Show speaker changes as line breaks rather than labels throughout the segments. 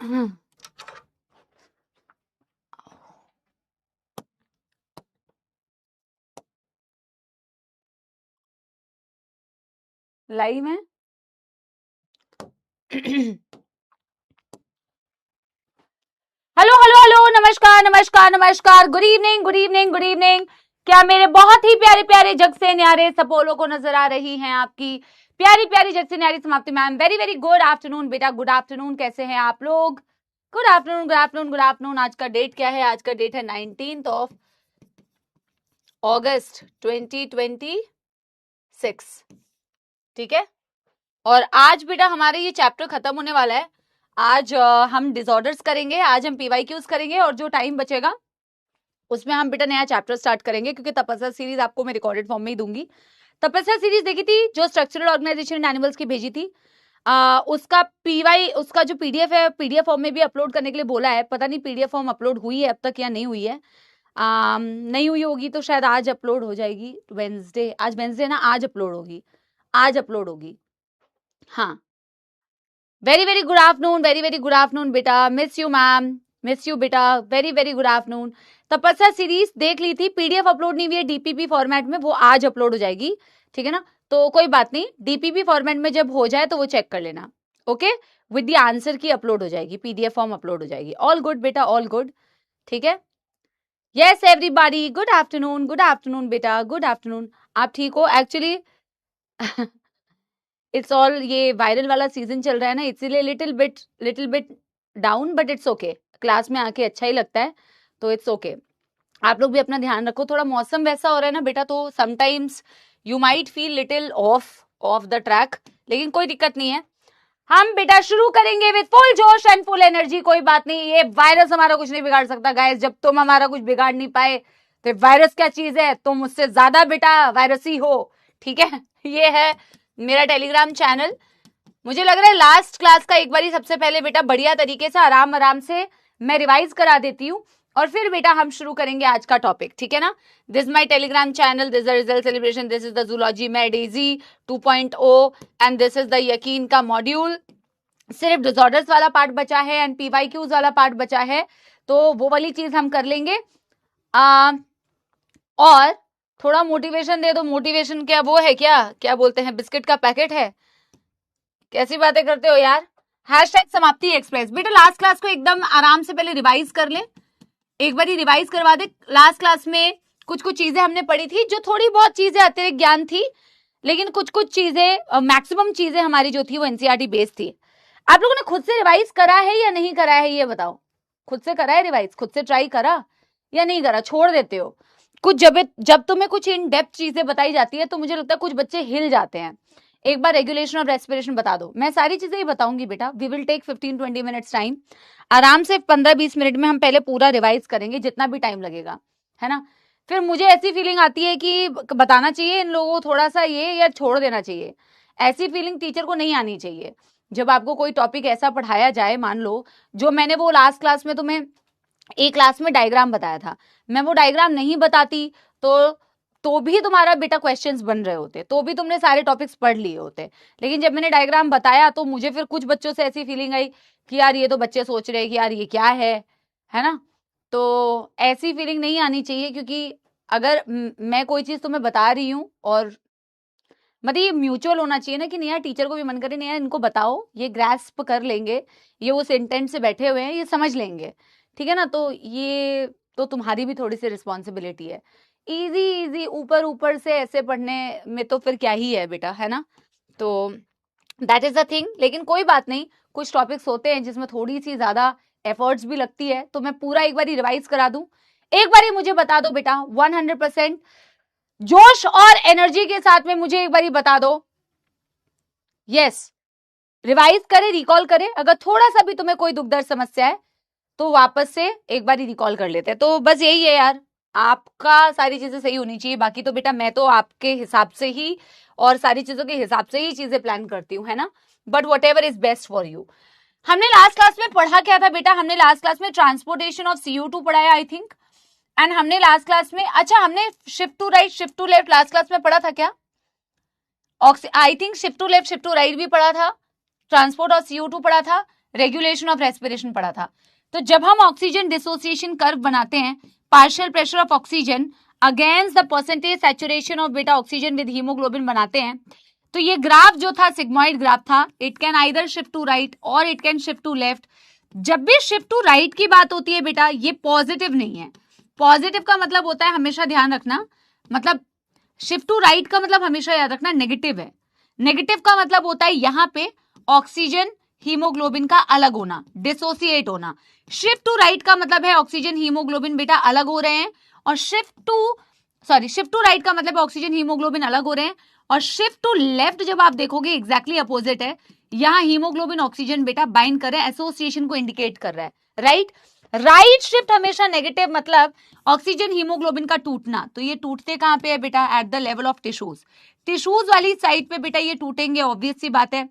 Live है। Hello hello hello, नमस्कार नमस्कार नमस्कार, good evening good evening good evening. क्या मेरे बहुत ही प्यारे प्यारे जग से न्यारे सपोलो को नजर आ रही हैं आपकी प्यारी प्यारी जग से न्यारी समाप्ति ma'am? Very very good afternoon बेटा, गुड आफ्टरनून। कैसे हैं आप लोग? Good afternoon good afternoon good afternoon. आज का डेट क्या है? आज का डेट है 19 अगस्त 2026। ठीक है, और आज बेटा हमारे ये चैप्टर खत्म होने वाला है। आज हम डिसऑर्डर्स करेंगे, आज हम पीवाईक्यूज करेंगे, और जो टाइम बचेगा उसमें हम बेटा नया चैप्टर स्टार्ट करेंगे, क्योंकि तपस्या सीरीज आपको मैं रिकॉर्डेड फॉर्म में ही दूंगी। तपस्या सीरीज देखी थी जो स्ट्रक्चरल ऑर्गेनाइजेशन एनिमल्स की भेजी थी, उसका उसका जो पीडीएफ है, पीडीएफ फॉर्म में भी अपलोड करने के लिए बोला है। पता नहीं पीडीएफ फॉर्म अपलोड हुई है अब तक या नहीं हुई है। नहीं हुई होगी तो शायद आज अपलोड हो जाएगी। वेंसडे, आज वेंसडे ना, आज अपलोड होगी, आज अपलोड होगी। हाँ, very very good afternoon, very very good afternoon बेटा। Miss you ma'am, miss you बेटा, very very good afternoon. Tapasya series देख ली थी, पीडीएफ अपलोड नहीं हुई है डीपीपी फॉर्मेट में, वो आज अपलोड हो जाएगी। ठीक है ना, तो कोई बात नहीं, डीपीपी फॉर्मेट में जब हो जाए तो वो चेक कर लेना। ओके, विद द आंसर की अपलोड हो जाएगी, पीडीएफ फॉर्म अपलोड हो जाएगी। ऑल गुड बेटा, ऑल गुड। ठीक है, यस एवरीबॉडी, गुड आफ्टरनून बेटा, गुड आफ्टरनून। आप ठीक हो? एक्चुअली इट्स ऑल, ये वायरल वाला सीजन चल रहा है ना, इसीलिए little bit down, but it's okay. Class में आके अच्छा ही लगता है, तो इट्स ओके। आप लोग भी अपना ध्यान रखो, थोड़ा मौसम वैसा हो रहा है ना बेटा, तो sometimes you might feel little of the track, लेकिन कोई दिक्कत नहीं है। हम बेटा शुरू करेंगे विद फुल जोश एंड फुल एनर्जी। कोई बात नहीं, ये वायरस हमारा कुछ नहीं बिगाड़ सकता गाइस। जब तुम हमारा कुछ बिगाड़ नहीं पाए तो वायरस क्या चीज है? तुम मुझसे ज्यादा बेटा वायरसी हो। ठीक है, ये है मेरा टेलीग्राम चैनल। मुझे लग रहा है लास्ट क्लास का एक बार सबसे पहले बेटा बढ़िया तरीके से आराम से मैं रिवाइज करा देती हूँ, और फिर बेटा हम शुरू करेंगे आज का टॉपिक। ठीक है ना, this my Telegram channel, this the result celebration, this is the zoology, मैं Daisy 2.0 and this is the यकीन का मॉड्यूल। सिर्फ डिसऑर्डर्स वाला पार्ट बचा है एंड पीवाईक्यूज वाला पार्ट बचा है, तो वो वाली चीज हम कर लेंगे। और थोड़ा मोटिवेशन दे दो। मोटिवेशन क्या वो है, क्या बोलते हैं, बिस्किट का पैकेट है? कैसी बातें करते हो यार। हैशटैग समाप्ति एक्सप्रेस। बेटा लास्ट क्लास को एकदम आराम से पहले रिवाइज कर ले, एक बार रिवाइज करवा दे। लास्ट क्लास में कुछ चीजें हमने पढ़ी थी, जो थोड़ी बहुत चीजें अतिरिक्त ज्ञान थी, लेकिन कुछ चीजें, मैक्सिमम चीजें हमारी जो थी वो एनसीईआरटी बेस्ड थी। आप लोगों ने खुद से रिवाइज करा है या नहीं करा है, ये बताओ। खुद से करा है रिवाइज? खुद से ट्राई करा या नहीं करा? छोड़ देते हो कुछ? जब तुम्हें कुछ इन डेप्थ चीजें बताई जाती है तो मुझे लगता है कुछ बच्चे हिल जाते हैं। एक बार रेगुलेशन ऑफ रेस्पिरेशन बता दो, मैं सारी चीजें ही बताऊंगी बेटा। We will take 15-20 minutes time, आराम से 15-20 मिनट में हम पहले पूरा रिवाइज करेंगे, जितना भी टाइम लगेगा, है ना। फिर मुझे ऐसी फीलिंग आती है कि बताना चाहिए इन लोगों को थोड़ा सा ये, या छोड़ देना चाहिए। ऐसी फीलिंग टीचर को नहीं आनी चाहिए। जब आपको कोई टॉपिक ऐसा पढ़ाया जाए, मान लो जो मैंने वो लास्ट क्लास में तुम्हें एक क्लास में डायग्राम बताया था, मैं वो डायग्राम नहीं बताती तो भी तुम्हारा बेटा क्वेश्चंस बन रहे होते, तो भी तुमने सारे टॉपिक्स पढ़ लिए होते। लेकिन जब मैंने डायग्राम बताया तो मुझे फिर कुछ बच्चों से ऐसी फीलिंग आई कि यार ये तो बच्चे सोच रहे हैं कि यार ये क्या है ना। तो ऐसी फीलिंग नहीं आनी चाहिए, क्योंकि अगर मैं कोई चीज तुम्हें बता रही हूँ, और मतलब ये म्यूचुअल होना चाहिए ना, कि नहीं यार टीचर को भी मन करे नहीं यार इनको बताओ, ये ग्रैस्प कर लेंगे, ये उस इंटेंट से बैठे हुए हैं, ये समझ लेंगे। ठीक है ना, तो ये तो तुम्हारी भी थोड़ी सी रिस्पॉन्सिबिलिटी है। इजी ऊपर से ऐसे पढ़ने में तो फिर क्या ही है बेटा, है ना। तो दैट इज द थिंग। लेकिन कोई बात नहीं, कुछ टॉपिक्स होते हैं जिसमें थोड़ी सी ज्यादा एफर्ट्स भी लगती है, तो मैं पूरा एक बार रिवाइज करा दूं। एक बार मुझे बता दो बेटा 100% जोश और एनर्जी के साथ में, मुझे एक बार बता दो। यस, रिवाइज करे, रिकॉल करे। अगर थोड़ा सा भी तुम्हें कोई दुख दर्द समस्या है तो वापस से एक बार रिकॉल कर लेते हैं। तो बस यही है यार, आपका सारी चीजें सही होनी चाहिए। बाकी तो बेटा मैं तो आपके हिसाब से ही और सारी चीजों के हिसाब से ही चीजें प्लान करती हूँ, है ना। But whatever is best for you. हमने लास्ट क्लास में पढ़ा क्या था बेटा? हमने लास्ट क्लास में ट्रांसपोर्टेशन ऑफ CO2 पढ़ाया आई थिंक। एंड हमने लास्ट क्लास में, अच्छा हमने shift to right shift to left last class में पढ़ा था क्या? I think shift to left shift to right भी पढ़ा था, ट्रांसपोर्ट ऑफ CO2 पढ़ा था, रेगुलेशन ऑफ रेस्पिरेशन पढ़ा था। तो जब हम ऑक्सीजन डिसोसिएशन कर्व बनाते हैं, partial pressure of oxygen against the percentage saturation of बेटा ऑक्सीजन विद हीमोग्लोबिन बनाते हैं, तो ये ग्राफ जो था सिग्मॉइड ग्राफ था, it can either shift to right or it can shift to left. जब भी शिफ्ट टू राइट की बात होती है बेटा, ये पॉजिटिव नहीं है। पॉजिटिव का मतलब होता है, हमेशा ध्यान रखना, मतलब शिफ्ट टू राइट का मतलब हमेशा याद रखना नेगेटिव है। नेगेटिव का मतलब होता है यहाँ पे ऑक्सीजन हीमोग्लोबिन का अलग होना, डिसोसिएट होना। शिफ्ट टू राइट का मतलब है ऑक्सीजन हीमोग्लोबिन बेटा अलग हो रहे हैं, और शिफ्ट टू राइट का मतलब ऑक्सीजन हीमोग्लोबिन अलग हो रहे हैं, और शिफ्ट टू लेफ्ट जब आप देखोगे एग्जैक्टली अपोजिट है। यहाँ हीमोग्लोबिन ऑक्सीजन बेटा बाइंड कर रहे हैं, एसोसिएशन को इंडिकेट कर रहा है, राइट। राइट शिफ्ट हमेशा नेगेटिव, मतलब ऑक्सीजन हीमोग्लोबिन का टूटना। तो ये टूटते कहां पे है बेटा, at the level of tissues. Tissues वाली साइड पे बेटा ये टूटेंगे, ऑब्वियस सी बात है।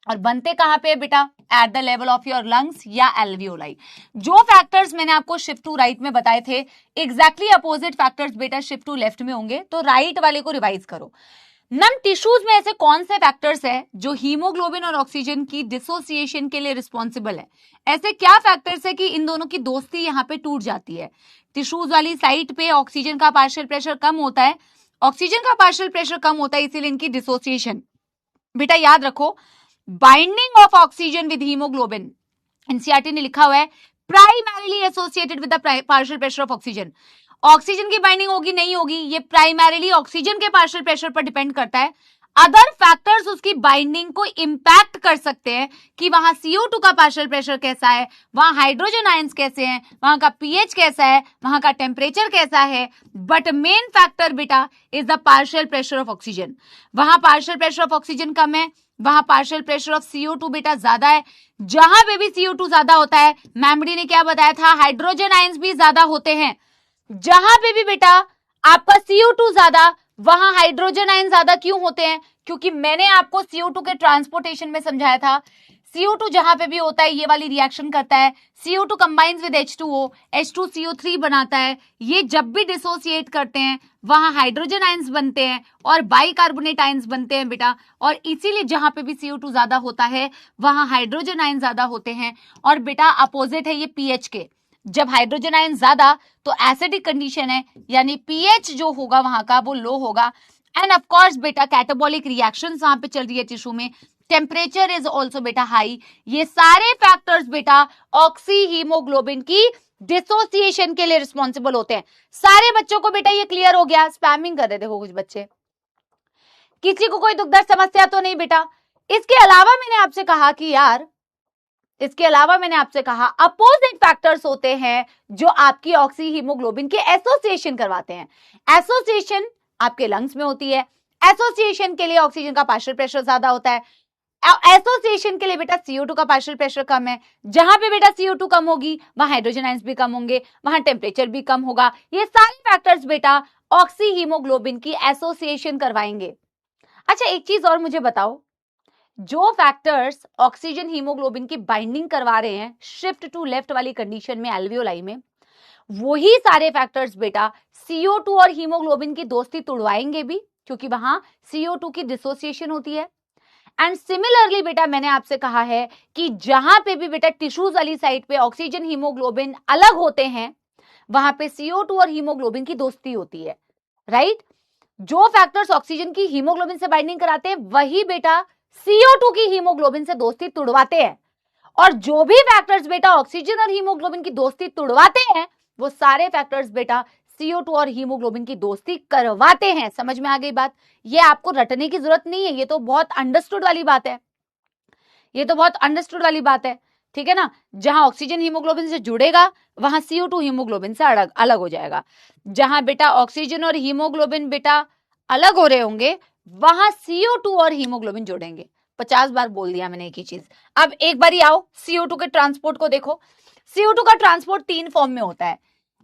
और बनते कहां पे बेटा, at the level of your lungs या एल्वियोलाई। जो फैक्टर्स मैंने आपको शिफ्ट टू राइट में बताए थे, एग्जैक्टली अपोजिट फैक्टर्स बेटा शिफ्ट टू लेफ्ट में होंगे। तो राइट वाले को रिवाइज करो। नम टिश्यूज में ऐसे कौन से फैक्टर्स है जो हीमोग्लोबिन और ऑक्सीजन की डिसोसिएशन के लिए रिस्पॉन्सिबल है? ऐसे क्या फैक्टर्स है कि इन दोनों की दोस्ती यहाँ पे टूट जाती है? टिश्यूज वाली साइड पे ऑक्सीजन का पार्शियल प्रेशर कम होता है, ऑक्सीजन का पार्शियल प्रेशर कम होता है, इसीलिए इनकी डिसोसिएशन। बेटा याद रखो, binding of oxygen with haemoglobin, NCERT ने लिखा हुआ है, primarily associated with the partial pressure of oxygen. Oxygen की बाइंडिंग होगी नहीं होगी, ये प्राइमरीली ऑक्सीजन के पार्शियल प्रेशर पर डिपेंड करता है। अदर फैक्टर्स उसकी बाइंडिंग को इंपैक्ट कर सकते हैं कि वहां CO2 का पार्शियल प्रेशर कैसा है, वहां हाइड्रोजन आयंस कैसे हैं, वहां का पीएच कैसा है, वहां का टेम्परेचर कैसा है। बट मेन फैक्टर बेटा is the partial pressure of oxygen. वहां पार्शियल प्रेशर ऑफ ऑक्सीजन कम है, वहां पार्शियल प्रेशर ऑफ CO2 बेटा ज्यादा है। जहां पे भी CO2 ज्यादा होता है, मेमोरी ने क्या बताया था, हाइड्रोजन आयंस भी ज्यादा होते हैं। जहां पे भी बेटा आपका CO2 ज्यादा, वहां हाइड्रोजन आयन ज्यादा क्यों होते हैं? क्योंकि मैंने आपको CO2 के ट्रांसपोर्टेशन में समझाया था, CO2 जहां पे भी होता है ये वाली रिएक्शन करता है, CO2 combines with H2O, H2CO3 बनाता है। ये जब भी डिसोसिएट करते हैं वहां हाइड्रोजन आयंस बनते हैं और बाइकार्बोनेट आयंस बनते हैं बेटा, और इसीलिए जहां पे भी CO2 ज्यादा होता है वहां हाइड्रोजन आयन ज्यादा होते हैं। और बेटा अपोजिट है ये पीएच के, जब हाइड्रोजन आयन ज्यादा तो एसिडिक कंडीशन है, यानी पीएच जो होगा वहां का वो लो होगा। एंड ऑफ कोर्स बेटा कैटाबॉलिक रिएक्शंस वहां पे चल रही है टिश्यू में, टेम्परेचर इज ऑल्सो बेटा हाई। ये सारे फैक्टर्स बेटा ऑक्सी हीमोग्लोबिन की डिसोसिएशन के लिए रिस्पॉन्सिबल होते हैं। सारे बच्चों को बेटा ये क्लियर हो गया? स्पैमिंग कर रहे थे कुछ बच्चे, किसी को कोई दुख दर्द समस्या तो नहीं बेटा? इसके अलावा मैंने आपसे कहा कि यार, इसके अलावा मैंने आपसे कहा अपोजिट फैक्टर्स होते हैं जो आपकी ऑक्सी हीमोग्लोबिन के एसोसिएशन करवाते हैं। एसोसिएशन आपके लंग्स में होती है, एसोसिएशन के लिए ऑक्सीजन का पार्शियल प्रेशर ज्यादा होता है, एसोसिएशन के लिए बेटा CO2 का पार्शियल प्रेशर कम है। जहां पे बेटा CO2 कम होगी वहां हाइड्रोजन आयंस भी कम होंगे, वहां टेम्परेचर भी कम होगा। ये सारे फैक्टर्स बेटा ऑक्सी हीमोग्लोबिन की एसोसिएशन करवाएंगे। अच्छा एक चीज और मुझे बताओ, जो फैक्टर्स ऑक्सीजन हीमोग्लोबिन की बाइंडिंग करवा रहे हैं शिफ्ट टू लेफ्ट वाली कंडीशन में एल्वियोलाई में, वही सारे फैक्टर्स बेटा CO2 और हीमोग्लोबिन की दोस्ती तुड़वाएंगे भी, क्योंकि वहां CO2 की डिसोसिएशन होती है। एंड सिमिलरली बेटा मैंने आपसे कहा है कि जहां पे भी बेटा टिश्यूज वाली साइड पे ऑक्सीजन हीमोग्लोबिन अलग होते हैं वहां पे CO2 और हीमोग्लोबिन की दोस्ती होती है, राइट। जो फैक्टर्स ऑक्सीजन की हीमोग्लोबिन से बाइंडिंग कराते हैं वही बेटा CO2 की हीमोग्लोबिन से दोस्ती तुड़वाते हैं। और जो भी फैक्टर्स बेटा ऑक्सीजन और हीमोग्लोबिन की दोस्ती तुड़वाते हैं वो सारे फैक्टर्स बेटा CO2 और हीमोग्लोबिन की दोस्ती करवाते हैं। समझ में आ गई बात? ये आपको रटने की जरूरत नहीं है, ये तो बहुत अंडरस्टूड वाली बात है, ये तो बहुत अंडरस्टूड वाली बात है, ठीक है ना। जहां ऑक्सीजन हीमोग्लोबिन से जुड़ेगा वहां CO2 हीमोग्लोबिन से अलग हो जाएगा। जहां बेटा ऑक्सीजन और हीमोग्लोबिन बेटा अलग हो रहे होंगे वहां CO2 और हीमोग्लोबिन जोड़ेंगे। 50 बार बोल दिया मैंने एक ही चीज। अब एक बारी आओ CO2 के ट्रांसपोर्ट को देखो। CO2 का ट्रांसपोर्ट 3 फॉर्म में होता है।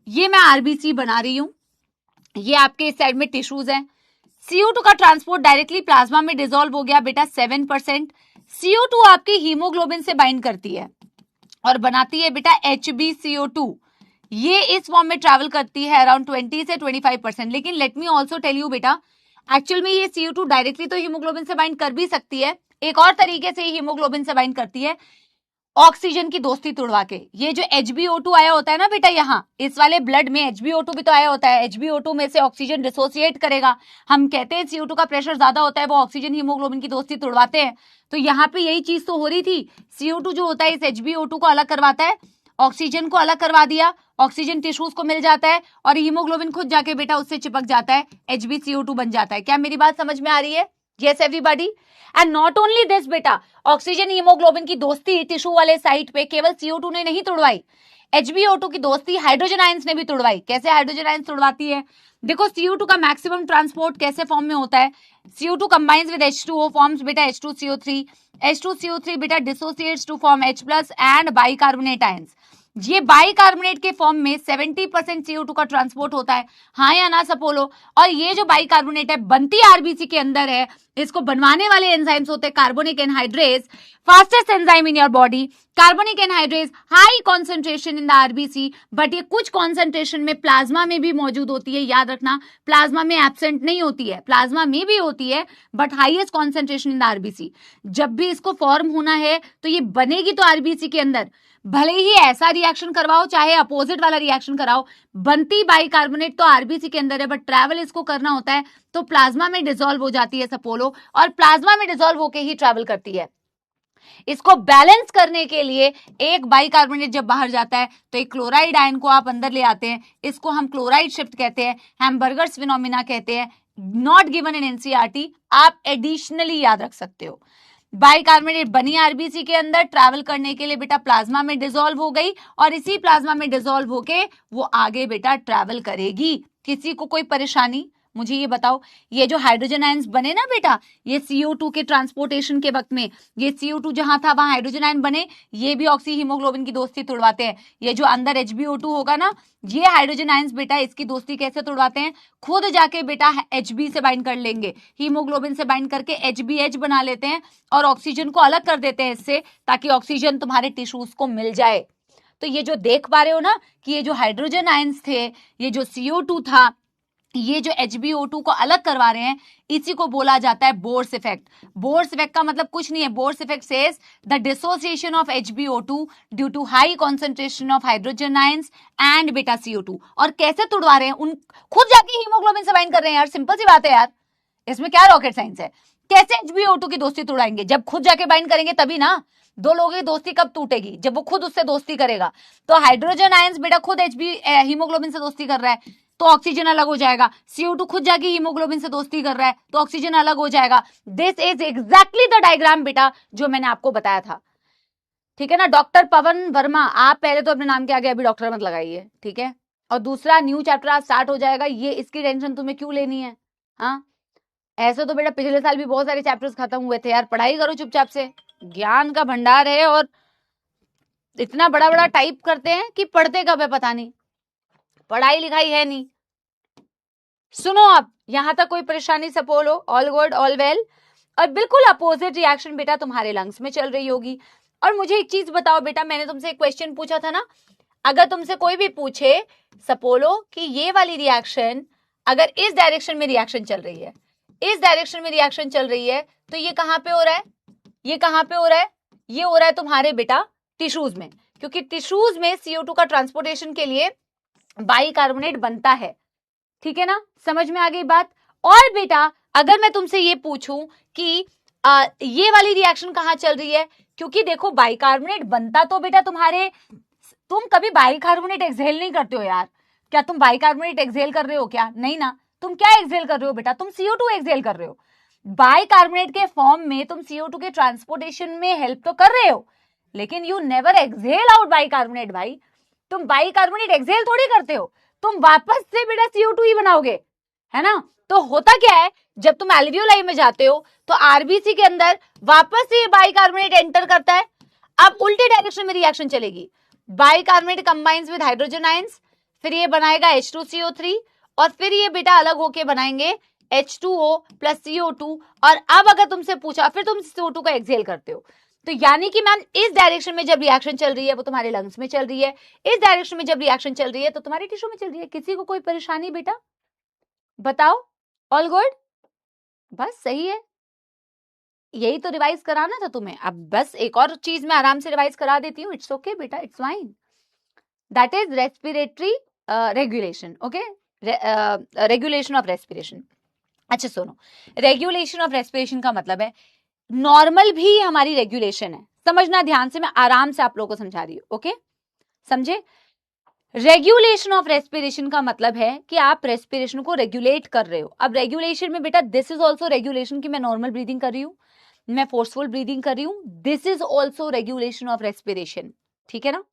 ये मैं RBC बना रही हूं, ये आपके इस साइड में टिश्यूज हैं। CO2 का ट्रांसपोर्ट डायरेक्टली प्लाज्मा में डिसॉल्व हो गया बेटा 7%। CO2 आपकी हीमोग्लोबिन से बाइंड करती है और बनाती है बेटा HbCO2। ये इस फॉर्म में ट्रैवल करती है अराउंड 20 से 25%। लेकिन let me also tell you बेटा, एक्चुअल में ये CO2 डायरेक्टली तो हीमोग्लोबिन से बाइंड कर भी सकती है, एक और तरीके से हीमोग्लोबिन से बाइंड करती है। ऑक्सीजन की दोस्ती तोड़वा के। ये जो HbO2 आया होता है ना बेटा, यहाँ इस वाले ब्लड में HbO2 भी तो आया होता है। HbO2 में से ऑक्सीजन डिसोसिएट करेगा। हम कहते हैं CO2 का प्रेशर ज्यादा होता है, वो ऑक्सीजन हीमोग्लोबिन की दोस्ती तोड़वाते हैं। तो यहाँ पे यही चीज तो हो रही थी। CO2 जो होता है इस HbO2 को अलग करवाता है, ऑक्सीजन को अलग करवा दिया, ऑक्सीजन टिश्यूज को मिल जाता है और हीमोग्लोबिन खुद जाके बेटा उससे चिपक जाता है, HbCO2 बन जाता है। क्या मेरी बात समझ में आ रही है? Yes everybody. And not only this बेटा, ऑक्सीजन हीमोग्लोबिन की दोस्ती टिश्यू वाले साइट पे केवल CO2 ने नहीं तोड़वाई, HbO2 की दोस्ती हाइड्रोजन आयंस ने भी तोड़वाई। कैसे हाइड्रोजन आयंस तोड़वाती है? देखो CO2 का मैक्सिमम ट्रांसपोर्ट कैसे फॉर्म में होता है? CO2 combines with H2O forms बेटा H2CO3, H2CO3 बेटा dissociates to form H+ and bicarbonate ions। ये बाइकार्बोनेट के फॉर्म में 70% CO2 का ट्रांसपोर्ट होता है, हाँ या ना सपोलो। और ये जो बाइकार्बोनेट है बनती आरबीसी के अंदर है, इसको बनवाने वाले एंजाइम्स होते हैं carbonic anhydrase, fastest enzyme in your body. Carbonic anhydrase high concentration in the RBC, but ये कुछ कॉन्सेंट्रेशन में प्लाज्मा में भी मौजूद होती है। याद रखना, प्लाज्मा में एब्सेंट नहीं होती है, प्लाज्मा में भी होती है but highest concentration in the RBC. जब भी इसको फॉर्म होना है तो ये बनेगी तो आरबीसी के अंदर, भले ही ऐसा रिएक्शन करवाओ चाहे अपोजिट वाला रिएक्शन कराओ, बनती बाइकार्बोनेट तो आरबीसी के अंदर है, बट ट्रैवल इसको करना होता है तो प्लाज्मा में डिसॉल्व हो जाती है सपोलो, और प्लाज्मा में डिसॉल्व होके ही ट्रैवल करती है। इसको बैलेंस करने के लिए एक बाइकार्बोनेट जब बाहर जाता है तो एक क्लोराइड आयन को आप अंदर ले आते हैं, इसको हम क्लोराइड शिफ्ट कहते हैं, हैम्बर्गर्स फिनोमिना कहते हैं, नॉट गिवन इन एनसीईआरटी, आप एडिशनली याद रख सकते हो। बाइकार्बोनेट बनी आरबीसी के अंदर, ट्रैवल करने के लिए बेटा प्लाज्मा में डिसॉल्व हो गई और इसी प्लाज्मा में डिसॉल्व होके वो आगे बेटा ट्रैवल करेगी। किसी को कोई परेशानी? मुझे ये बताओ, ये जो हाइड्रोजन आयंस बने ना बेटा, ये CO2 के ट्रांसपोर्टेशन के वक्त में ये CO2 जहां था वहां हाइड्रोजन आयन बने, ये भी ऑक्सी हीमोग्लोबिन की दोस्ती तोड़वाते हैं। ये जो अंदर HbO2 होगा ना, ये हाइड्रोजन आयंस बेटा इसकी दोस्ती कैसे तोड़वाते हैं? खुद जाके बेटा Hb से बाइंड कर लेंगे, हीमोग्लोबिन से बाइंड करके HbH बना लेते हैं और ऑक्सीजन को अलग कर देते हैं इससे, ताकि ऑक्सीजन तुम्हारे टिश्यूज को मिल जाए। तो ये जो देख पा रहे हो ना कि ये जो हाइड्रोजन आयंस थे, ये जो CO2 था, ये जो HbO2 को अलग करवा रहे हैं, इसी को बोला जाता है बोर्स इफेक्ट। बोर्स इफेक्ट का मतलब कुछ नहीं है, Bohr's effect says the dissociation of HbO2 due to high concentration of hydrogen ions and बेटा CO2। और कैसे तोड़वा रहे हैं? उन खुद जाके हीमोग्लोबिन से बाइंड कर रहे हैं यार, सिंपल सी बात है यार, इसमें क्या रॉकेट साइंस है? कैसे HbO2 की दोस्ती तोड़ाएंगे? जब खुद जाके बाइंड करेंगे तभी ना। दो लोगों की दोस्ती कब टूटेगी? जब वो खुद उससे दोस्ती करेगा। तो हाइड्रोजन आयंस बेटा खुद हीमोग्लोबिन से दोस्ती कर रहा है तो ऑक्सीजन अलग हो जाएगा, CO2 खुद जाके हीमोग्लोबिन से दोस्ती कर रहा है तो ऑक्सीजन अलग हो जाएगा। This is exactly the diagram बेटा जो मैंने आपको बताया था, ठीक है ना। डॉक्टर पवन वर्मा, आप पहले तो अपने नाम के आगे अभी डॉक्टर मत लगाइए, ठीक है। और दूसरा, न्यू चैप्टर आज स्टार्ट हो जाएगा, ये इसकी टेंशन तुम्हें क्यों लेनी है? हाँ, ऐसे तो बेटा पिछले साल भी बहुत सारे चैप्टर्स खत्म हुए थे यार, पढ़ाई करो चुपचाप से, ज्ञान का भंडार है और इतना बड़ा बड़ा टाइप करते हैं कि पढ़ते कब है पता नहीं, पढ़ाई लिखाई है नहीं। सुनो, आप यहां तक कोई परेशानी सपोलो, ऑल गुड ऑल वेल। और बिल्कुल अपोजिट रिएक्शन बेटा तुम्हारे लंग्स में चल रही होगी। और मुझे एक चीज बताओ बेटा, मैंने तुमसे एक क्वेश्चन पूछा था ना, अगर तुमसे कोई भी पूछे सपोलो कि ये वाली रिएक्शन अगर इस डायरेक्शन में रिएक्शन चल रही है, इस डायरेक्शन में रिएक्शन चल रही है, तो ये कहां पे हो रहा है? ये कहां पे हो रहा है? ये हो रहा है तुम्हारे बेटा टिश्यूज में, क्योंकि टिश्यूज में CO2 का ट्रांसपोर्टेशन के लिए बाइकार्बोनेट बनता है, ठीक है ना। समझ में आ गई बात? और बेटा अगर मैं तुमसे ये पूछूं कि ये वाली रिएक्शन कहां चल रही है, क्योंकि देखो बाइकार्बोनेट बनता तो बेटा तुम्हारे, तुम कभी बाइकार्बोनेट एक्सहेल नहीं करते हो यार। क्या तुम बाइकार्बोनेट एक्सहेल कर रहे हो क्या? नहीं ना। तुम क्या एक्सहेल कर रहे हो बेटा? तुम CO2 एक्सहेल कर रहे हो। बाइकार्बोनेट के फॉर्म में तुम CO2 के ट्रांसपोर्टेशन में हेल्प तो कर रहे हो, लेकिन you never exhale out bicarbonate भाई। तुम बाइकार्बोनेट एक्सहेल थोड़ी करते हो, तुम वापस से बेटा CO2 ही बनाओगे, है ना। तो होता क्या है, जब तुम एल्वियोलाई में जाते हो तो आरबीसी के अंदर वापस से बाइकार्बोनेट एंटर करता है। अब उल्टी डायरेक्शन में रिएक्शन चलेगी, bicarbonate combines with hydrogen ions, फिर ये बनाएगा H2CO3 और फिर ये बेटा अलग होके बनाएंगे H2O प्लस CO2। और अब अगर तुमसे पूछा, फिर तुम CO2 का एक्सहेल करते हो, तो यानी कि मैम इस डायरेक्शन में जब रिएक्शन चल रही है वो तुम्हारे लंग्स में चल रही है, इस डायरेक्शन में जब रिएक्शन चल रही है तो तुम्हारे टिश्यू में चल रही है। किसी को कोई परेशानी बेटा? बताओ, ऑल गुड, बस सही है। यही तो रिवाइज कराना था तुम्हें। अब बस एक और चीज मैं आराम से रिवाइज करा देती हूँ। इट्स ओके बेटा, it's fine. That is respiratory regulation. Okay, regulation of respiration. अच्छा सुनो, रेगुलेशन ऑफ रेस्पिरेशन का मतलब है नॉर्मल भी हमारी रेगुलेशन है। समझना ध्यान से, मैं आराम से आप लोगों को समझा रही हूँ। ओके, समझे? रेगुलेशन ऑफ रेस्पिरेशन का मतलब है कि आप रेस्पिरेशन को रेगुलेट कर रहे हो। अब रेगुलेशन में बेटा दिस इज ऑल्सो रेगुलेशन कि मैं नॉर्मल ब्रीदिंग कर रही हूँ, मैं फोर्सफुल ब्रीदिंग कर रही हूँ। This is also regulation of respiration, ठीक है ना?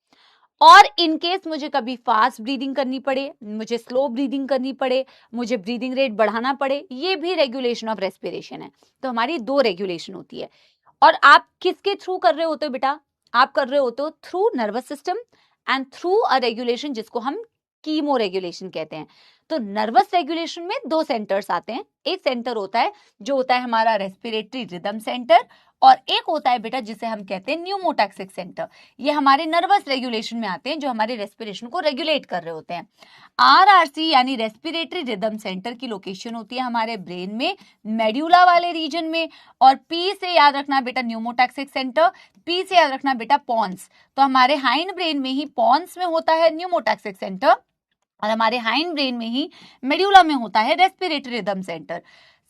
और इनकेस मुझे कभी फास्ट ब्रीदिंग करनी पड़े, मुझे स्लो ब्रीदिंग करनी पड़े, मुझे ब्रीदिंग रेट बढ़ाना पड़े, ये भी रेगुलेशन ऑफ रेस्पिरेशन है। तो हमारी दो रेगुलेशन होती है। और आप किसके थ्रू कर रहे होते हो बेटा? आप कर रहे होते हो through nervous system and through a regulation जिसको हम कीमो रेगुलेशन कहते हैं। तो नर्वस रेगुलेशन में दो सेंटर्स आते हैं। एक सेंटर होता है जो होता है हमारा रेस्पिरेटरी रिदम सेंटर, और एक होता है बेटा जिसे हम कहते हैं न्यूमोटैक्सिक सेंटर। ये हमारे नर्वस रेगुलेशन में आते हैं, जो हमारे रेस्पिरेशन को रेगुलेट कर रहे होते हैं। आरआरसी यानी रेस्पिरेटरी रिदम सेंटर की लोकेशन होती है हमारे ब्रेन में, मेड्यूला वाले रीजन में। और पी से याद रखना बेटा न्यूमोटैक्सिक सेंटर, पी से याद रखना बेटा पॉन्स। तो हमारे हाइंड ब्रेन में ही पॉन्स में होता है न्यूमोटैक्सिक सेंटर, और हमारे हाइंड ब्रेन में ही मेड्यूला में होता है रेस्पिरेटरी रिदम सेंटर।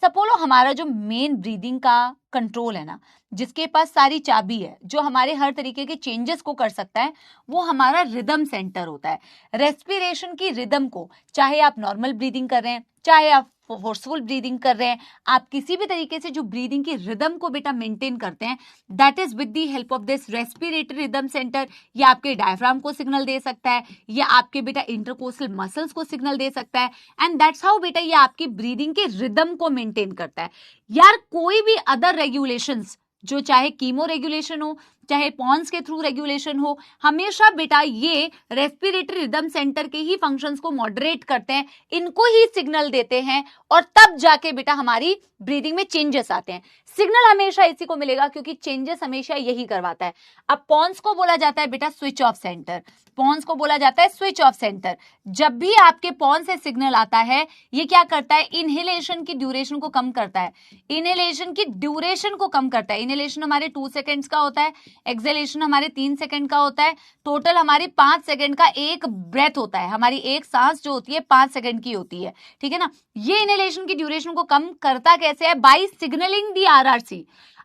सपोलो हमारा जो मेन ब्रीदिंग का कंट्रोल है ना, जिसके पास सारी चाबी है, जो हमारे हर तरीके के चेंजेस को कर सकता है, वो हमारा रिदम सेंटर होता है। रेस्पिरेशन की रिदम को, चाहे आप नॉर्मल ब्रीदिंग कर रहे हैं, चाहे आप फोर्सफुल ब्रीदिंग कर रहे हैं, आप किसी भी तरीके से जो ब्रीदिंग की रिदम को बेटा मेंटेन करते हैं, that is with the help of this respiratory rhythm centre. ये आपके डायफ्राम को सिग्नल दे सकता है, ये आपके बेटा इंटरकोस्टल मसल्स को सिग्नल दे सकता है, एंड दैट्स हाउ बेटा ये आपकी ब्रीदिंग के रिदम को मेंटेन करता है। यार कोई भी अदर रेगुलेशंस, जो चाहे कीमो रेगुलेशन हो, चाहे पॉन्स के थ्रू रेगुलेशन हो, हमेशा बेटा ये रेस्पिरेटरी रिदम सेंटर के ही फंक्शंस को मॉडरेट करते हैं, इनको ही सिग्नल देते हैं, और तब जाके बेटा हमारी ब्रीदिंग में चेंजेस आते हैं। सिग्नल हमेशा इसी को मिलेगा क्योंकि चेंजेस हमेशा यही करवाता है। अब पॉन्स को बोला जाता है बेटा स्विच ऑफ सेंटर, पॉन्स को बोला जाता है स्विच ऑफ सेंटर। जब भी आपके पॉन्स से सिग्नल आता है, ये क्या करता है? इनहेलेशन की ड्यूरेशन को कम करता है, इनहेलेशन की ड्यूरेशन को कम करता है। इनहेलेशन हमारे 2 सेकेंड्स का होता है, एक्सहेलेशन हमारे 3 सेकंड का होता है, टोटल हमारी 5 सेकंड का एक ब्रेथ होता है। हमारी एक सांस जो होती है 5 सेकंड की होती है, ठीक है ना? ये इनहेलेशन की ड्यूरेशन को कम करता कैसे है? बाय सिग्नलिंग दी आरआरसी।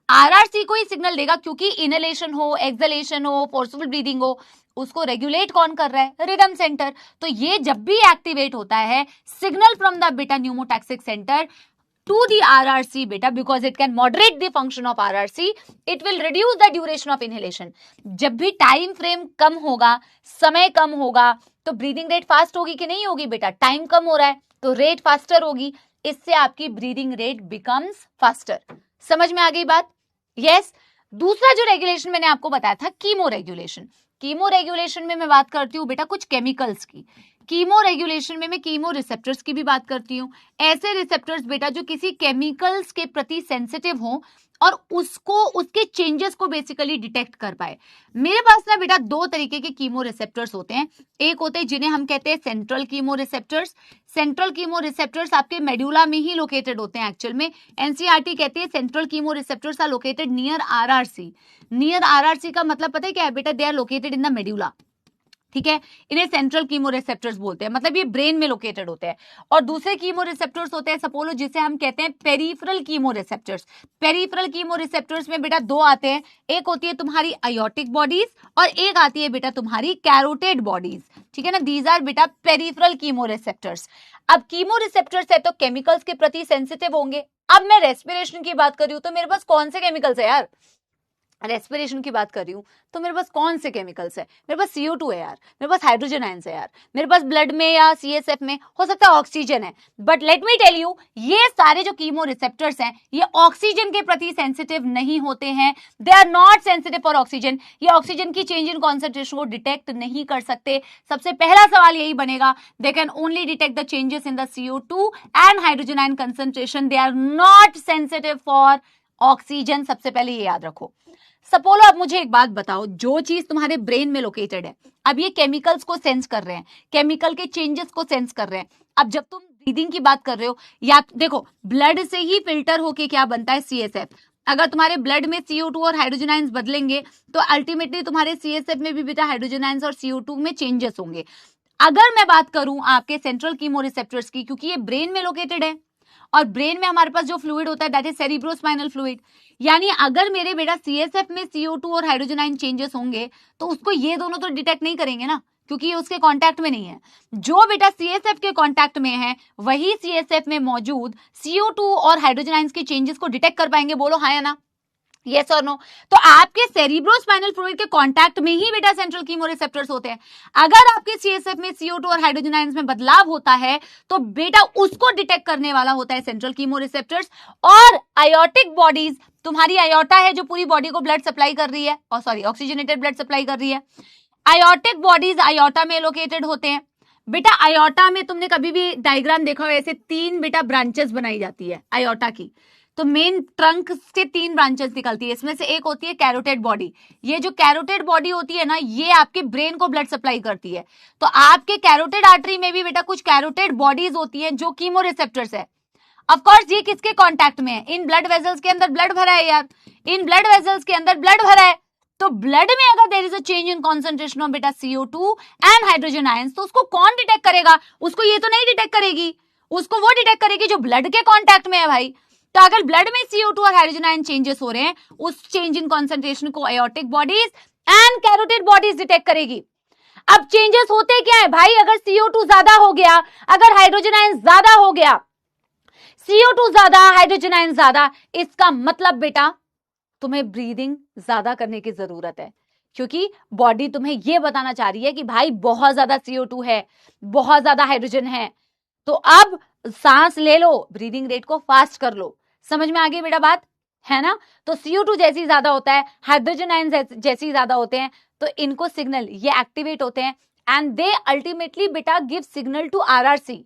आरआरसी को ही सिग्नल देगा, क्योंकि इनहेलेशन हो, एक्सहेलेशन हो, फोर्सफुल ब्रीदिंग हो, उसको रेगुलेट कौन कर रहा है? Rhythm centre. तो ये जब भी एक्टिवेट होता है, सिग्नल फ्रॉम द बेटा pneumotaxic centre to the RRC beta, because it can moderate the function of RRC, it will reduce the duration of inhalation. जब भी टाइम फ्रेम कम होगा, समय कम होगा, तो ब्रीदिंग रेट फास्ट होगी कि नहीं होगी बेटा? टाइम कम हो रहा है तो रेट फास्टर होगी, इससे आपकी ब्रीदिंग रेट बिकम्स फास्टर। समझ में आ गई बात? यस। दूसरा जो रेगुलेशन मैंने आपको बताया था, कीमो रेगुलेशन। कीमो रेगुलेशन में मैं बात करती हूँ बेटा कुछ केमिकल्स की। कीमो रेगुलेशन में मैं कीमो रिसेप्टर्स की भी बात करती हूँ। ऐसे रिसेप्टर्स बेटा जो किसी केमिकल्स के प्रति सेंसिटिव हो और उसको, उसके चेंजेस को बेसिकली डिटेक्ट कर पाए। मेरे पास ना बेटा दो तरीके के कीमो रिसेप्टर्स होते हैं। एक होते हैं जिन्हें हम कहते हैं central chemo receptors. Central chemo receptors आपके मेड्यूला में ही लोकेटेड होते हैं। एक्चुअल में एनसीईआरटी कहते हैं central chemoreceptors are located near RRC. Near RRC का मतलब पता है क्या है बेटा? They are located in the medulla, ठीक है? इन्हें सेंट्रल कीमो रिसेप्टर्स बोलते हैं, मतलब ये ब्रेन में लोकेटेड होते हैं। और दूसरे कीमो रिसेप्टर्स होते हैं सपोलो, जिसे हम कहते हैं peripheral chemo receptors. Peripheral chemo receptors में बेटा दो आते हैं, एक होती है तुम्हारी आयोटिक बॉडीज और एक आती है बेटा तुम्हारी कैरोटेड बॉडीज, ठीक है ना? दीज आर बेटा पेरिफेरल कीमो रिसेप्टर्स। अब कीमो रिसेप्टर्स है तो केमिकल्स के प्रति सेंसिटिव होंगे। अब मैं रेस्पिरेशन की बात कर रही हूं तो मेरे पास कौन से केमिकल्स है यार? रेस्पिरेशन की बात कर रही हूं तो मेरे पास कौन से केमिकल्स है? मेरे पास CO2 है यार, मेरे पास हाइड्रोजन आयंस है यार, मेरे पास ब्लड में या CSF में हो सकता है ऑक्सीजन है। But let me tell you, ये सारे जो कीमो रिसेप्टर्स हैं ये ऑक्सीजन के प्रति सेंसिटिव नहीं होते हैं। They are not sensitive for oxygen. ये ऑक्सीजन की चेंज इन कॉन्सेंट्रेशन को डिटेक्ट नहीं कर सकते। सबसे पहला सवाल यही बनेगा, they can only detect the changes in the CO2 and hydrogen ion concentration. They are not sensitive for oxygen. सबसे पहले ये याद रखो। सपोलो अब मुझे एक बात बताओ, जो चीज तुम्हारे ब्रेन में लोकेटेड है, अब ये केमिकल्स को सेंस कर रहे हैं, केमिकल के चेंजेस को सेंस कर रहे हैं। अब जब तुम ब्रीदिंग की बात कर रहे हो, या देखो ब्लड से ही फिल्टर होके क्या बनता है? CSF। अगर तुम्हारे ब्लड में CO2 और हाइड्रोजन आयंस बदलेंगे तो अल्टीमेटली तुम्हारे CSF में भी बेटा हाइड्रोजन आयंस और CO2 में चेंजेस होंगे। अगर मैं बात करूं आपके सेंट्रल कीमोरिसेप्टर्स की, क्योंकि ये ब्रेन में लोकेटेड है और ब्रेन में हमारे पास जो फ्लूइड होता है दैट इज सेरिब्रोस्पाइनल फ्लूइड, यानी अगर मेरे बेटा CSF में CO2 और हाइड्रोजन आयन चेंजेस होंगे तो उसको ये दोनों तो डिटेक्ट नहीं करेंगे ना, क्योंकि ये उसके कांटेक्ट में नहीं है। जो बेटा CSF के कांटेक्ट में है वही CSF में मौजूद CO2 और हाइड्रोजन आयंस के चेंजेस को डिटेक्ट कर पाएंगे। बोलो हाँ या ना, यस और नो। तो आपके सेरिब्रोस्पाइनल फ्लूइड के कांटेक्ट में ही बेटा सेंट्रल कीमोरिसेप्टर्स होते हैं। अगर आपके CSF में CO2 और हाइड्रोजन आयंस में बदलाव होता है तो बेटा उसको डिटेक्ट करने वाला होता है सेंट्रल कीमोरिसेप्टर्स। और आयोटिक बॉडीज, तुम्हारी आयोटा है जो पूरी बॉडी को ब्लड सप्लाई कर रही है, और सॉरी ऑक्सीजनेटेड ब्लड सप्लाई कर रही है, आयोटिक बॉडीज आयोटा में लोकेटेड होते हैं। बेटा आयोटा में तुमने कभी भी डायग्राम देखा हो, ऐसे 3 बेटा ब्रांचेस बनाई जाती है आयोटा की। तो मेन ट्रंक से 3 ब्रांचेस निकलती है, इसमें से एक होती है कैरोटेड बॉडी। ये जो कैरोटेड बॉडी होती है ना, ये आपके ब्रेन को ब्लड सप्लाई करती है। तो आपके कैरोटेड आर्टरी में भी बेटा कुछ कैरोटेड बॉडीज होती है जो कीमोरिसेप्टर्स है। ऑफ कोर्स ये किसके कांटेक्ट में है? इन ब्लड वेसल्स के अंदर ब्लड भरा है यार, इन ब्लड वेसल्स के अंदर ब्लड भरा है। तो ब्लड में अगर there is a change in concentration of बेटा CO2 एंड हाइड्रोजन आयंस, तो उसको कौन डिटेक्ट करेगा? उसको ये तो नहीं डिटेक्ट करेगी, उसको वो डिटेक्ट करेगी जो ब्लड के कांटेक्ट में है भाई। तो अगर ब्लड में CO2 और हाइड्रोजन आयन चेंजेस हो रहे हैं, उस चेंज इन कॉन्सेंट्रेशन को aortic bodies and carotid bodies detect करेगी। अब चेंजेस होते क्या है भाई? अगर CO2 ज्यादा हो गया, अगर हाइड्रोजन आयन ज्यादा हो गया, CO2 ज्यादा हाइड्रोजन आयन ज्यादा, इसका मतलब बेटा तुम्हें ब्रीदिंग ज्यादा करने की जरूरत है, क्योंकि बॉडी तुम्हें यह बताना चाह रही है कि भाई बहुत ज्यादा CO2 है, बहुत ज्यादा हाइड्रोजन है, तो अब सांस ले लो, ब्रीदिंग रेट को फास्ट कर लो। समझ में आ गई बेटा बात, है ना? तो CO2 जैसी ज्यादा होता है, हाइड्रोजन आयन जैसी ज्यादा होते हैं, तो इनको सिग्नल ये एक्टिवेट होते हैं एंड दे अल्टीमेटली बेटा गिव सिग्नल टू RRC।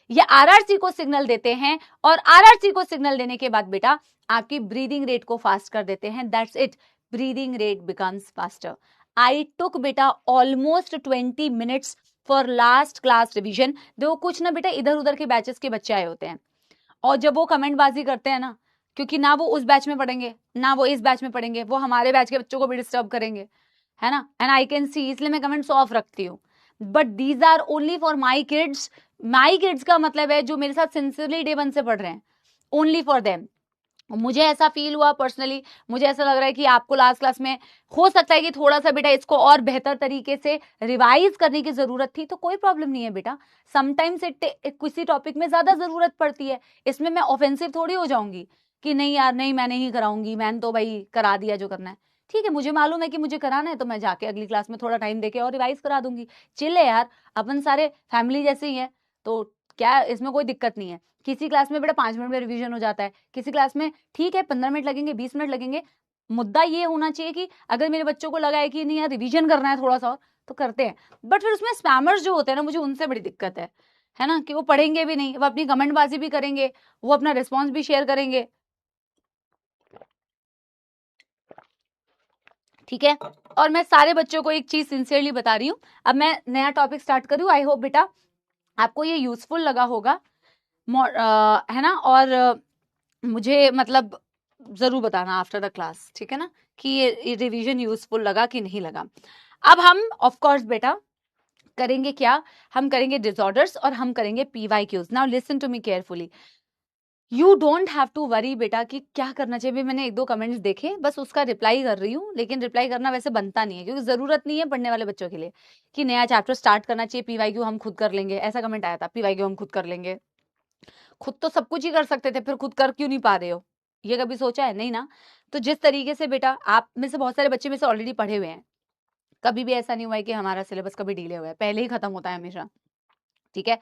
ये RRC को सिग्नल देते हैं और RRC को सिग्नल देने के बाद बेटा आपकी ब्रीदिंग रेट को फास्ट कर देते हैं। That's it, breathing rate becomes faster. I took बेटा almost 20 minutes for last class revision. देखो कुछ ना बेटा इधर उधर के बैचेस के बच्चे आए होते हैं, और जब वो कमेंट बाजी करते हैं ना, क्योंकि ना वो उस बैच में पढ़ेंगे ना वो इस बैच में पढ़ेंगे, वो हमारे बैच के बच्चों को भी डिस्टर्ब करेंगे, है ना? एंड आई कैन सी, इसलिए मैं कमेंट्स ऑफ रखती हूँ। But these are only for my kids. My kids का मतलब है जो मेरे साथ सिंसियरली डे 1 से पढ़ रहे हैं, ओनली फॉर देम। मुझे ऐसा फील हुआ पर्सनली, मुझे ऐसा लग रहा है कि आपको लास्ट क्लास में हो सकता है कि थोड़ा सा बेटा इसको और बेहतर तरीके से रिवाइज करने की जरूरत थी, तो कोई प्रॉब्लम नहीं है बेटा। समटाइम्स किसी टॉपिक में ज्यादा जरूरत पड़ती है, इसमें मैं ऑफेंसिव थोड़ी हो जाऊंगी कि नहीं यार नहीं मैं नहीं कराऊंगी, मैंने तो भाई करा दिया जो करना है। ठीक है, मुझे मालूम है कि मुझे कराना है, तो मैं जाके अगली क्लास में थोड़ा टाइम देके और रिवाइज करा दूंगी। चिल है यार, अपन सारे फैमिली जैसे ही है, तो क्या इसमें कोई दिक्कत नहीं है। किसी क्लास में बेटा 5 मिनट में रिवीजन हो जाता है, किसी क्लास में ठीक है 15 मिनट लगेंगे, 20 मिनट लगेंगे। मुद्दा ये होना चाहिए कि अगर मेरे बच्चों को लगा है कि नहीं यार रिवीजन करना है थोड़ा सा और, तो करते हैं। बट फिर उसमें स्पैमर्स जो होते हैं ना, मुझे उनसे बड़ी दिक्कत है ना, कि वो पढ़ेंगे भी नहीं, वो अपनी कमेंटबाजी भी करेंगे, वो अपना रिस्पॉन्स भी शेयर करेंगे, ठीक है? और मैं सारे बच्चों को एक चीज सिंसियरली बता रही हूँ, अब मैं नया टॉपिक स्टार्ट करूँ। आई होप बेटा आपको ये यूजफुल लगा होगा, है ना? और मुझे मतलब जरूर बताना आफ्टर द क्लास, ठीक है ना, कि ये रिवीजन यूजफुल लगा कि नहीं लगा। अब हम ऑफ कोर्स बेटा करेंगे क्या, हम करेंगे डिसऑर्डर्स और हम करेंगे PYQs। Now listen to me carefully, you don't have to worry बेटा कि क्या करना चाहिए। मैंने 1-2 कमेंट्स देखे, बस उसका रिप्लाई कर रही हूँ, लेकिन रिप्लाई करना वैसे बनता नहीं है, क्योंकि जरूरत नहीं है पढ़ने वाले बच्चों के लिए कि नया चैप्टर स्टार्ट करना चाहिए, PYQ हम खुद कर लेंगे। ऐसा कमेंट आया था, PYQ हम खुद कर लेंगे। खुद तो सब कुछ ही कर सकते थे, फिर खुद कर क्यों नहीं पा रहे हो? ये कभी सोचा है? नहीं ना। तो जिस तरीके से बेटा आप में से बहुत सारे बच्चे में से ऑलरेडी पढ़े हुए हैं, कभी भी ऐसा नहीं हुआ है कि हमारा सिलेबस कभी डिले हुआ है, पहले ही खत्म होता है हमेशा, ठीक है?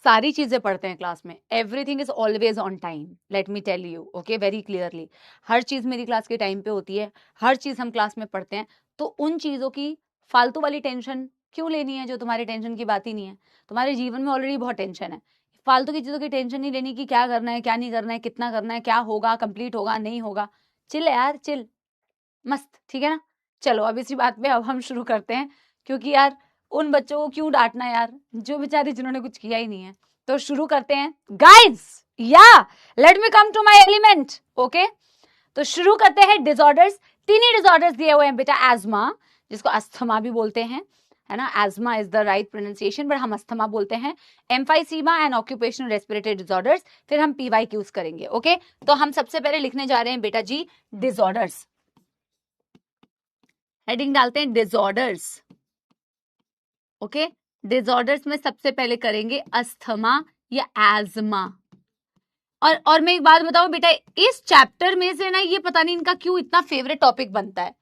सारी चीजें पढ़ते हैं क्लास में, everything is always on time, let me tell you, okay, very clearly. हर चीज मेरी क्लास के टाइम पे होती है, हर चीज हम क्लास में पढ़ते हैं। तो उन चीजों की फालतू वाली टेंशन क्यों लेनी है जो तुम्हारी टेंशन की बात ही नहीं है? तुम्हारे जीवन में ऑलरेडी बहुत टेंशन है, फालतू की चीजों की टेंशन नहीं लेनी कि क्या करना है क्या नहीं करना है, कितना करना है, क्या होगा, कंप्लीट होगा नहीं होगा। चिल यार, चिल, मस्त, ठीक है ना? चलो अब इसी बात पे अब हम शुरू करते हैं, क्योंकि यार उन बच्चों को क्यों डांटना यार जो बेचारे जिन्होंने कुछ किया ही नहीं है। तो शुरू करते हैं गाइस, या let me come to my element, okay. तो शुरू करते हैं डिसऑर्डर्स। तीन ही डिसऑर्डर्स दिए हुए हैं बेटा, एज्मा जिसको अस्थमा भी बोलते हैं, है ना, asthma is the right pronunciation, but हम अस्थमा बोलते हैं, emphysema and occupational respiratory disorders, फिर हम PYQs करेंगे। ओके, तो हम सबसे पहले लिखने जा रहे हैं बेटा जी डिसऑर्डर्स। हेडिंग डालते हैं डिसऑर्डर्स। ओके, डिसऑर्डर्स में सबसे पहले करेंगे अस्थमा या एज्मा। और मैं एक बात बताऊं बेटा, इस चैप्टर में से ना ये पता नहीं इनका क्यों इतना फेवरेट टॉपिक बनता है।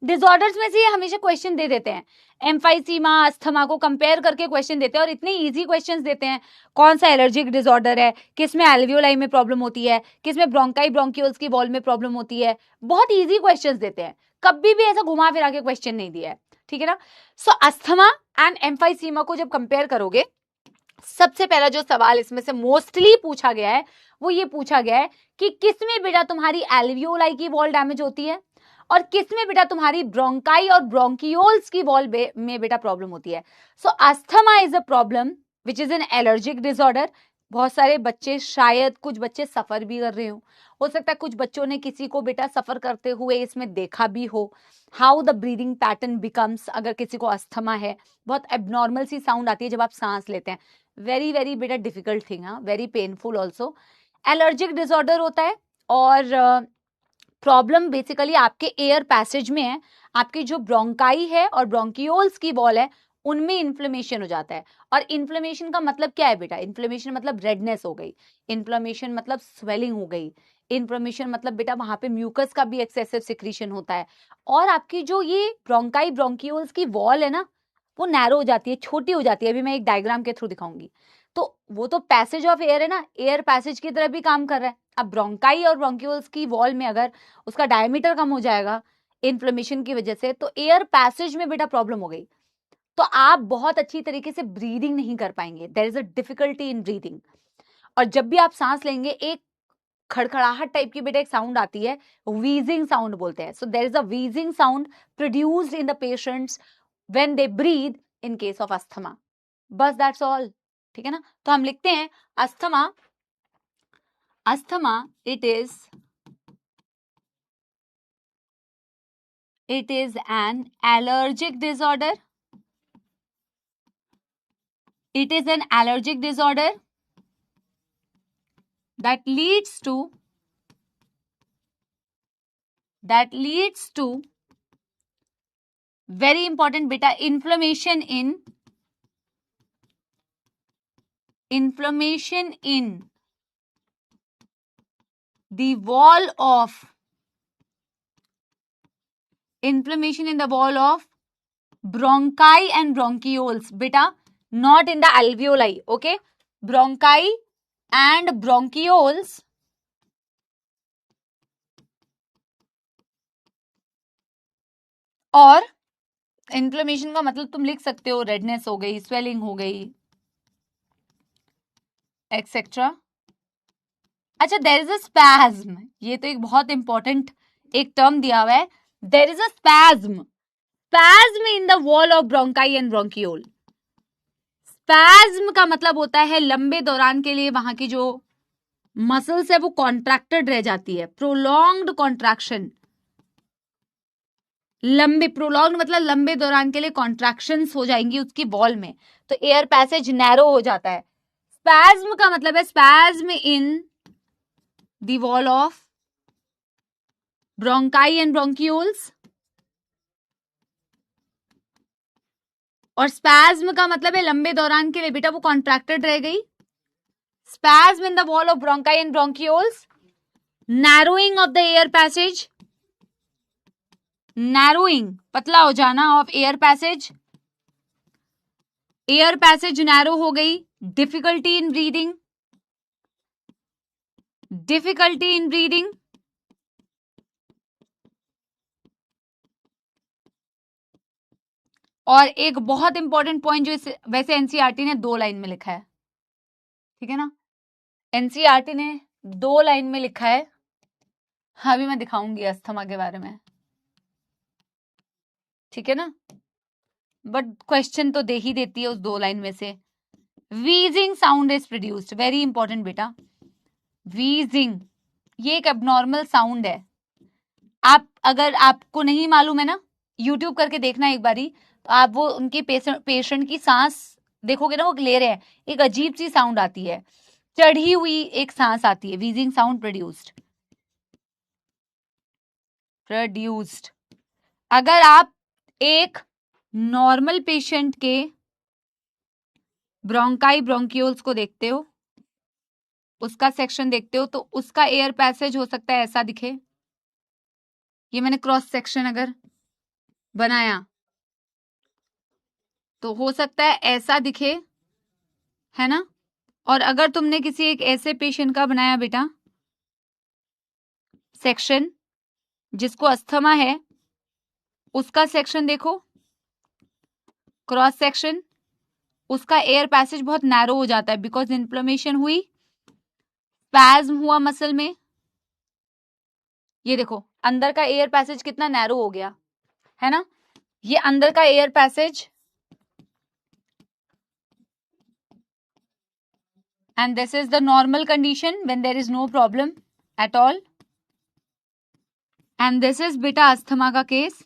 डिसऑर्डर्स में से ये हमेशा क्वेश्चन दे देते हैं, एम्फाइसीमा अस्थमा को कंपेयर करके क्वेश्चन देते हैं, और इतने इजी क्वेश्चंस देते हैं। कौन सा एलर्जिक डिसऑर्डर है, किस में एल्वियोलाई में प्रॉब्लम होती है, किस में ब्रोंकाई ब्रोंकियोल्स की वॉल में प्रॉब्लम होती है, बहुत इजी क्वेश्चंस देते हैं, कभी भी ऐसा घुमा फिरा के क्वेश्चन नहीं दिया है, ठीक है ना। सो अस्थमा एंड एम्फाइसीमा को जब कंपेयर करोगे, सबसे पहला जो सवाल इसमें से मोस्टली पूछा गया है वो ये पूछा गया है कि किसमें बेटा तुम्हारी एल्वियोलाई की वॉल डैमेज होती है और किसमें बेटा तुम्हारी ब्रोंकाई और ब्रोंकियोल्स की वॉल में बेटा प्रॉब्लम होती है। So asthma is a problem which is an allergic disorder. बहुत सारे बच्चे, शायद कुछ बच्चे सफर भी कर रहे हो सकता है कुछ बच्चों ने किसी को बेटा सफर करते हुए इसमें देखा भी हो। How the breathing pattern becomes, अगर किसी को अस्थमा है, बहुत एबनॉर्मल सी साउंड आती है जब आप सांस लेते हैं, वेरी वेरी बेटा डिफिकल्ट थिंग, हाँ, very painful also. Allergic disorder होता है और प्रॉब्लम बेसिकली आपके एयर पैसेज में है। आपकी जो ब्रोंकाई है और ब्रोंकियोल्स की वॉल है उनमें इन्फ्लेमेशन हो जाता है। और इन्फ्लेमेशन का मतलब क्या है बेटा, इन्फ्लेमेशन मतलब रेडनेस हो गई, इन्फ्लेमेशन मतलब स्वेलिंग हो गई, इन्फ्लेमेशन मतलब बेटा वहां पे म्यूकस का भी एक्सेसिव सिक्रीशन होता है, और आपकी जो ये ब्रोंकाई ब्रोंकियोल्स की वॉल है ना वो नैरो हो जाती है, छोटी हो जाती है। अभी मैं एक डायग्राम के थ्रू दिखाऊंगी। तो वो तो पैसेज ऑफ एयर है ना, एयर पैसेज की तरह भी काम कर रहा है। अब ब्रोंकाई और ब्रोंकियोल्स की वॉल में अगर उसका डायमीटर कम हो जाएगा इन्फ्लेमेशन की वजह से, तो एयर पैसेज में बेटा प्रॉब्लम हो गई, तो आप बहुत अच्छी तरीके से ब्रीदिंग नहीं कर पाएंगे, there is a difficulty in breathing. और जब भी आप सांस लेंगे एक खड़खड़ाहट टाइप की बेटा एक साउंड आती है, वीजिंग साउंड बोलते हैं। So there is a wheezing sound produced in the patients when they breathe in case of asthma. बस दैट्स ऑल, ठीक है ना। तो हम लिखते हैं asthma, asthma it is an allergic disorder. It is an allergic disorder that leads to very important beta inflammation in the wall of bronchi and bronchioles, beta, not in the alveoli. Okay, bronchi and bronchioles और inflammation का मतलब तुम लिख सकते हो redness हो गई, swelling हो गई, एक्सेट्रा। अच्छा, देयर इज अ स्पैज्म, ये तो एक बहुत इंपॉर्टेंट एक टर्म दिया हुआ है, there is a spasm, spasm in the wall of bronchi and bronchiole. Spasm का मतलब होता है लंबे दौरान के लिए वहां की जो मसल्स है वो कॉन्ट्रैक्टेड रह जाती है, प्रोलॉन्ग्ड कॉन्ट्रैक्शन, लंबे, प्रोलॉन्ग मतलब लंबे दौरान के लिए कॉन्ट्रैक्शंस हो जाएंगी उसकी वॉल में, तो एयर पैसेज नैरो हो जाता है। स्पैज्म का मतलब है spasm in the wall of bronchi and bronchioles, और स्पैज्म का मतलब है लंबे दौरान के लिए बेटा वो कॉन्ट्रैक्टेड रह गई। Spasm in the wall of bronchi and bronchioles, narrowing of the air passage, narrowing पतला हो जाना of air passage, air passage narrow हो गई, difficulty in breathing, difficulty in breathing, और एक बहुत इंपॉर्टेंट पॉइंट जो वैसे एनसीईआरटी ने 2 लाइन में लिखा है, ठीक है ना, एनसीईआरटी ने 2 लाइन में लिखा है। अभी मैं दिखाऊंगी अस्थमा के बारे में, ठीक है ना, बट क्वेश्चन तो दे ही देती है उस 2 लाइन में से। Wheezing sound is produced, very important बेटा, वीजिंग ये एक एबनॉर्मल साउंड है, आप अगर आपको नहीं मालूम है ना, यूट्यूब करके देखना एक बारी, तो आप वो उनके पेशेंट की सांस देखोगे ना, वो ले रहे हैं, एक अजीब सी साउंड आती है, चढ़ी हुई एक सांस आती है, वीजिंग साउंड प्रोड्यूस्ड। अगर आप एक नॉर्मल पेशेंट के ब्रोंकाई ब्रोंक्यूल्स को देखते हो, उसका सेक्शन देखते हो, तो उसका एयर पैसेज हो सकता है ऐसा दिखे, ये मैंने क्रॉस सेक्शन अगर बनाया तो हो सकता है ऐसा दिखे, है ना। और अगर तुमने किसी एक ऐसे पेशेंट का बनाया बेटा सेक्शन जिसको अस्थमा है, उसका सेक्शन देखो, क्रॉस सेक्शन, उसका एयर पैसेज बहुत नैरो हो जाता है, बिकॉज इन्फ्लेमेशन हुई, स्पैज्म हुआ मसल में। ये देखो अंदर का एयर पैसेज कितना नैरो हो गया, है ना। ये अंदर का air passage, and this is the normal condition when there is no problem at all, and this is beta asthma का case,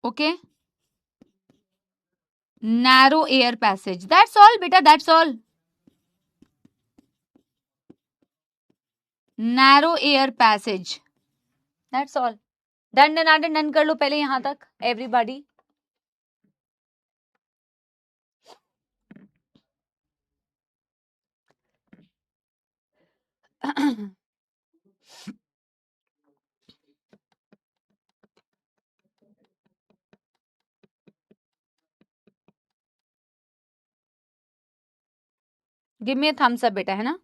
okay, narrow air passage, that's all beta, that's all, narrow air passage, that's all, done कर लो पहले यहां तक everybody. Give me a thumbs up बेटा, है ना।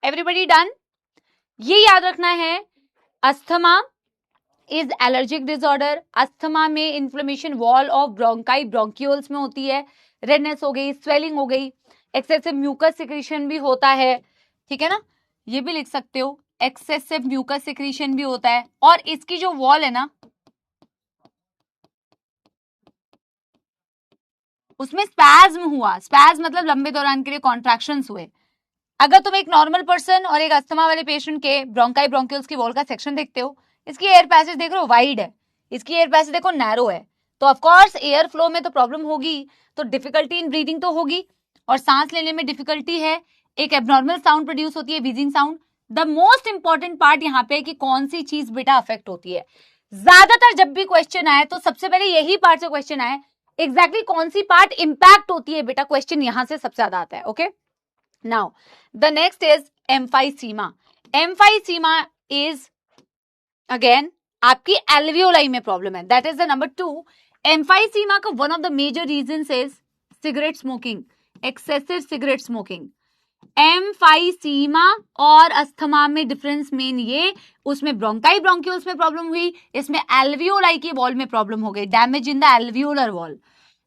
Everybody done. ये याद रखना है, asthma is allergic disorder. Asthma में inflammation wall of bronchi bronchioles में होती है, रेडनेस हो गई, स्वेलिंग हो गई, एक्सेसिव म्यूकस सिक्रीशन भी होता है, ठीक है ना। ये भी लिख सकते हो, एक्सेसिव म्यूकस सिक्रीशन भी होता है, और इसकी जो वॉल है ना, उसमें स्पैज्म हुआ, स्पैज्म मतलब लंबे दौरान के लिए कॉन्ट्रैक्शंस हुए। अगर तुम एक नॉर्मल पर्सन और एक अस्थमा वाले पेशेंट के ब्रोंकाई ब्रोंक्यूल्स की वॉल का सेक्शन देखते हो, इसकी एयर पैसेज देख रहे हो वाइड है, इसकी एयर पैसेज देखो नैरो है, तो ऑफ कोर्स एयर फ्लो में तो प्रॉब्लम होगी, तो डिफिकल्टी इन ब्रीदिंग तो होगी, और सांस लेने में डिफिकल्टी है, एक एबनॉर्मल साउंड प्रोड्यूस होती है, wheezing sound. The most important part यहाँ पे कि कौन सी चीज बेटा अफेक्ट होती है। ज्यादातर जब भी क्वेश्चन आए तो सबसे पहले यही पार्ट से क्वेश्चन आए, एग्जैक्टली कौन सी पार्ट इंपैक्ट होती है बेटा, क्वेश्चन यहां से सबसे ज्यादा आता है। Okay, now the next is emphysema. Emphysema is again आपकी एल्वियोलाई में प्रॉब्लम है, that is the number 2। Emphysema का one of the major reasons is cigarette smoking, excessive cigarette smoking. Emphysema और अस्थमा में डिफरेंस मेन ये, उसमें bronchi bronchioles में problem हुई, इसमें एल्वियोलाई की वॉल में प्रॉब्लम हो गई, damage in the alveolar wall,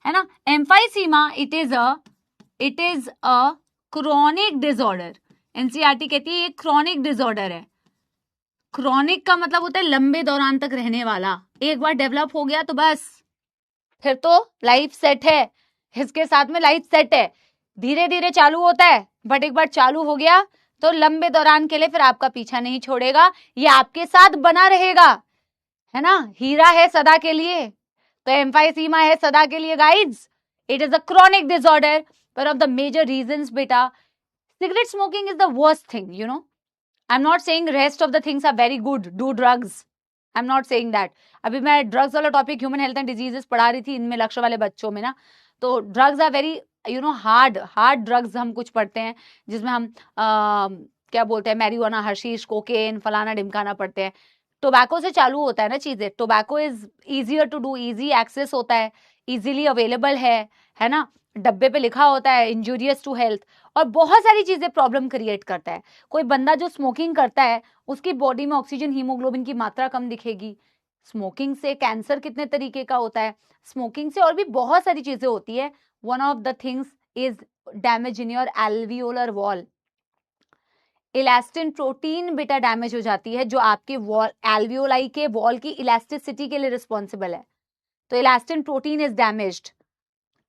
है ना। Emphysema it is a chronic disorder, NCERT कहती है ये क्रोनिक डिसऑर्डर है। क्रोनिक का मतलब होता है लंबे दौरान तक रहने वाला, एक बार डेवलप हो गया तो बस फिर तो लाइफ सेट है, इसके साथ में लाइफ सेट है। धीरे धीरे चालू होता है, बट एक बार चालू हो गया तो लंबे दौरान के लिए फिर आपका पीछा नहीं छोड़ेगा, ये आपके साथ बना रहेगा, है ना। हीरा है सदा के लिए, तो एम्फाइसीमा है सदा के लिए guys. It is a chronic disorder, one of the major reasons बेटा। Cigarette smoking is the worst thing, you know. I'm not saying rest of the things are very good. Do drugs. I'm not saying that. अभी मैं drugs वाला topic human health and diseases पढ़ा रही थी इनमें लक्ष्य वाले बच्चों में ना, तो drugs are very hard drugs हम कुछ पढ़ते हैं, जिसमें हम क्या बोलते हैं, मैरिजुआना, हशीश, कोकेन, फलाना ढिमकाना पढ़ते हैं। टोबैको से चालू होता है ना चीजें, tobacco is easier to do, easy access होता है, इजीली अवेलेबल है ना, डब्बे पे लिखा होता है इंजूरियस टू हेल्थ, और बहुत सारी चीजें प्रॉब्लम क्रिएट करता है। कोई बंदा जो स्मोकिंग करता है उसकी बॉडी में ऑक्सीजन हीमोग्लोबिन की मात्रा कम दिखेगी। स्मोकिंग से कैंसर कितने तरीके का होता है, स्मोकिंग से और भी बहुत सारी चीजें होती है। One of the things is damage in your alveolar wall. Elastin protein बेटा डैमेज हो जाती है जो आपके वॉल एल्वियोलाई के वॉल की इलास्टिसिटी के लिए रिस्पॉन्सिबल है. तो elastin protein is damaged.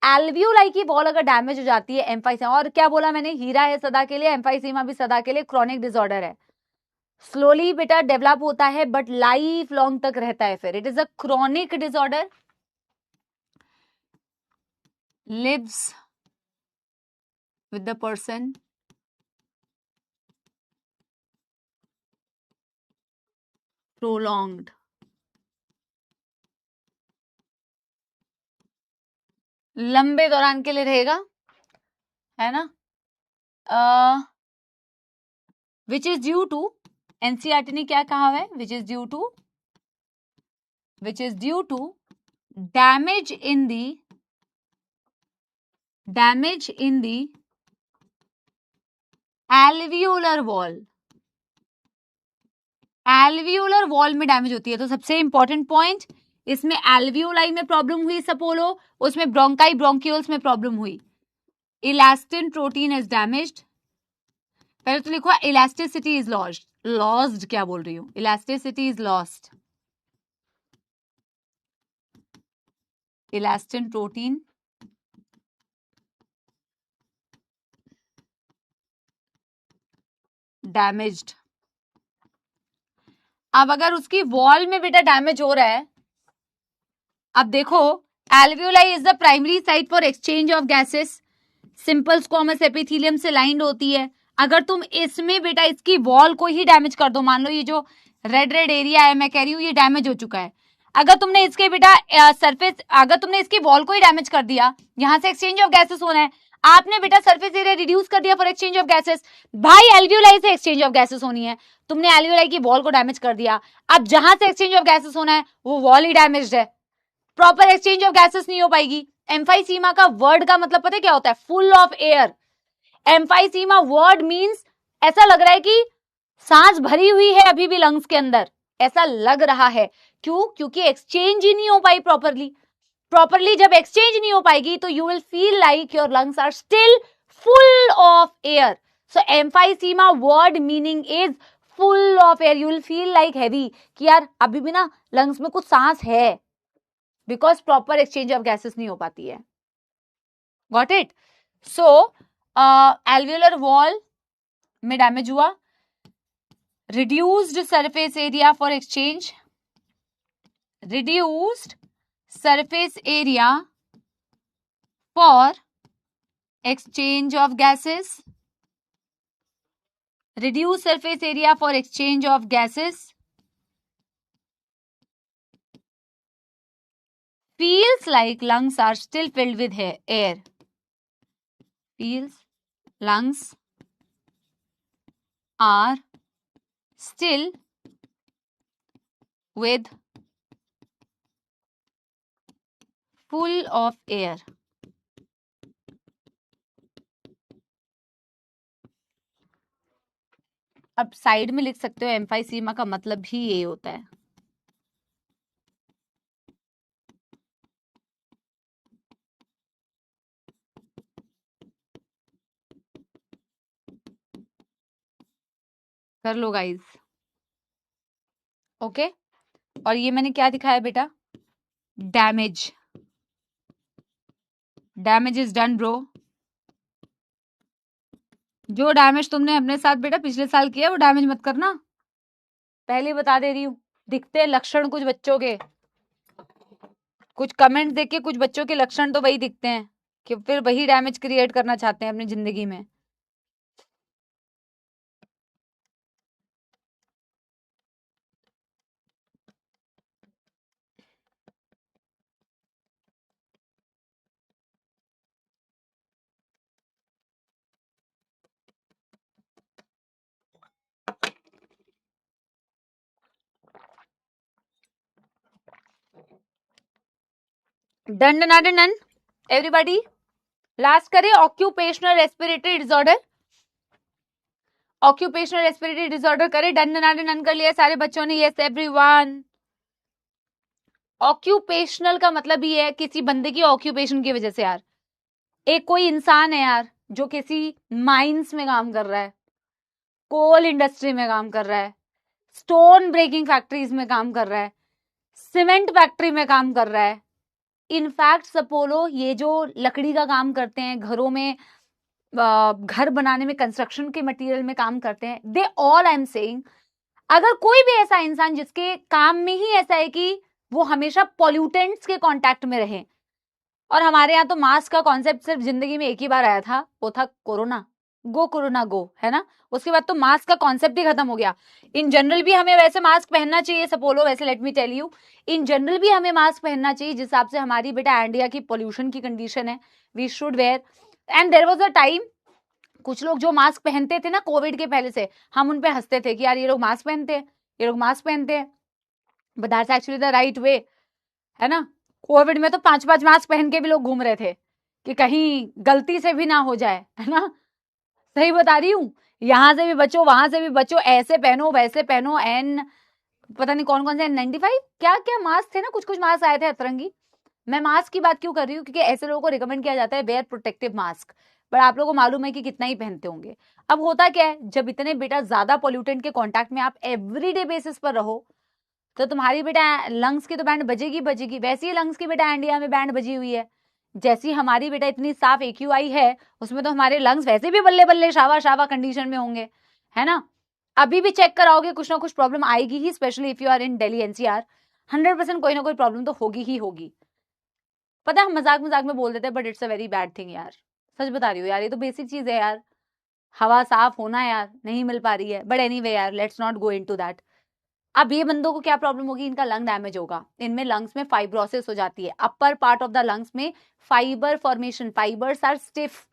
Alveoli की वॉल अगर डैमेज हो जाती है एम्फाइसीमा, और क्या बोला मैंने, हीरा है सदा के लिए, एम्फाइसीमा भी सदा के लिए. क्रॉनिक डिसऑर्डर है, स्लोली बेटा डेवलप होता है बट लाइफ लॉन्ग तक रहता है. फिर it is a chronic disorder, lives with the person prolonged. लंबे दौरान के लिए रहेगा, है ना. Which is due to, NCERT ने क्या कहा है, which is due to damage in the alveolar wall. Alveolar wall में डैमेज होती है. तो सबसे इंपॉर्टेंट पॉइंट, इसमें एल्वियोलाई में प्रॉब्लम हुई सपोलो, उसमें ब्रोंकाई ब्रोंक्यूल्स में प्रॉब्लम हुई. Elastin protein is damaged. पहले तो लिखो इलास्टिसिटी इज लॉस्ड, क्या बोल रही हूं, elasticity is lost. Elastin protein damaged. अब अगर उसकी वॉल में बेटा डैमेज हो रहा है, अब देखो alveoli is the primary site for exchange of gases. Simple squamous epithelium से लाइंड होती है. अगर तुम इसमें बेटा इसकी वॉल को ही डैमेज कर दो, मान लो ये जो रेड एरिया है मैं कह रही हूँ ये डैमेज हो चुका है, अगर तुमने इसके बेटा सरफेस, अगर तुमने इसकी वॉल को ही डैमेज कर दिया, यहां से एक्सचेंज ऑफ गैसेस होना है, आपने बेटा सरफेस एरिया रिड्यूस कर दिया फॉर एक्सचेंज ऑफ गैसेस. भाई एल्वियोलाई से एक्सचेंज ऑफ गैसेस होनी है, तुमने एल्वियोलाई की वॉल को डैमेज कर दिया. अब जहां से एक्सचेंज ऑफ गैसेस होना है वो वॉल ही डैमेज्ड है, प्रॉपर एक्सचेंज ऑफ गैसेस नहीं हो पाएगी. एम्फाइसीमा का वर्ड का मतलब पता है क्या होता है, full of air. Emphysema word means ऐसा लग रहा है कि सांस भरी हुई है अभी भी लंग्स के अंदर, ऐसा लग रहा है. क्यों? क्योंकि एक्सचेंज ही नहीं हो पाई प्रॉपरली. जब एक्सचेंज नहीं हो पाएगी तो you will feel like your lungs are still full of air. So emphysema word meaning is full of air. You will feel like heavy, कि यार अभी भी ना लंग्स में कुछ सांस है, because proper exchange of gases नहीं हो पाती है. Got it. So alveolar wall में डैमेज हुआ, reduced surface area for exchange, reduced surface area for exchange of gases, reduced surface area for exchange of gases, feels like lungs are still filled with air, feels lungs are still with full of air. अब side में लिख सकते हो emphysema का मतलब ही ये होता है. कर लो गाइस. ओके. और ये मैंने क्या दिखाया बेटा, damage. Damage is done bro. जो डैमेज तुमने अपने साथ बेटा पिछले साल किया वो डैमेज मत करना, पहले बता दे रही हूँ. दिखते हैं लक्षण कुछ बच्चों के, कुछ कमेंट देख के कुछ बच्चों के लक्षण तो वही दिखते हैं कि फिर वही डैमेज क्रिएट करना चाहते हैं अपनी जिंदगी में. Done done done done everybody. Last करें occupational respiratory disorder. Occupational respiratory disorder करें. डन डन डन कर लिया सारे बच्चों ने. Yes everyone. ऑक्यूपेशनल का मतलब ही है किसी बंदे की ऑक्यूपेशन की वजह से. यार एक कोई इंसान है यार जो किसी माइंस में काम कर रहा है, कोल इंडस्ट्री में काम कर रहा है, स्टोन ब्रेकिंग फैक्ट्रीज में काम कर रहा है, सीमेंट फैक्ट्री में काम कर रहा है, इनफैक्ट सपोलो ये जो लकड़ी का काम करते हैं, घरों में घर बनाने में, कंस्ट्रक्शन के मटेरियल में काम करते हैं, they all I am saying, अगर कोई भी ऐसा इंसान जिसके काम में ही ऐसा है कि वो हमेशा पॉल्यूटेंट्स के कांटेक्ट में रहे, और हमारे यहाँ तो मास्क का कॉन्सेप्ट सिर्फ जिंदगी में एक ही बार आया था, वो था कोरोना गो, है ना। उसके बाद तो मास्क का कॉन्सेप्ट ही खत्म हो गया। इन जनरल भी हमें वैसे मास्क पहनना चाहिए सपोलो, वैसे let me tell you, in general भी हमें मास्क पहनना चाहिए जिस हिसाब से हमारी बेटा इंडिया की पोल्यूशन की कंडीशन है, we should wear. And there was a time, कुछ लोग जो मास्क पहनते थे ना कोविड के पहले से, हम उन पे हंसते थे कि यार ये लोग मास्क पहनते हैं, ये लोग मास्क पहनते हैं, but that's actually the right way, है ना। कोविड में तो 5-5 मास्क पहन के भी लोग घूम रहे थे कि कहीं गलती से भी ना हो जाए, है ना। सही बता रही हूँ, यहां से भी बचो, वहां से भी बचो, ऐसे पहनो वैसे पहनो, एन पता नहीं कौन कौन से N95 क्या क्या मास्क थे ना, कुछ कुछ मास्क आए थे अतरंगी। मैं मास्क की बात क्यों कर रही हूँ, क्योंकि ऐसे लोगों को रिकमेंड किया जाता है वेयर प्रोटेक्टिव मास्क, पर आप लोगों को मालूम है कि कितना ही पहनते होंगे। अब होता क्या है, जब इतने बेटा ज्यादा पॉल्यूटेंट के कांटेक्ट में आप एवरीडे बेसिस पर रहो, तो तुम्हारी बेटा लंग्स की तो बैंड बजेगी। वैसे ही लंग्स की बेटा इंडिया में बैंड बजी हुई है, जैसी हमारी बेटा इतनी साफ AQI है, उसमें तो हमारे लंग्स वैसे भी बल्ले बल्ले शावा कंडीशन में होंगे, है ना। अभी भी चेक कराओगे कुछ ना कुछ प्रॉब्लम आएगी ही, specially if you are in Delhi NCR, 100% कोई ना कोई प्रॉब्लम तो होगी ही होगी। पता है हम मजाक में बोल देते हैं, but it's a very bad thing यार, सच बता रही हूँ यार, ये तो बेसिक चीज है यार, हवा साफ होना यार नहीं मिल पा रही है। बट एनीवे यार, let's not go into that. अब ये बंदों को क्या प्रॉब्लम होगी, इनका लंग डैमेज होगा, इनमें लंग्स में फाइब्रोसिस हो जाती है, upper part of the lungs में fibre formation, fibres are stiff,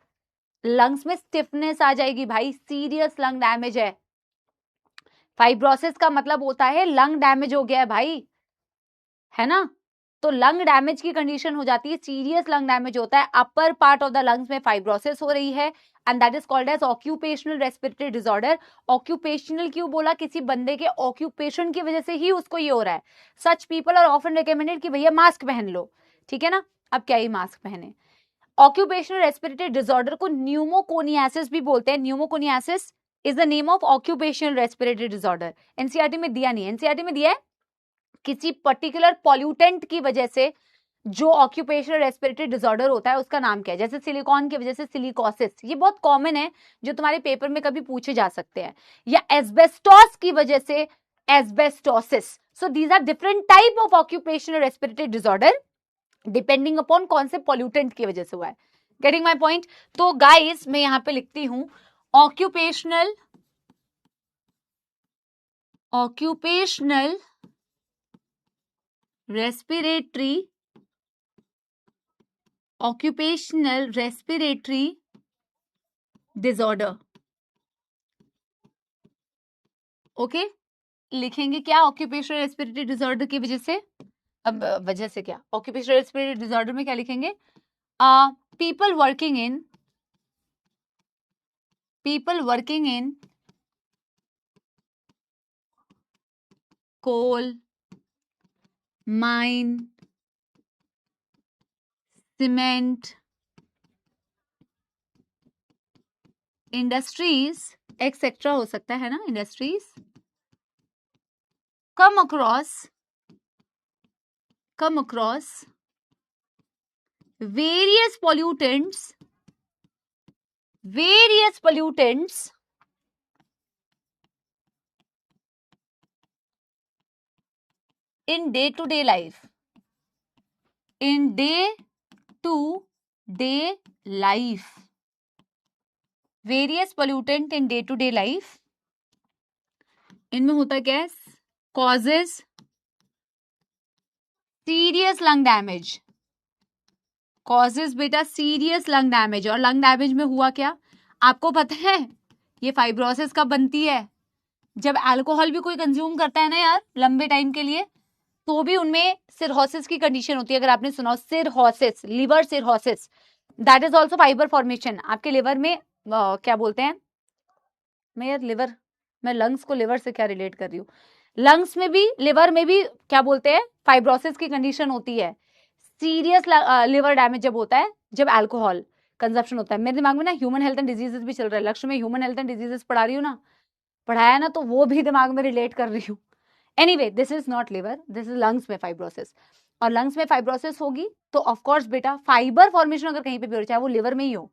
lungs में स्टिफनेस आ जाएगी भाई, सीरियस लंग डैमेज है। फाइब्रोसिस का मतलब होता है लंग डैमेज हो गया है भाई, है ना। तो लंग डैमेज की कंडीशन हो जाती है, सीरियस लंग डैमेज होता है, upper part of the lungs में फाइब्रोसिस हो रही है, and that is called as occupational respiratory disorder. Occupational क्यों बोला, किसी बंदे के ऑक्यूपेशन की वजह से ही उसको ये हो रहा है। Such people are often recommended कि भैया मास्क पहन लो, ठीक है ना। अब क्या ही मास्क पहने। ऑक्यूपेशनल रेस्पिरेटरी डिसऑर्डर को न्यूमोकोनियासिस भी बोलते हैं। Pneumoconiosis is the name of occupational respiratory disorder. NCERT में दिया नहीं, एनसीईआरटी में दिया है किसी पर्टिकुलर पॉल्यूटेंट की वजह से जो ऑक्यूपेशनल रेस्पिरेटरी डिसऑर्डर होता है उसका नाम क्या है, जैसे सिलिकॉन की वजह से सिलिकोसिस, ये बहुत कॉमन है जो तुम्हारे पेपर में कभी पूछे जा सकते हैं, या एस्बेस्टोस की वजह से asbestosis. So these are different type of occupational respiratory disorder depending upon कौन से पॉल्यूटेंट की वजह से हुआ है। Getting my point. तो गाइस मैं यहां पे लिखती हूं ऑक्यूपेशनल रेस्पिरेटरी डिसऑर्डर। ओके, लिखेंगे क्या ऑक्यूपेशनल रेस्पिरेटरी डिसऑर्डर की वजह से, अब वजह से क्या, ऑक्यूपेशनल रेस्पिरेटरी डिसऑर्डर में क्या लिखेंगे, people working in coal mine cement industries etcetera हो सकता है ना, industries come across various pollutants in day-to-day life, various pollutant in day-to-day life, इनमें होता क्या है, causes serious lung damage, बेटा serious lung damage। और lung damage में हुआ क्या, आपको पता है ये फाइब्रोसिस कब बनती है, जब अल्कोहल भी कोई कंज्यूम करता है ना यार लंबे टाइम के लिए, तो भी उनमें सिरहोसिस की कंडीशन होती है। अगर आपने सुना cirrhosis, liver cirrhosis, that is also fibre formation. आपके लिवर में क्या बोलते हैं, मैं लंग्स को लिवर से क्या रिलेट कर रही हूँ, लंग्स में भी लिवर में भी क्या बोलते हैं, फाइब्रोसिस की कंडीशन होती है। सीरियस लिवर डैमेज जब होता है, जब अल्कोहल कंजप्शन होता है। मेरे दिमाग में ना ह्यूमन हेल्थ एंड डिजीजेस भी चल रहा है, लक्ष्य में ह्यूमन हेल्थ एंड डिजीजेस पढ़ा रही हूँ ना, पढ़ाया ना, तो वो भी दिमाग में रिलेट कर रही हूँ। Anyway, this is not liver, this is lungs में फाइब्रोसिस। और लंग्स में फाइब्रोसिस होगी तो ऑफकोर्स बेटा फाइबर फॉर्मेशन अगर कहीं पे भी हो, चाहे वो लिवर में ही हो,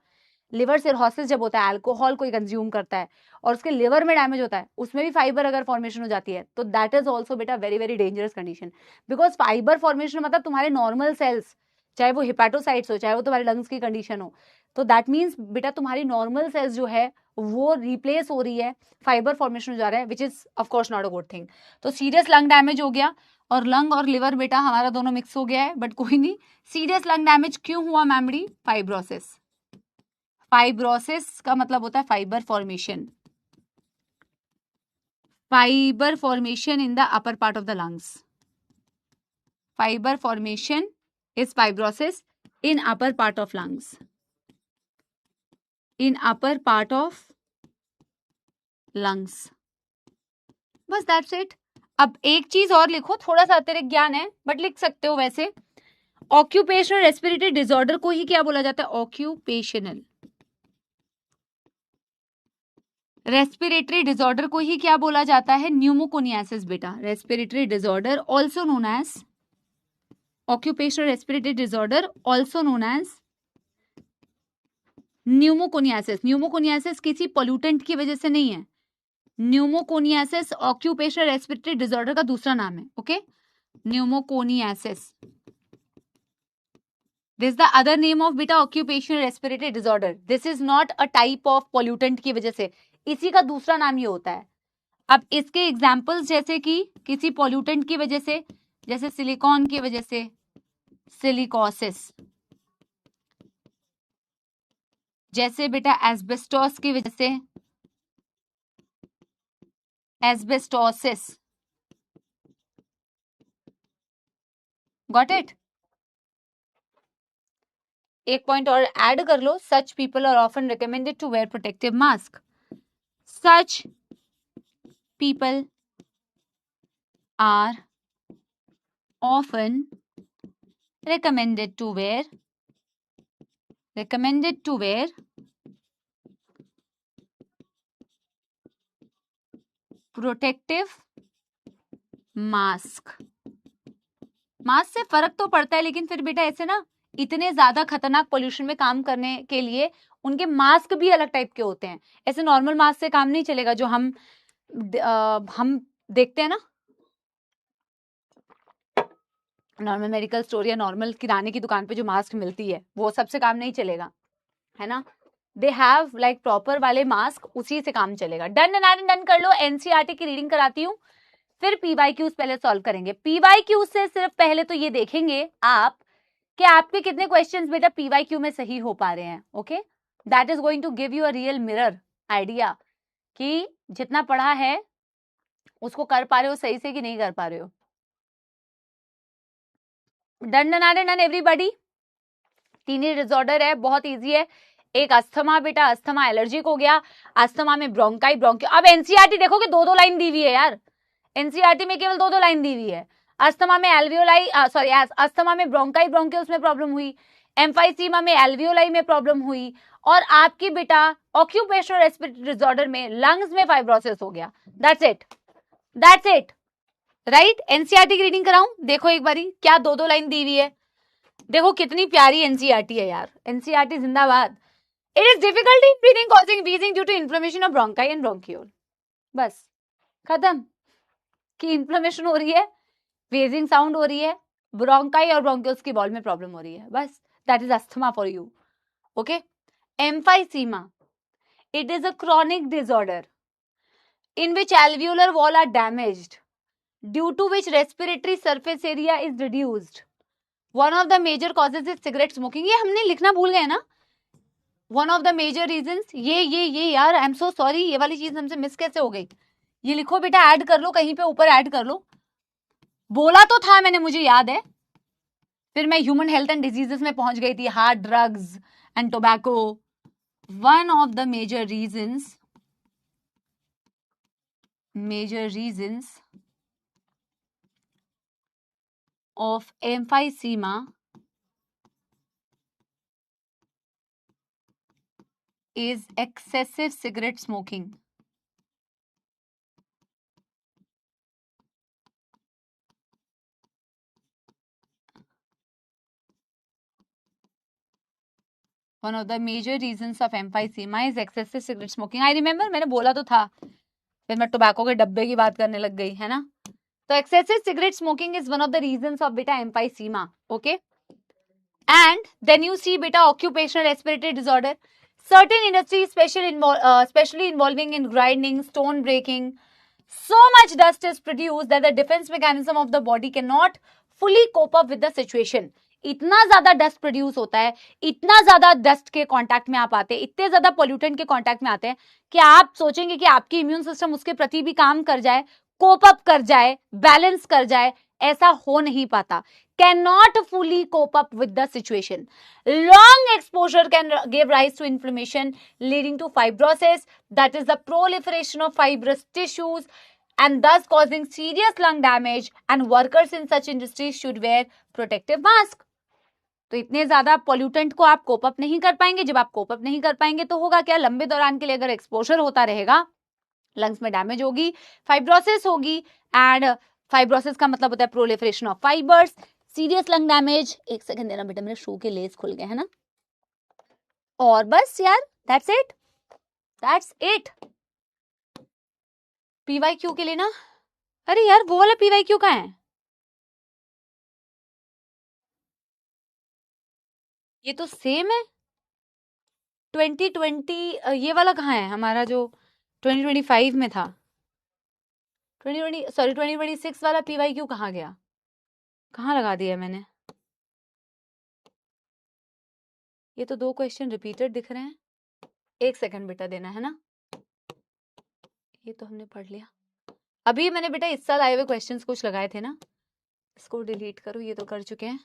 लिवर सिरहोसिस जब होता है, अल्कोहल कोई कंज्यूम करता है और उसके लिवर में डैमेज होता है, उसमें भी फाइबर अगर फॉर्मेशन हो जाती है, तो दैट इज ऑल्सो बेटा very very dangerous condition. Because fibre formation मतलब तुम्हारे नॉर्मल सेल्स, चाहे वो हिपैटोसाइट्स हो, चाहे वो तुम्हारे लंग्स की कंडीशन हो, तो दैट मीन्स बेटा तुम्हारी नॉर्मल सेल्स जो है वो रिप्लेस हो रही है, फाइबर फॉर्मेशन हो जा रहा है, which is of course not a good thing. तो सीरियस लंग डैमेज हो गया, और लंग और लिवर बेटा हमारा दोनों मिक्स हो गया है, बट कोई नहीं। सीरियस लंग डैमेज क्यों हुआ मैमड़ी? फाइब्रोसिस। फाइब्रोसिस का मतलब होता है fibre formation, fibre formation in the upper part of the lungs. Fibre formation is fibrosis in upper part of lungs, in upper part of lungs. बस that's it. अब एक चीज और लिखो, थोड़ा सा अतिरिक्त ज्ञान है बट लिख सकते हो वैसे। ऑक्यूपेशनल रेस्पिरेटरी डिसऑर्डर को ही क्या बोला जाता है? ऑक्यूपेशनल रेस्पिरेटरी डिसऑर्डर को ही क्या बोला जाता है? न्यूमोकोनियासिस बेटा। Respiratory disorder also known as occupational respiratory disorder, also known as pneumoconiosis. Pneumoconiosis किसी पोल्यूटेंट की वजह से नहीं है, न्यूमोकोनियासिस ऑक्यूपेशनल रेस्पिरेटरी डिसऑर्डर का दूसरा नाम है। Okay, pneumoconiosis, this is the other name of बेटा occupational respiratory disorder. This is not a type of pollutant की वजह से, इसी का दूसरा नाम ये होता है। अब इसके एग्जाम्पल्स जैसे कि किसी पोल्यूटेंट की वजह से, जैसे सिलिकॉन की वजह से सिलिकोसिस, जैसे बेटा एस्बेस्टोस की वजह से एस्बेस्टोसिस। Got it? एक पॉइंट और ऐड कर लो, such people are often recommended to wear protective mask. Such people are often recommended to wear protective mask. Mask से फर्क तो पड़ता है, लेकिन फिर बेटा ऐसे ना इतने ज्यादा खतरनाक पोल्यूशन में काम करने के लिए उनके मास्क भी अलग टाइप के होते हैं। ऐसे नॉर्मल मास्क से काम नहीं चलेगा जो हम देखते हैं ना नॉर्मल मेडिकल स्टोर या नॉर्मल किराने की दुकान पे जो मास्क मिलती है, वो सबसे काम नहीं चलेगा, है ना। दे हैव लाइक प्रॉपर वाले मास्क, उसी से काम चलेगा। डन डन कर लो। एनसीईआरटी की रीडिंग कराती हूँ, फिर पीवाईक्यूज पहले सॉल्व करेंगे। पीवाईक्यूज से सिर्फ पहले तो ये देखेंगे आप कि आपके कितने क्वेश्चंस बेटा पीवाईक्यू में सही हो पा रहे हैं। Okay, that is going to give you a real mirror idea कि जितना पढ़ा है उसको कर पा रहे हो सही से कि नहीं कर पा रहे हो। Done everybody. तीन ही डिसऑर्डर है, बहुत इजी है। एक अस्थमा बेटा, अस्थमा एलर्जिक हो गया, अस्थमा में ब्रोंकाई ब्रोंकियो। अब एनसीईआरटी देखो कि दो लाइन दी हुई है यार, एनसीईआरटी में केवल दो लाइन दी हुई है। अस्थमा में एल्वियोलाई सॉरी अस्थमा में ब्रोंकाई ब्रोंकियल्स में प्रॉब्लम हुई, एम्फाइसीमा में एल्वियोलाई में प्रॉब्लम हुई, और आपकी बेटा ऑक्यूपेशनल रेस्पिरेटरी डिसऑर्डर में लंग्स में फाइब्रोसिस हो गया। That's it, that's it, right. NCERT की रीडिंग कराऊं? देखो एक बारी, क्या दो लाइन दी हुई है, देखो कितनी प्यारी एनसीईआरटी है यार। एनसीईआरटी जिंदाबाद। It is difficulty in breathing causing wheezing due to inflammation of bronchi and bronchiole. बस खत्म, कि इन्फ्लेमेशन हो रही है, व्हीजिंग साउंड हो रही है, ब्रोंकाई और ब्रोंकियोल्स की वॉल में प्रॉब्लम हो रही है, बस that is asthma for you. Okay. Emphysema, it is a chronic disorder in which alveolar wall are damaged, due to which respiratory surface area is reduced. One of the major causes is cigarette smoking. ये हमने लिखना भूल गए ना, one of the major reasons. ये यार आई am so sorry, ये वाली चीज हमसे मिस कैसे हो गई? ये लिखो बेटा, ऐड कर लो कहीं पे ऊपर, ऐड कर लो। बोला तो था मैंने, मुझे याद है, फिर मैं ह्यूमन हेल्थ एंड डिजीजेस में पहुंच गई थी, heart, drugs and tobacco. One of the major reasons of emphysema is excessive cigarette smoking. One of the major reasons of emphysema is excessive cigarette smoking. I remember मैंने बोला तो था, फिर मैं टोबैको के डब्बे की बात करने लग गई, है ना? तो excessive cigarette smoking is one of the reasons of beta emphysema. Okay. And then you see beta occupational respiratory disorder. Certain industries, especially involving in grinding, stone breaking, so much dust is produced that the defense mechanism of the body cannot fully cope up with the situation. इतना ज्यादा dust produce होता है, इतना ज्यादा dust के contact में आप आते हैं, इतने ज्यादा पोल्यूटेंट के कांटेक्ट में आते हैं कि आप सोचेंगे कि आपकी इम्यून सिस्टम उसके प्रति भी काम कर जाए, कोप अप कर जाए, बैलेंस कर जाए. ऐसा हो नहीं पाता. Cannot fully cope up with the situation. Long exposure can give rise to inflammation leading to fibrosis, that is the proliferation of fibrous tissues, and thus causing serious lung damage, and workers in such industries should wear protective mask. तो इतने ज्यादा pollutant को आप cope up नहीं कर पाएंगे. जब आप कोप अप नहीं कर पाएंगे तो होगा क्या, लंबे दौरान के लिए अगर एक्सपोजर होता रहेगा, लंग्स में डैमेज होगी, फाइब्रोसिस होगी, एंड फाइब्रोसिस का मतलब होता है proliferation of fibres, serious lung damage. एक सेकंड देना बेटा, मेरे शू के लेस खुल गए, है ना? और बस यार, that's it, that's it. PYQ के लिए ना, अरे यार वो वाला पीवाईक्यू कहाँ है? ये तो सेम है. 2020 ये वाला कहाँ है हमारा जो 2025 में था? 2026 वाला पीवाईक्यू कहाँ गया? कहाँ लगा दिया मैंने? ये तो 2 क्वेश्चन रिपीटेड दिख रहे हैं. एक सेकंड बेटा देना, है ना? ये तो हमने पढ़ लिया. अभी मैंने बेटा इस साल आए हुए क्वेश्चंस कुछ लगाए थे ना, इसको डिलीट करो, ये तो कर चुके हैं.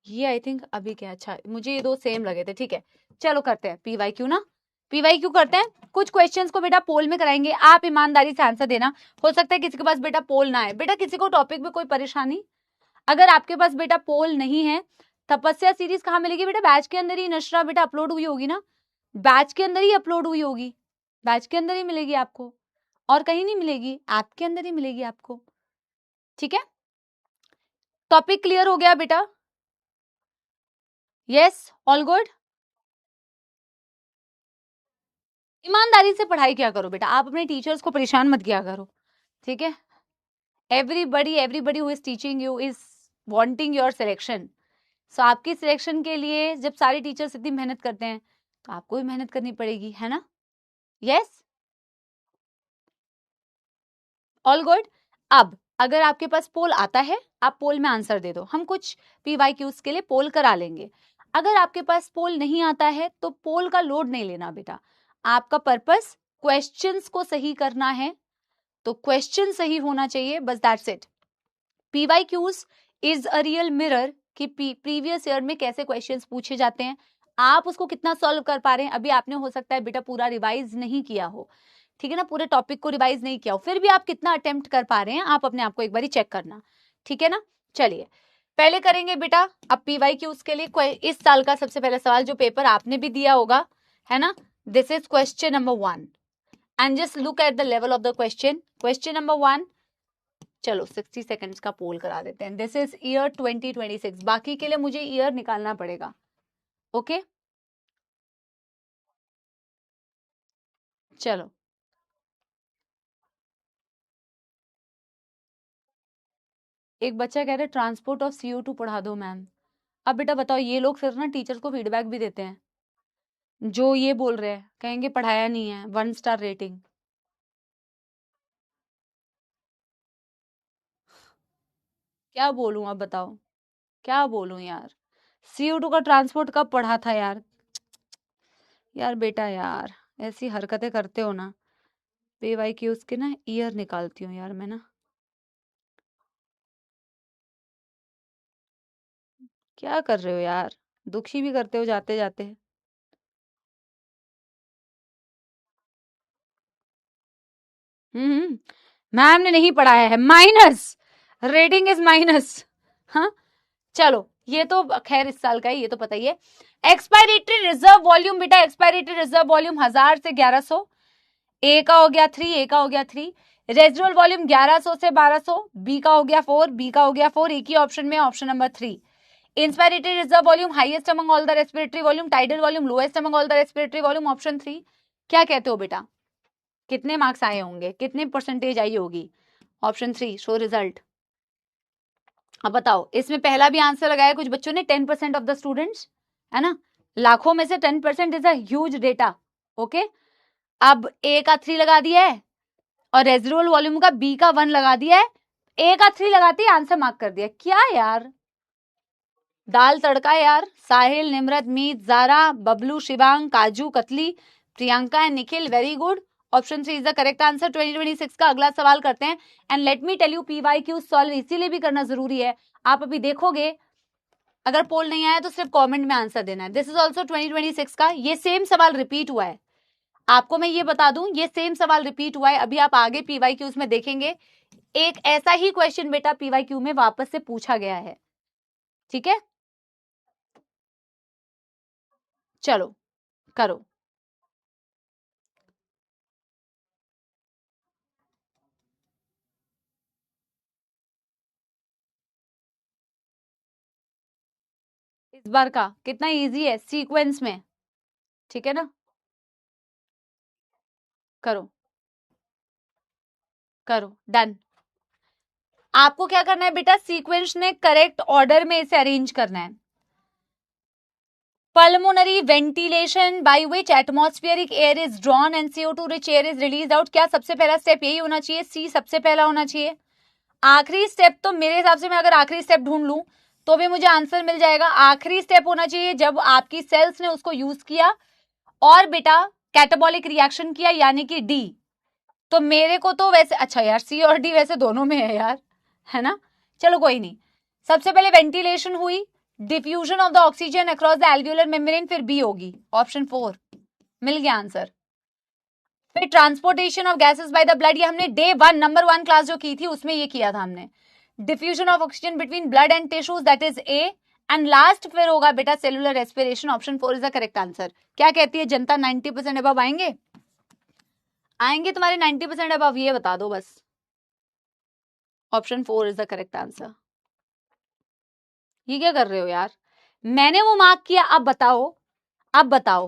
ये आई थिंक अभी क्या, अच्छा मुझे ये 2 सेम लगे थे. ठीक है, चलो करते हैं पीवाईक्यू ना. पीवाईक्यू करते हैं. कुछ क्वेश्चंस को बेटा पोल में कराएंगे, आप ईमानदारी से आंसर देना. हो सकता है किसी के पास बेटा पोल ना है. बेटा किसी को टॉपिक में कोई परेशानी, अगर आपके पास बेटा पोल नहीं है, तपस्या सीरीज कहाँ मिलेगी बेटा? बैच के अंदर ही नशरा बेटा अपलोड हुई होगी ना, बैच के अंदर ही अपलोड हुई होगी, बैच के अंदर ही मिलेगी आपको, और कहीं नहीं मिलेगी, ऐप के अंदर ही मिलेगी आपको. ठीक है, टॉपिक क्लियर हो गया बेटा? Yes, all good. ईमानदारी से पढ़ाई क्या करो बेटा, आप अपने टीचर्स को परेशान मत किया करो. ठीक है, everybody who is teaching you is wanting your selection. So आपकी सिलेक्शन के लिए जब सारे टीचर्स इतनी मेहनत करते हैं तो आपको भी मेहनत करनी पड़ेगी, है ना? Yes, all good. अब अगर आपके पास पोल आता है, आप पोल में आंसर दे दो. हम कुछ पीवाईक्यूज के लिए पोल करा लेंगे. अगर आपके पास पोल नहीं आता है तो पोल का लोड नहीं लेना बेटा. आपका पर्पस क्वेश्चंस को सही करना है, तो क्वेश्चन सही होना चाहिए, बस that's it. PYQs is a real mirror कि प्रीवियस ईयर में कैसे क्वेश्चंस पूछे जाते हैं, आप उसको कितना सॉल्व कर पा रहे हैं. अभी आपने हो सकता है बेटा पूरा रिवाइज नहीं किया हो, ठीक है ना, पूरे टॉपिक को रिवाइज नहीं किया हो, फिर भी आप कितना अटेम्प्ट कर पा रहे हैं, आप अपने आप को एक बार चेक करना. ठीक है ना? चलिए पहले करेंगे बेटा अब पीवाईक्यूज के लिए इस साल का सबसे पहला सवाल, जो पेपर आपने भी दिया होगा, है ना? This is question number 1 and just look at the level of the question. Question number 1, चलो 60 सेकंड्स का पोल करा देते हैं. This is year 2026. बाकी के लिए मुझे ईयर निकालना पड़ेगा. ओके, चलो एक बच्चा कह रहा है ट्रांसपोर्ट ऑफ CO2 पढ़ा दो मैम. अब बेटा बताओ, ये लोग फिर ना टीचर्स को फीडबैक भी देते हैं, जो ये बोल रहे हैं, कहेंगे पढ़ाया नहीं है, 1 स्टार रेटिंग. क्या बोलूं, अब बताओ क्या बोलूं यार. CO2 का ट्रांसपोर्ट कब पढ़ा था यार? यार बेटा यार, ऐसी हरकतें करते हो ना, पीवाईक्यूज के ना ईयर निकालती हूँ यार मैं ना. क्या कर रहे हो यार, दुखी भी करते हो जाते जाते. मैम ने नहीं पढ़ाया है, माइनस, रेटिंग इज माइनस. हाँ चलो ये तो खैर इस साल का है, ये तो पता ही है। एक्सपायरेटरी रिजर्व वॉल्यूम बेटा, एक्सपायरेटरी रिजर्व वॉल्यूम 1000 से 1100, ए का हो गया 3, ए का हो गया 3। रेजिडुअल वॉल्यूम 1100 से 1200, बी का हो गया 4, बी का हो गया 4, एक ही ऑप्शन में, option number 3। Inspiratory reserve volume highest among all the respiratory volume, tidal volume lowest among all the respiratory volume, option 3। क्या कहते हो बेटा, कितने मार्क्स आए होंगे, कितने परसेंटेज आई होगी? Option 3, show result. अब बताओ, इसमें पहला भी आंसर लगाया कुछ बच्चों ने, 10% ऑफ द स्टूडेंट्स, है ना, लाखों में से 10% is a huge data. Okay, अब ए का 3 लगा दिया है और रेजिडुअल वॉल्यूम का बी का 1 लगा दिया है, ए का 3 लगाते ही आंसर मार्क कर दिया। क्या यार, दाल तड़का यार। साहिल, निम्रत, मीत, जारा, बबलू, शिवांग, काजू, कतली, Priyanka and Nikhil, very good. Option 3 is the correct answer. 2026 का अगला सवाल करते हैं। And let me tell you, PYQ solve इसीलिए भी करना जरूरी है। आप अभी देखोगे, अगर पोल नहीं आया तो सिर्फ कमेंट में आंसर देना है। दिस इज ऑल्सो 2026 का, ये सेम सवाल रिपीट हुआ है। आपको मैं ये बता दूं, ये सेम सवाल रिपीट हुआ है। अभी आप आगे PYQs में देखेंगे, एक ऐसा ही क्वेश्चन बेटा PYQ में वापस से पूछा गया है। ठीक है, चलो करो। इस बार का कितना इजी है, सीक्वेंस में। ठीक है ना, करो करो, डन। आपको क्या करना है बेटा, सीक्वेंस ने करेक्ट ऑर्डर में इसे अरेंज करना है। Pulmonary ventilation by which atmospheric air is drawn and CO2 rich air is release out. क्या सबसे पहला स्टेप यही होना चाहिए? सी सबसे पहला होना चाहिए। आखिरी स्टेप तो मेरे हिसाब से, मैं अगर आखिरी स्टेप ढूंढ लूं तो भी मुझे आंसर मिल जाएगा। आखिरी स्टेप होना चाहिए जब आपकी सेल्स ने उसको यूज किया और बेटा कैटाबॉलिक रिएक्शन किया, यानी कि डी। तो मेरे को तो वैसे, अच्छा यार सी और डी वैसे दोनों में है यार, है ना, चलो कोई नहीं। सबसे पहले वेंटिलेशन हुई, diffusion of the oxygen across the alveolar membrane, फिर बी होगी, ऑप्शन 4। मिल गया आंसर। फिर transportation of gases by the blood, ये हमने डे 1 नंबर 1 क्लास जो की थी उसमें ये किया था हमने। Diffusion of oxygen between blood and tissues, that is a. And last फिर होगा बेटा cellular respiration, option 4 is the correct answer. क्या कहती है जनता, 90% अबव आएंगे? आएंगे तुम्हारे 90% अबव, ये बता दो बस। Option 4 is the correct answer. ये क्या कर रहे हो यार, मैंने वो मार्क किया, अब बताओ, अब बताओ,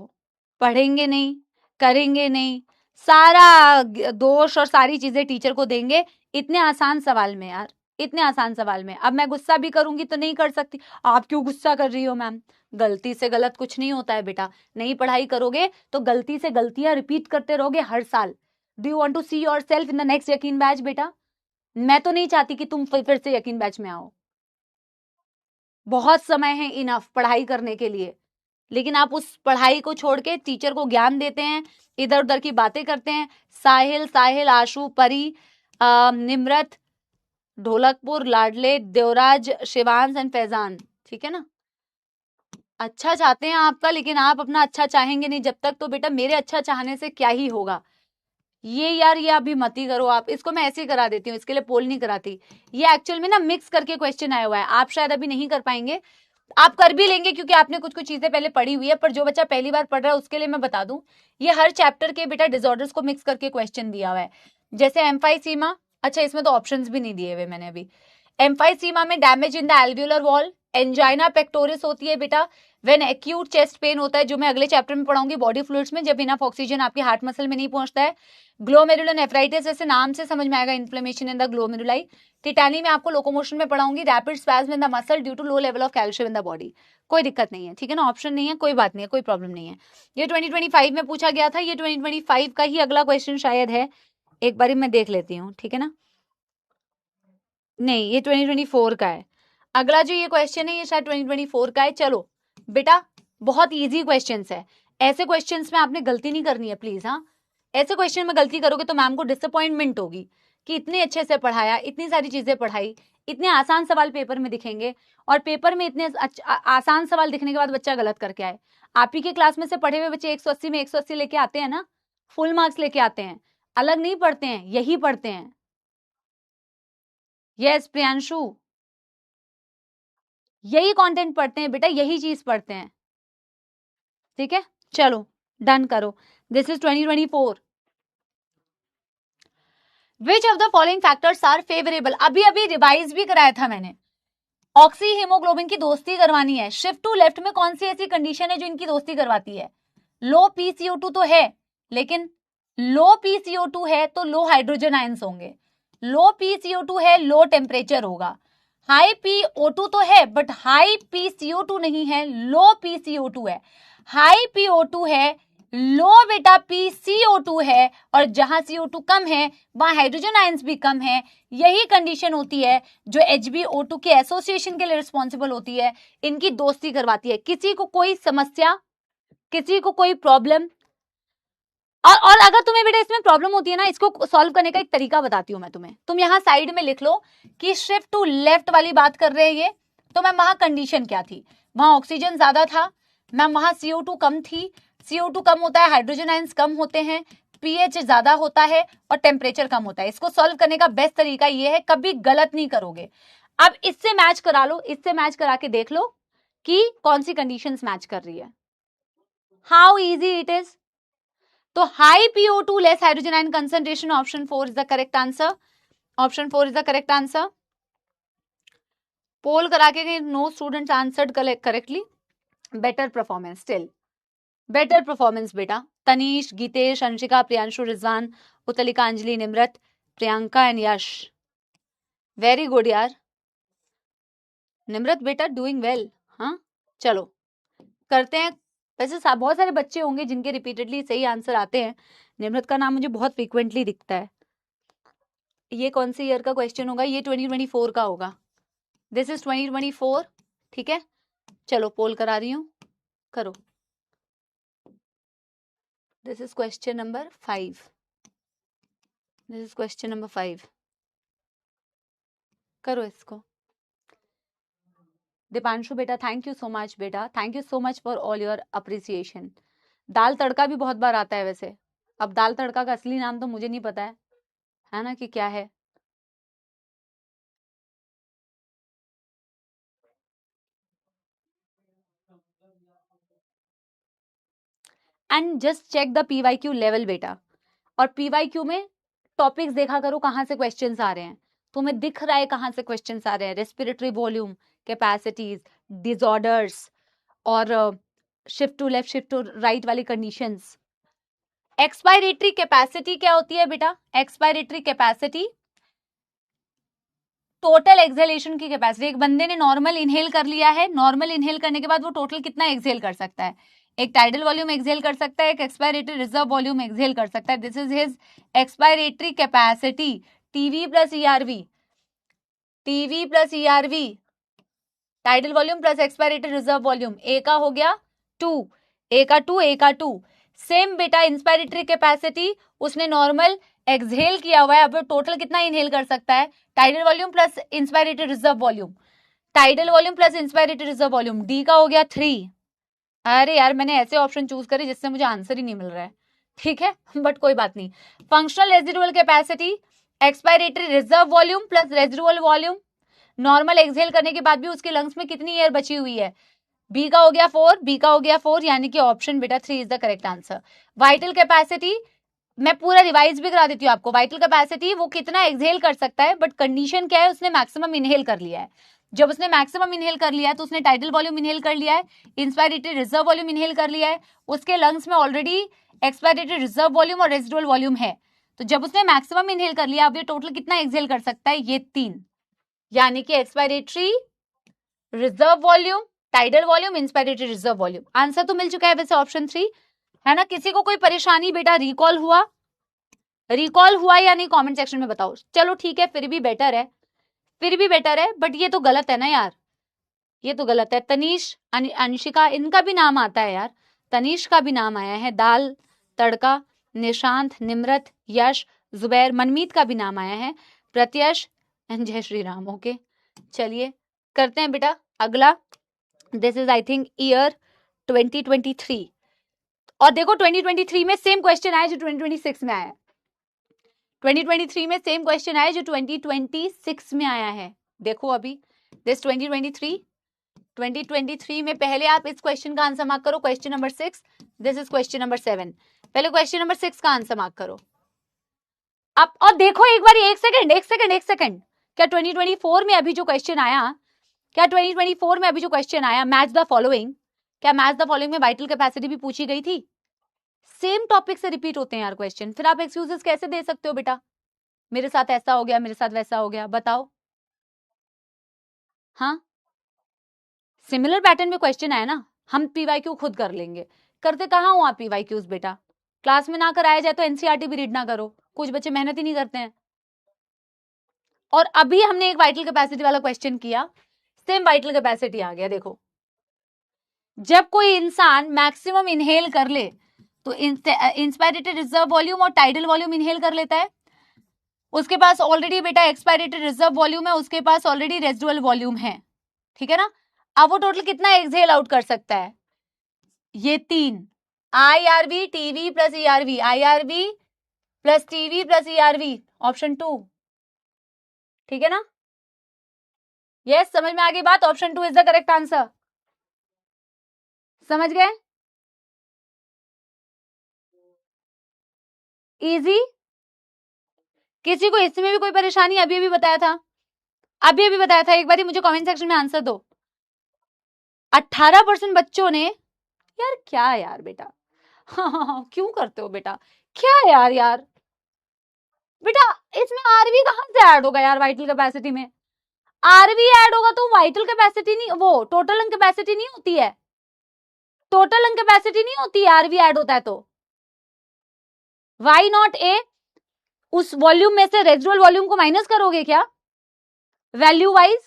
पढ़ेंगे नहीं, करेंगे नहीं, सारा दोष और सारी चीजें टीचर को देंगे इतने आसान सवाल में यार, इतने आसान सवाल में। अब मैं गुस्सा भी करूंगी तो नहीं कर सकती। आप क्यों गुस्सा कर रही हो मैम? गलती से गलत कुछ नहीं होता है बेटा। नहीं पढ़ाई करोगे तो गलती से गलतियां रिपीट करते रहोगे हर साल। Do you want to see yourself in the next यकीन बैच बेटा? मैं तो नहीं चाहती कि तुम फिर से यकीन बैच में आओ। बहुत समय है इनफ पढ़ाई करने के लिए, लेकिन आप उस पढ़ाई को छोड़ के टीचर को ज्ञान देते हैं, इधर उधर की बातें करते हैं। साहिल, आशु, परी, निम्रत, ढोलकपुर, लाडले, देवराज, शिवांश एंड फैजान, ठीक है ना। अच्छा चाहते हैं आपका, लेकिन आप अपना अच्छा चाहेंगे नहीं जब तक, तो बेटा मेरे अच्छा चाहने से क्या ही होगा। ये यार, ये अभी मत ही करो आप, इसको मैं ऐसे ही करा देती हूँ, इसके लिए पोल नहीं कराती। ये एक्चुअल में ना मिक्स करके क्वेश्चन आया हुआ है, आप शायद अभी नहीं कर पाएंगे, आप कर भी लेंगे क्योंकि आपने कुछ कुछ चीजें पहले पढ़ी हुई है। पर जो बच्चा पहली बार पढ़ रहा है उसके लिए मैं बता दूं, ये हर चैप्टर के बेटा डिसऑर्डर्स को मिक्स करके क्वेश्चन दिया हुआ है। जैसे एम्फाइसीमा, अच्छा इसमें तो ऑप्शंस भी नहीं दिए हुए मैंने अभी। एम्फाइसीमा में damage in the alveolar wall, angina pectoris होती है बेटा व्हेन एक्यूट चेस्ट पेन होता है, जो मैं अगले चैप्टर में पढ़ाऊंगी बॉडी फ्लूइड्स में, जब इनफ ऑक्सीजन आपके हार्ट मसल में नहीं पहुंचता है। ग्लोमेरुलर नेफ्राइटिस, जैसे नाम से समझ में आएगा, inflammation in the glomeruli. Tetany में आपको लोकोमोशन में पढ़ाऊंगी, rapid spasm in the muscle due to low level of calcium in the body. कोई दिक्कत नहीं है, ठीक है ना, ऑप्शन नहीं है, कोई बात नहीं है, कोई प्रॉब्लम नहीं है। ये 2025 में पूछा गया था, ये 2025 का ही अगला क्वेश्चन शायद है, एक बारी मैं देख लेती हूँ, ठीक है ना। नहीं, ये 2024 का है। अगला जो ये क्वेश्चन है ये शायद 2024 का है। चलो बेटा, बहुत इजी क्वेश्चंस है, ऐसे क्वेश्चंस में आपने गलती नहीं करनी है प्लीज। हाँ, ऐसे क्वेश्चन में गलती करोगे तो मैम को डिसअपॉइंटमेंट होगी कि इतने अच्छे से पढ़ाया, इतनी सारी चीजें पढ़ाई, इतने आसान सवाल पेपर में दिखेंगे, और पेपर में इतने आसान सवाल दिखने के बाद बच्चा गलत करके आए। आप ही के क्लास में से पढ़े हुए बच्चे 180 में 180 लेके आते हैं ना, फुल मार्क्स लेके आते हैं, अलग नहीं पढ़ते हैं, यही पढ़ते हैं। यस प्रियांशु, यही कंटेंट पढ़ते हैं बेटा, यही चीज पढ़ते हैं, ठीक है। चलो डन करो। This is 2024। Which of the following factors are favourable, अभी अभी रिवाइज भी कराया था मैंने। ऑक्सी हीमोग्लोबिन की दोस्ती करवानी है, शिफ्ट टू लेफ्ट में कौन सी ऐसी कंडीशन है जो इनकी दोस्ती करवाती है? लो PCO2 तो है, लेकिन लो PCO2 है तो लो हाइड्रोजन आयंस होंगे, लो PCO2 है लो टेम्परेचर होगा। हाई PO2 तो है बट हाई PCO2 नहीं है, लो PCO2 है। हाई PO2 है, लो बेटा PCO2 है, और जहां CO2 कम है वहां हाइड्रोजन आयंस भी कम है। यही कंडीशन होती है जो HbO2 के एसोसिएशन के लिए रिस्पॉन्सिबल होती है, इनकी दोस्ती करवाती है। किसी को कोई समस्या, किसी को कोई प्रॉब्लम, और अगर तुम्हें बेटा इसमें प्रॉब्लम होती है ना, इसको सॉल्व करने का एक तरीका बताती हूं मैं तुम्हें। तुम यहाँ साइड में लिख लो कि शिफ्ट टू लेफ्ट वाली बात कर रहे हैं ये, तो मैम वहां कंडीशन क्या थी? वहां ऑक्सीजन ज्यादा था मैम, वहां CO2 कम थी। CO2 कम होता है, हाइड्रोजन आयंस कम होते हैं, pH ज्यादा होता है और टेम्परेचर कम होता है। इसको सॉल्व करने का बेस्ट तरीका ये है, कभी गलत नहीं करोगे। अब इससे मैच करा लो, इससे मैच करा के देख लो कि कौन सी कंडीशंस मैच कर रही है। How easy it is. तो high PO2 less hydrogen ion concentration, option 4 is the correct answer. Option 4 is the correct answer. Poll करा के no students answered correctly, better performance, still better performance बेटा। Tanish, Geetesh, Anshika, Priyanshu, Rizwan, Uttalika, Anjali, Nimrit, Priyanka and Yash, very good यार। निमृत बेटा doing well. हाँ चलो करते हैं। वैसे बहुत सारे बच्चे होंगे जिनके रिपीटेडली सही आंसर आते हैं। निमृत का नाम मुझे बहुत फ्रीक्वेंटली दिखता है। ये कौन से ईयर का क्वेश्चन होगा? ये 2024 का होगा। दिस इज 2024, ठीक है। चलो पोल करा रही हूँ, करो। This is question number 5। This is question number 5, करो इसको। दीपांशु बेटा थैंक यू सो मच बेटा, thank you so much for all your appreciation. दाल तड़का भी बहुत बार आता है वैसे। अब दाल तड़का का असली नाम तो मुझे नहीं पता है ना, कि क्या है। And just check the PYQ लेवल बेटा, और PYQ में टॉपिक्स देखा करो कहां से क्वेश्चंस आ रहे हैं। तुम्हें दिख रहा है कहां से क्वेश्चंस आ रहे हैं? रेस्पिरेटरी वॉल्यूम, कैपेसिटीज, डिसऑर्डर्स, और shift to left shift to right वाली कंडीशंस। एक्सपायरेटरी कैपेसिटी क्या होती है बेटा? एक्सपायरेटरी कैपेसिटी टोटल एक्सहेलेशन की कैपेसिटी। एक बंदे ने नॉर्मल इनहेल कर लिया है, नॉर्मल इनहेल करने के बाद वो टोटल कितना एक्सहेल कर सकता है? एक टाइडल वॉल्यूम एक्सहेल कर सकता है, एक एक्सपायरेटरी रिजर्व वॉल्यूम एक्सहेल कर सकता है। This is his expiratory capacity. TV plus ERV, TV plus ERV, tidal volume plus expiratory reserve volume, A का हो गया 2, ए का 2, ए का 2। सेम बेटा इंस्पायरेटरी कैपेसिटी, उसने नॉर्मल एक्सहेल किया हुआ है, अब टोटल कितना इनहेल कर सकता है? Tidal volume plus inspiratory reserve volume, tidal volume plus inspiratory reserve volume, D का हो गया 3। अरे यार मैंने ऐसे ऑप्शन चूज करे जिससे मुझे आंसर ही नहीं मिल रहा है, ठीक है बट कोई बात नहीं। Functional residual capacity, expiratory reserve volume plus residual volume, normal exhale करने के बाद भी उसके लंग्स में कितनी एयर बची हुई है? बी का हो गया 4, बी का हो गया 4, यानी कि ऑप्शन बेटा 3 is the correct answer. Vital capacity मैं पूरा रिवाइज भी करा देती हूँ आपको। वाइटल कैपेसिटी वो कितना एक्सहेल कर सकता है, बट कंडीशन क्या है? उसने मैक्सिमम इनहेल कर लिया है। जब उसने मैक्सिमम इनहेल कर लिया है तो उसने टाइडल वॉल्यूम इनहेल कर लिया है, इंस्पायरेटरी रिजर्व वॉल्यूम इनहेल कर लिया है, उसके लंग्स में ऑलरेडी एक्सपायरेटरी रिजर्व वॉल्यूम और रेजिडुअल वॉल्यूम है। तो जब उसने मैक्सिमम इनहेल कर लिया, अब ये टोटल कितना एक्सहेल कर सकता है? ये 3, यानी कि expiratory reserve volume, tidal volume, inspiratory reserve volume. Answer तो मिल चुका है वैसे ऑप्शन 3, है ना। किसी को कोई परेशानी बेटा? रिकॉल हुआ? रिकॉल हुआ या नहीं कमेंट सेक्शन में बताओ। चलो ठीक है, फिर भी बेटर है, फिर भी बेटर है, बट ये तो गलत है ना यार, ये तो गलत है। तनीश, अंशिका, इनका भी नाम आता है यार, तनीश का भी नाम आया है। दाल तड़का, निशांत, निमृत, यश, जुबैर, मनमीत का भी नाम आया है, प्रत्यश एंड जय श्री राम। ओके चलिए करते हैं बेटा अगला। This is I think year 2023, और देखो 2023 में सेम क्वेश्चन आया जो 2026 में आया। 2023 में सेम क्वेश्चन आया जो 2026 में आया है। देखो अभी दिस 2023 2023 में पहले आप इस क्वेश्चन का आंसर मार्क करो, question number 6, this is question number 7। पहले क्वेश्चन नंबर 6 का आंसर मार्क करो आप। और देखो एक बार, एक सेकंड, क्या 2024 में अभी जो क्वेश्चन आया, मैच द फॉलोइंग, क्या मैच द फॉलोइंग में वाइटल कैपेसिटी भी पूछी गई थी? सेम टॉपिक से रिपीट होते हैं यार क्वेश्चन, फिर आप एक्सक्यूजेस कैसे दे सकते हो बेटा? मेरे साथ ऐसा हो गया, मेरे साथ वैसा हो गया, बताओ। हाँ, सिमिलर पैटर्न में क्वेश्चन आया ना, हम पीवाईक्यू खुद कर लेंगे। करते कहाँ हो आप पीवाईक्यूज बेटा? क्लास में ना कराया जाए तो एनसीईआरटी भी रीड ना करो, कुछ बच्चे मेहनत ही नहीं करते हैं। और अभी हमने एक वाइटल कैपेसिटी वाला क्वेश्चन किया, सेम वाइटल कैपेसिटी आ गया। देखो, जब कोई इंसान मैक्सिमम इनहेल कर ले तो इंस्पायरेटेड रिजर्व वॉल्यूम और टाइडल वॉल्यूम इनहेल कर लेता है, उसके पास ऑलरेडी बेटा एक्सपायरेटेड रिजर्व वॉल्यूम है, उसके पास ऑलरेडी रेजिडुअल वॉल्यूम है, ठीक है ना? अब वो टोटल कितना एक्सहेल आउट कर सकता है? ये 3, IRV TV plus ERV, IRV plus TV plus ERV, option 2, ठीक है ना? यस, समझ में आ गई बात? Option 2 is the correct answer. समझ गए? इजी? किसी को इसमें भी कोई परेशानी? अभी बताया था, एक बार मुझे कमेंट सेक्शन में आंसर दो। 18% बच्चों ने, यार क्या यार बेटा, हाँ, क्यों करते हो बेटा, क्या यार बेटा, इसमें आरवी कहां से ऐड होगा यार? वाइटल कैपेसिटी में आरवी ऐड होगा तो वाइटल कैपेसिटी नहीं, वो टोटल लंग कैपेसिटी नहीं होती है, टोटल लंग कैपेसिटी नहीं होती है, आरवी ऐड होता है तो। Why not A? उस वॉल्यूम में से रेजिडुअल वॉल्यूम को माइनस करोगे क्या value wise?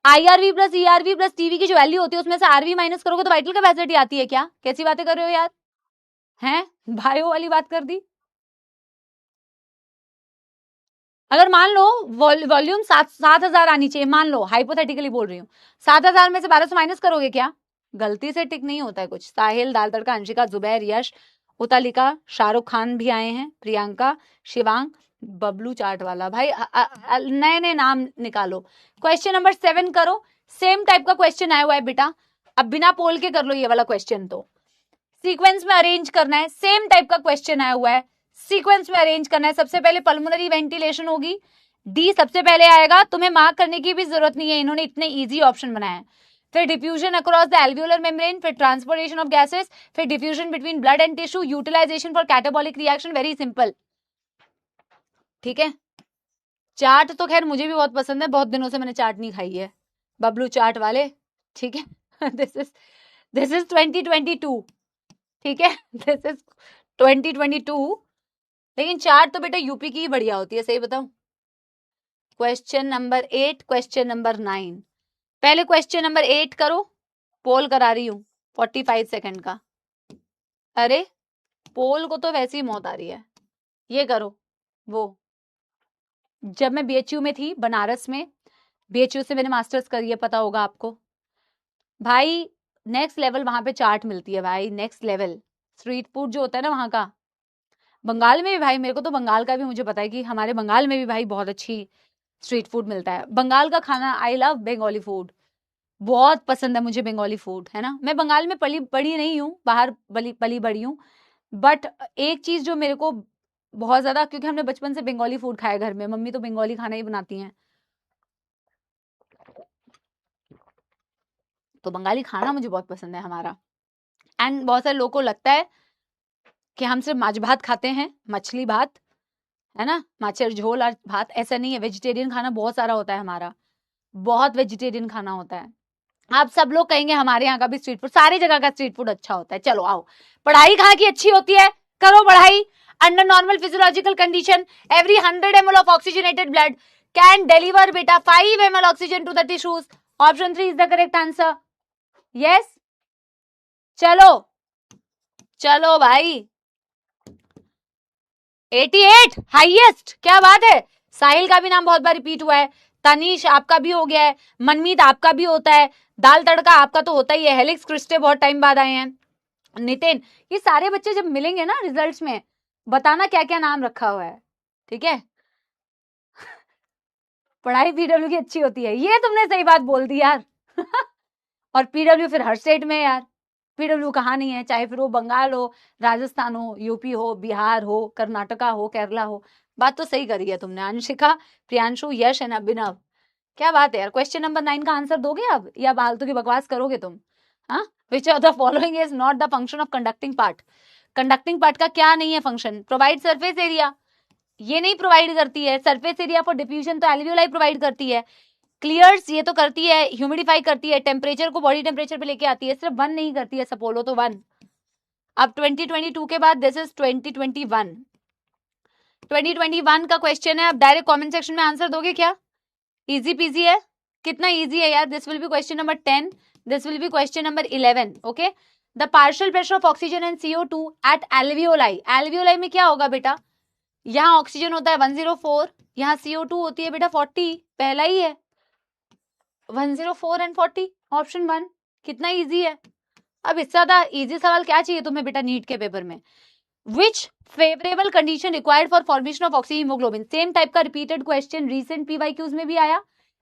IRV plus ERV plus TV की जो वैल्यू होती है उसमें से आरवी माइनस करोगे तो वाइटल कैपेसिटी आती है क्या? कैसी बातें कर रहे हो यार, हैं? बायो वाली बात कर दी। अगर मान लो वॉल्यूम 7,000 आनी चाहिए, मान लो हाइपोथेटिकली बोल रही हूँ, 7,000 में से 1200 माइनस करोगे क्या? गलती से टिक नहीं होता है कुछ। साहिल, दाल तड़का, अंशिका, जुबैर, यश, उतालिका, शाहरुख खान भी आए हैं, प्रियंका, शिवांग, बबलू चाट वाला, भाई नए नए नाम निकालो। क्वेश्चन नंबर 7 करो, सेम टाइप का क्वेश्चन आया हुआ है बेटा, अब बिना पोल के कर लो ये वाला क्वेश्चन, तो सीक्वेंस में अरेंज करना है, सेम टाइप का क्वेश्चन आया हुआ है, सीक्वेंस में अरेंज करना है। सबसे पहले पल्मोनरी वेंटिलेशन होगी, डी सबसे पहले आएगा, तुम्हें मार्क करने की भी जरूरत नहीं है, इन्होंने इतने इजी ऑप्शन बनाए हैं। फिर diffusion across the alveolar membrane, फिर ट्रांसपोर्टेशन ऑफ गैसेस, फिर diffusion between blood and tissue, utilization for catabolic reaction, very simple, ठीक है? चाट तो खैर मुझे भी बहुत पसंद है, बहुत दिनों से मैंने चाट नहीं खाई है, बबलू चाट वाले, ठीक है? दिस इज 2022, ठीक है? दिस इज 2022, लेकिन चाट तो बेटा यूपी की ही बढ़िया होती है, सही बताऊं? क्वेश्चन नंबर 8, क्वेश्चन नंबर 9, पहले क्वेश्चन नंबर 8 करो, पोल करा रही हूं 45 सेकंड का। अरे पोल को तो वैसे ही मौत आ रही है, ये करो। वो जब मैं BHU में थी, बनारस में, BHU से मैंने मास्टर्स करी है, पता होगा आपको भाई, नेक्स्ट लेवल वहां पे चाट मिलती है भाई, नेक्स्ट लेवल। स्ट्रीट फूड जो होता है ना वहां का, बंगाल में भी भाई, मेरे को तो बंगाल का भी मुझे पता है कि हमारे बंगाल में भी भाई बहुत अच्छी स्ट्रीट फूड मिलता है। बंगाल का खाना, आई लव बंगाली फूड, बहुत पसंद है मुझे बंगाली फूड, है ना? मैं बंगाल में पली बड़ी नहीं हूँ, बाहर पली बड़ी हूँ, बट एक चीज जो मेरे को बहुत ज्यादा, क्योंकि हमने बचपन से बंगाली फूड खाया घर में, मम्मी तो बंगाली खाना ही बनाती हैं, तो बंगाली खाना मुझे बहुत पसंद है हमारा। एंड बहुत सारे लोगों को लगता है कि हम सिर्फ माछ भात खाते हैं, मछली भात, है ना, माछर झोल और भात, ऐसा नहीं है, वेजिटेरियन खाना बहुत सारा होता है हमारा, बहुत वेजिटेरियन खाना होता है। आप सब लोग कहेंगे हमारे यहाँ का भी स्ट्रीट फूड, सारी जगह का स्ट्रीट फूड अच्छा होता है। चलो आओ, पढ़ाई कहाँ की अच्छी होती है, करो पढ़ाई। Under normal physiological condition, every 100 ml of oxygenated blood can deliver बेटा 5 ml oxygen to the tissues, option 3 is the correct answer. Yes, चलो भाई, 88 हाईएस्ट, क्या बात है। साहिल का भी नाम बहुत बार रिपीट हुआ है, तनीश आपका भी हो गया है, मनमीत आपका भी होता है, दाल तड़का आपका तो होता ही है, हेलिक्स क्रिस्टे बहुत टाइम बाद आए हैं, नितिन, ये सारे बच्चे जब मिलेंगे ना रिजल्ट्स में, बताना क्या क्या नाम रखा हुआ है, ठीक है? पढ़ाई PW की अच्छी होती है, ये तुमने सही बात बोल दी यार। और पीडब्ल्यू फिर हर स्टेट में यार, पीडब्ल्यू कहाँ नहीं है, चाहे फिर वो बंगाल हो, राजस्थान हो, यूपी हो, बिहार हो, कर्नाटका हो, केरला हो। बात तो सही करी है तुमने अंशिका, प्रियांशु, यश एंड अभिनव। क्या बात है यार। क्वेश्चन नंबर 9 का आंसर दोगे अब या फालतू की बकवास करोगे तुम? हाँ, विच of the following is not the function of conducting part. Conducting part का क्या नहीं है फंक्शन? प्रोवाइड सरफेस एरिया, ये नहीं प्रोवाइड करती है। सरफेस एरिया फॉर डिफ्यूजन तो एल्वियोलाई प्रोवाइड करती है। क्लियर्स ये तो करती है, ह्यूमिडिफाई करती है, टेम्परेचर को बॉडी टेम्परेचर पे लेके आती है, सिर्फ वन नहीं करती है, सपोलो तो वन। अब 2022 के बाद दिस इज 2021। 2021 का क्वेश्चन है, अब डायरेक्ट कमेंट सेक्शन में आंसर दोगे क्या? इजी पीजी है, कितना इजी है यार। This will be question number 10, this will be question number 11। Okay, the partial pressure of oxygen and CO2 at alveoli. Alveoli में क्या होगा बेटा? यहाँ ऑक्सीजन होता है 104, यहाँ CO2 होती है बेटा 40, पहला ही है 104 एंड 40, ऑप्शन 1। कितना इजी है। अब इससे ज्यादा इजी सवाल क्या चाहिए तुम्हें बेटा नीट के पेपर में? Which favourable condition required for formation of oxyhaemoglobin. Same type का रिपीटेड क्वेश्चन रिसेंट पीवाईक्यूज में भी आया।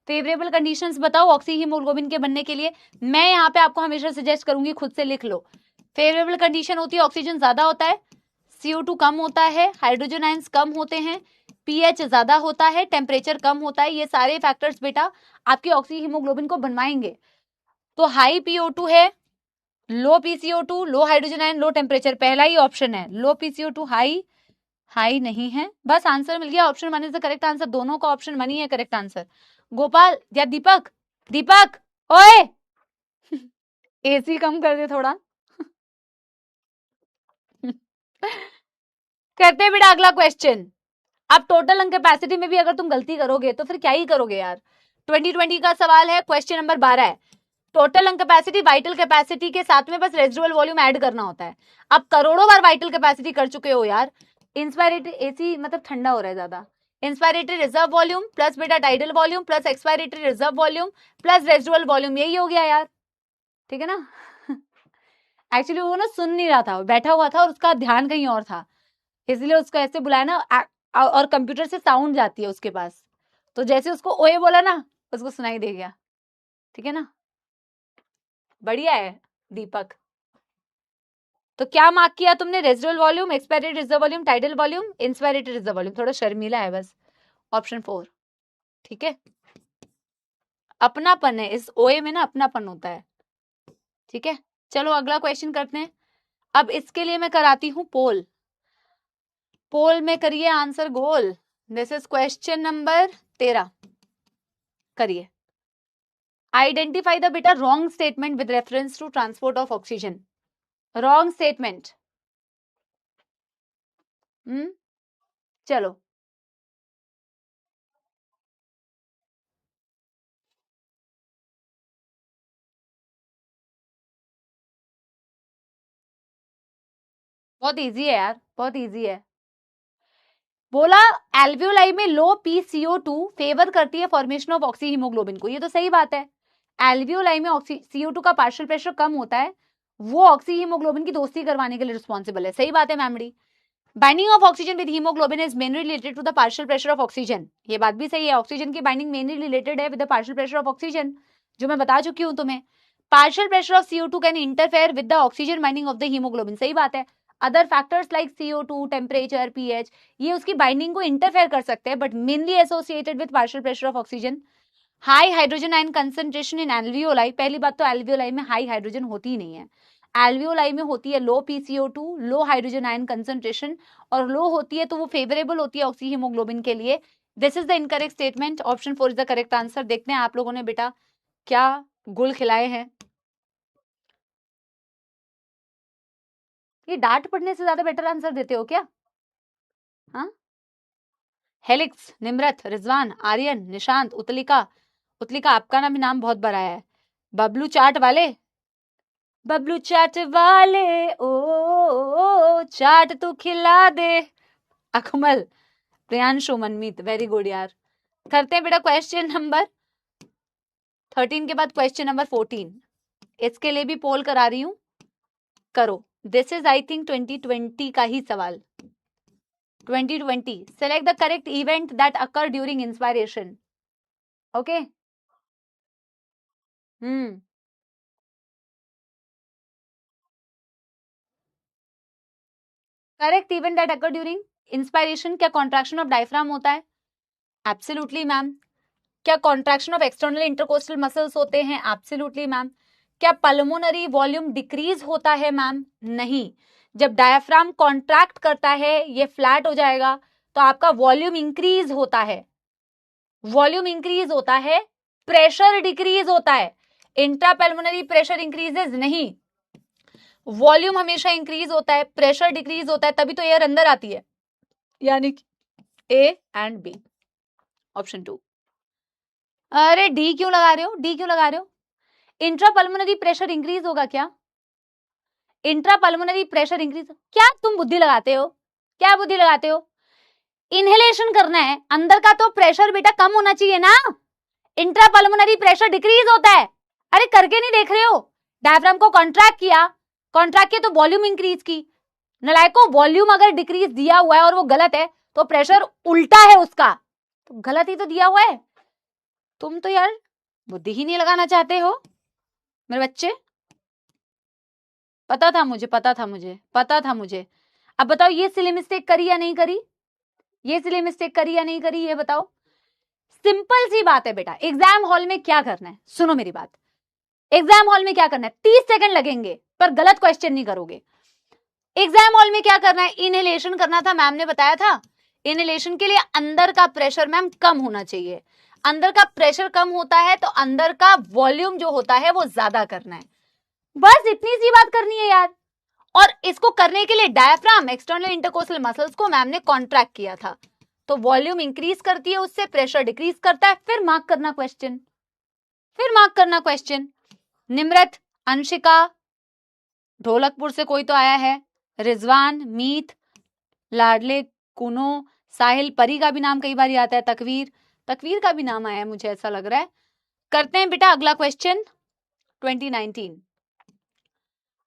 फेवरेबल कंडीशंस बताओ ऑक्सी हीमोग्लोबिन के बनने के लिए। मैं यहाँ पे आपको हमेशा सजेस्ट करूंगी, खुद से लिख लो। फेवरेबल कंडीशन होती है ऑक्सीजन ज्यादा होता है, CO2 कम होता है, हाइड्रोजन आयंस कम होते हैं, pH ज्यादा होता है, टेम्परेचर कम होता है। ये सारे फैक्टर्स बेटा आपके ऑक्सी हीमोग्लोबिन को बनवाएंगे। तो हाई PO2 है, लो PCO2, लो हाइड्रोजन आयन, लो टेम्परेचर, पहला ही ऑप्शन है। लो PCO2 हाई नहीं है, बस आंसर मिल गया। Option 1 is the correct answer. दोनों का ऑप्शन 1 ही है करेक्ट आंसर। गोपाल या दीपक, दीपक ओए AC कम कर दे थोड़ा। करते हैं बेटा अगला क्वेश्चन। अब टोटल लंग कैपेसिटी में भी अगर तुम गलती करोगे तो फिर क्या ही करोगे यार। 2020 का सवाल है, क्वेश्चन नंबर 12 है। Total lung capacity vital capacity के साथ में बस रेजिडुअल वॉल्यूम ऐड करना होता है। अब करोड़ों बार वाइटल कैपेसिटी कर चुके हो यार। इंस्पायरेटरी AC मतलब ठंडा हो रहा है ज्यादा। इंस्पायरेटरी रिजर्व वॉल्यूम प्लस बेटा tidal volume plus expiratory reserve volume plus residual volume, यही हो गया यार। ठीक है ना। एक्चुअली वो ना सुन नहीं रहा था, बैठा हुआ था और उसका ध्यान कहीं और था, इसलिए उसको ऐसे बुलाया ना। और कंप्यूटर से साउंड जाती है उसके पास, तो जैसे उसको ओए बोला ना उसको सुनाई दे गया। ठीक है ना, बढ़िया है दीपक। तो क्या मार्क किया तुमने? Residual volume, expiratory reserve volume, tidal volume, inspiratory reserve volume. थोड़ा शर्मीला है बस, ऑप्शन 4। ठीक है, अपनापन है इस ओए में ना, अपनापन होता है। ठीक है, चलो अगला क्वेश्चन करते हैं। अब इसके लिए मैं कराती हूं पोल। पोल में करिए आंसर गोल। This is question number 13। करिए। आइडेंटिफाई द बेटा wrong statement with reference to transport of oxygen. Wrong statement. चलो, बहुत इजी है यार, बहुत इजी है। बोला एल्वियोलाई में लो PCO2 फेवर करती है फॉर्मेशन ऑफ ऑक्सी हीमोग्लोबिन को, ये तो सही बात है। एल्वियोलाई में CO2 का पार्शियल प्रेशर कम होता है, वो ऑक्सी हीमोग्लोबिन की दोस्ती करवाने के लिए रिस्पॉन्सिबल है। सही बात है मैमड़ी। Binding of oxygen with haemoglobin is mainly related to the partial pressure of oxygen, ये बात भी सही है। ऑक्सीजन की बाइंडिंग मेनली रिलेटेड है with the partial pressure of oxygen, जो मैं बता चुकी हूं तुम्हें। Partial pressure of CO2 can interfere with the oxygen binding of the haemoglobin, सही बात है। Other factors like CO2, temperature, pH, ये उसकी बाइंडिंग को इंटरफेयर कर सकते हैं, but mainly associated with partial pressure of oxygen. High hydrogen ion concentration in alveoli, पहली बात तो एल्वियोलाई में हाई हाइड्रोजन होती ही नहीं है। एल्वियोलाई में होती है लो PCO2, लो हाइड्रोजन आयन कंसंट्रेशन, और लो होती है तो वो फेवरेबल होती है ऑक्सी हीमोग्लोबिन के लिए। This is the incorrect statement, option 4 is the correct answer. देखते हैं आप लोगों ने बेटा क्या गुल खिलाए हैं। ये डांट पढ़ने से ज्यादा बेटर आंसर देते हो क्या? हाँ, हेलिक्स, निम्रत, रिजवान, आर्यन, निशांत, उतलिका। उतलिका आपका ना भी नाम बहुत बड़ा है। बबलू चाट वाले, बबलू चाट वाले ओ चाट तू खिला दे। अकमल, प्रियांशु, मनमीत, वेरी गुड यार। करते हैं बेटा क्वेश्चन नंबर 13 के बाद क्वेश्चन नंबर 14। इसके लिए भी पोल करा रही हूं, करो। दिस इज आई थिंक 2020 का ही सवाल। 2020, select the correct event that occur during inspiration. Okay, correct event that occur during inspiration. क्या कॉन्ट्रैक्शन ऑफ डायफ्राम होता है? Absolutely ma'am. क्या contraction of external intercostal muscles होते हैं? Absolutely ma'am. क्या पल्मोनरी वॉल्यूम डिक्रीज होता है? मैम नहीं। जब डायफ्राम कॉन्ट्रैक्ट करता है, ये फ्लैट हो जाएगा, तो आपका वॉल्यूम इंक्रीज होता है, वॉल्यूम इंक्रीज होता है, प्रेशर डिक्रीज होता है। इंट्रापल्मोनरी प्रेशर इंक्रीजेज नहीं, वॉल्यूम हमेशा इंक्रीज होता है, प्रेशर डिक्रीज होता है, तभी तो एयर अंदर आती है। यानी ए एंड बी, ऑप्शन 2। अरे डी क्यों लगा रहे हो? डी क्यों लगा रहे हो? इंट्रापल्मोनरी प्रेशर इंक्रीज होगा क्या? इंट्रापल्मोनरी प्रेशर इंक्रीज, क्या तुम बुद्धि लगाते हो? क्या बुद्धि लगाते हो? इनहेलेशन करना है, अंदर का तो प्रेशर बेटा कम होना चाहिए ना, इंट्रापल्मोनरी प्रेशर डिक्रीज होता है। अरे करके नहीं देख रहे हो? डायफ्राम को कॉन्ट्रैक्ट किया, कॉन्ट्रैक्ट किया तो वॉल्यूम इंक्रीज की। नलायको, वॉल्यूम अगर डिक्रीज दिया हुआ है और वो गलत है, तो प्रेशर उल्टा है उसका, तो गलत ही तो दिया हुआ है। तुम तो यार बुद्धि ही नहीं लगाना चाहते हो मेरे बच्चे। पता था मुझे, पता था मुझे, पता था मुझे। अब बताओ ये सिली मिस्टेक करी या नहीं करी? ये सिली मिस्टेक करी या नहीं करी, ये बताओ। सिंपल सी बात है बेटा, एग्जाम हॉल में क्या करना है, सुनो मेरी बात। एग्जाम हॉल में क्या करना है, 30 सेकंड लगेंगे पर गलत क्वेश्चन नहीं करोगे। एग्जाम हॉल में क्या करना है, इनहेलेशन करना था, मैम ने बताया था। इनहेलेशन के लिए अंदर का प्रेशर मैम कम होना चाहिए, अंदर का प्रेशर कम होता है तो अंदर का वॉल्यूम जो होता है वो ज्यादा करना है, बस इतनी सी बात करनी है यार। और इसको करने के लिए डायफ्राम, एक्सटर्नल इंटरकोस्टल मसल्स को मैम ने कॉन्ट्रैक्ट किया था, तो वॉल्यूम इंक्रीज करती है, उससे प्रेशर डिक्रीज करता है, फिर मार्क करना क्वेश्चन, फिर मार्क करना क्वेश्चन। निम्रत, अंशिका, ढोलकपुर से कोई तो आया है, रिजवान, मीत, लाडले, कुनो, साहिल, परी का भी नाम कई बार आता है, तकवीर, तकवीर का भी नाम आया है मुझे ऐसा लग रहा है। करते हैं बेटा अगला question 2019,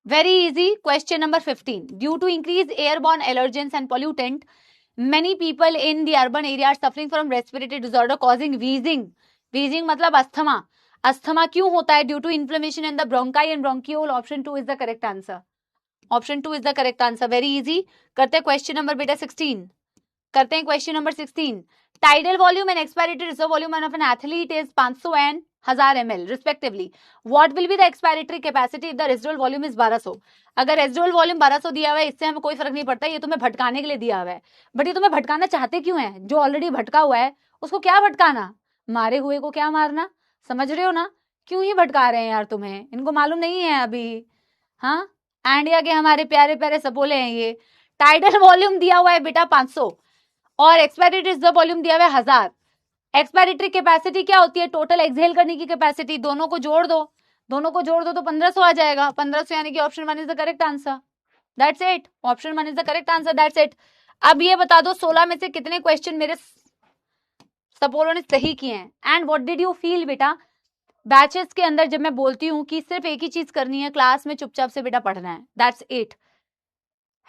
very easy question number 15। Due to increase airborne allergens and pollutant, many people in the urban area are suffering from respiratory disorder causing wheezing. wheezing मतलब अस्थमा। अस्थमा क्यों होता है? Due to inflammation in the bronchi and bronchiole. Option 2 is the correct answer, option 2 is the correct answer. Very easy. करते हैं question number बेटा 16, करते हैं question number 16। Tidal volume and expiratory reserve volume of an athlete is 500 and 1000 ml respectively. What will be the expiratory capacity if the residual volume is 1200। अगर residual volume 1200 दिया हुआ है, इससे हमें कोई फर्क नहीं पड़ता, ये तुम्हें भटकाने के लिए दिया हुआ है। बट ये तुम्हें भटकाना चाहते क्यों है? जो ऑलरेडी भटका हुआ है उसको क्या भटकाना, मारे हुए को क्या मारना, समझ रहे हो ना? क्यों ही भटका रहे हैं यार तुम्हें, इनको मालूम नहीं है अभी। हाँ, एंडिया के हमारे प्यारे प्यारे सपोले हैं ये। टाइडल वॉल्यूम दिया हुआ है बेटा 500 और एक्सपायरेटरी रिजर्व वॉल्यूम दिया हुआ है 1000। एक्सपायरेटरी कैपेसिटी क्या होती है? टोटल एक्सहेल करने की कैपेसिटी। दोनों को जोड़ दो, दोनों को जोड़ दो तो 1500 आ जाएगा। 1500 यानी कि option 1 is the correct answer, that's it. Option 1 is the correct answer, that's it. अब ये बता दो 16 में से कितने क्वेश्चन मेरे सपोलों ने सही किए हैं? And what did you feel बेटा बैचेस के अंदर जब मैं बोलती हूँ कि सिर्फ एक ही चीज करनी है, क्लास में चुपचाप से बेटा पढ़ना है, दैट्स इट,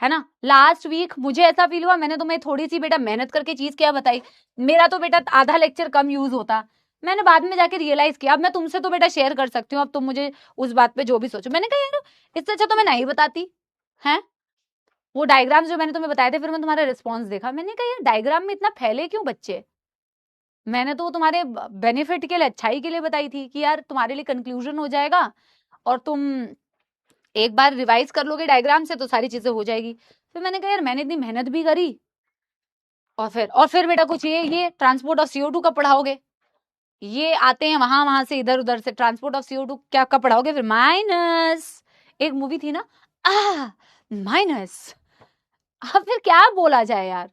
है ना? लास्ट वीक मुझे ऐसा फील हुआ, मैंने तुम्हें थोड़ी सी बेटा मेहनत करके चीज क्या बताई, मेरा तो बेटा आधा लेक्चर कम यूज होता। मैंने बाद में जाके रियलाइज किया, अब मैं तुमसे तो बेटा शेयर कर सकती हूँ, अब तुम मुझे उस बात पे जो भी सोचो। मैंने कहा यार इससे अच्छा तो मैं नहीं बताती है। वो डायग्राम्स जो मैंने तुम्हें बताए थे, फिर मैं तुम्हारा रिस्पॉन्स देखा, मैंने कहा यार डायग्राम में इतना फैले क्यों बच्चे? मैंने तो तुम्हारे बेनिफिट के लिए, अच्छाई के लिए बताई थी कि यार तुम्हारे लिए कंक्लूजन हो जाएगा और तुम एक बार रिवाइज कर लोगे डायग्राम से तो सारी चीजें हो जाएगी। फिर मैंने कहा यार मैंने इतनी मेहनत भी करी और फिर बेटा कुछ ये ट्रांसपोर्ट ऑफ CO2 का पढ़ाओगे, ये आते हैं वहां से इधर उधर से, ट्रांसपोर्ट ऑफ CO2 क्या कब पढ़ाओगे? फिर माइनस, एक मूवी थी ना माइनस। अब फिर क्या बोला जाए यार।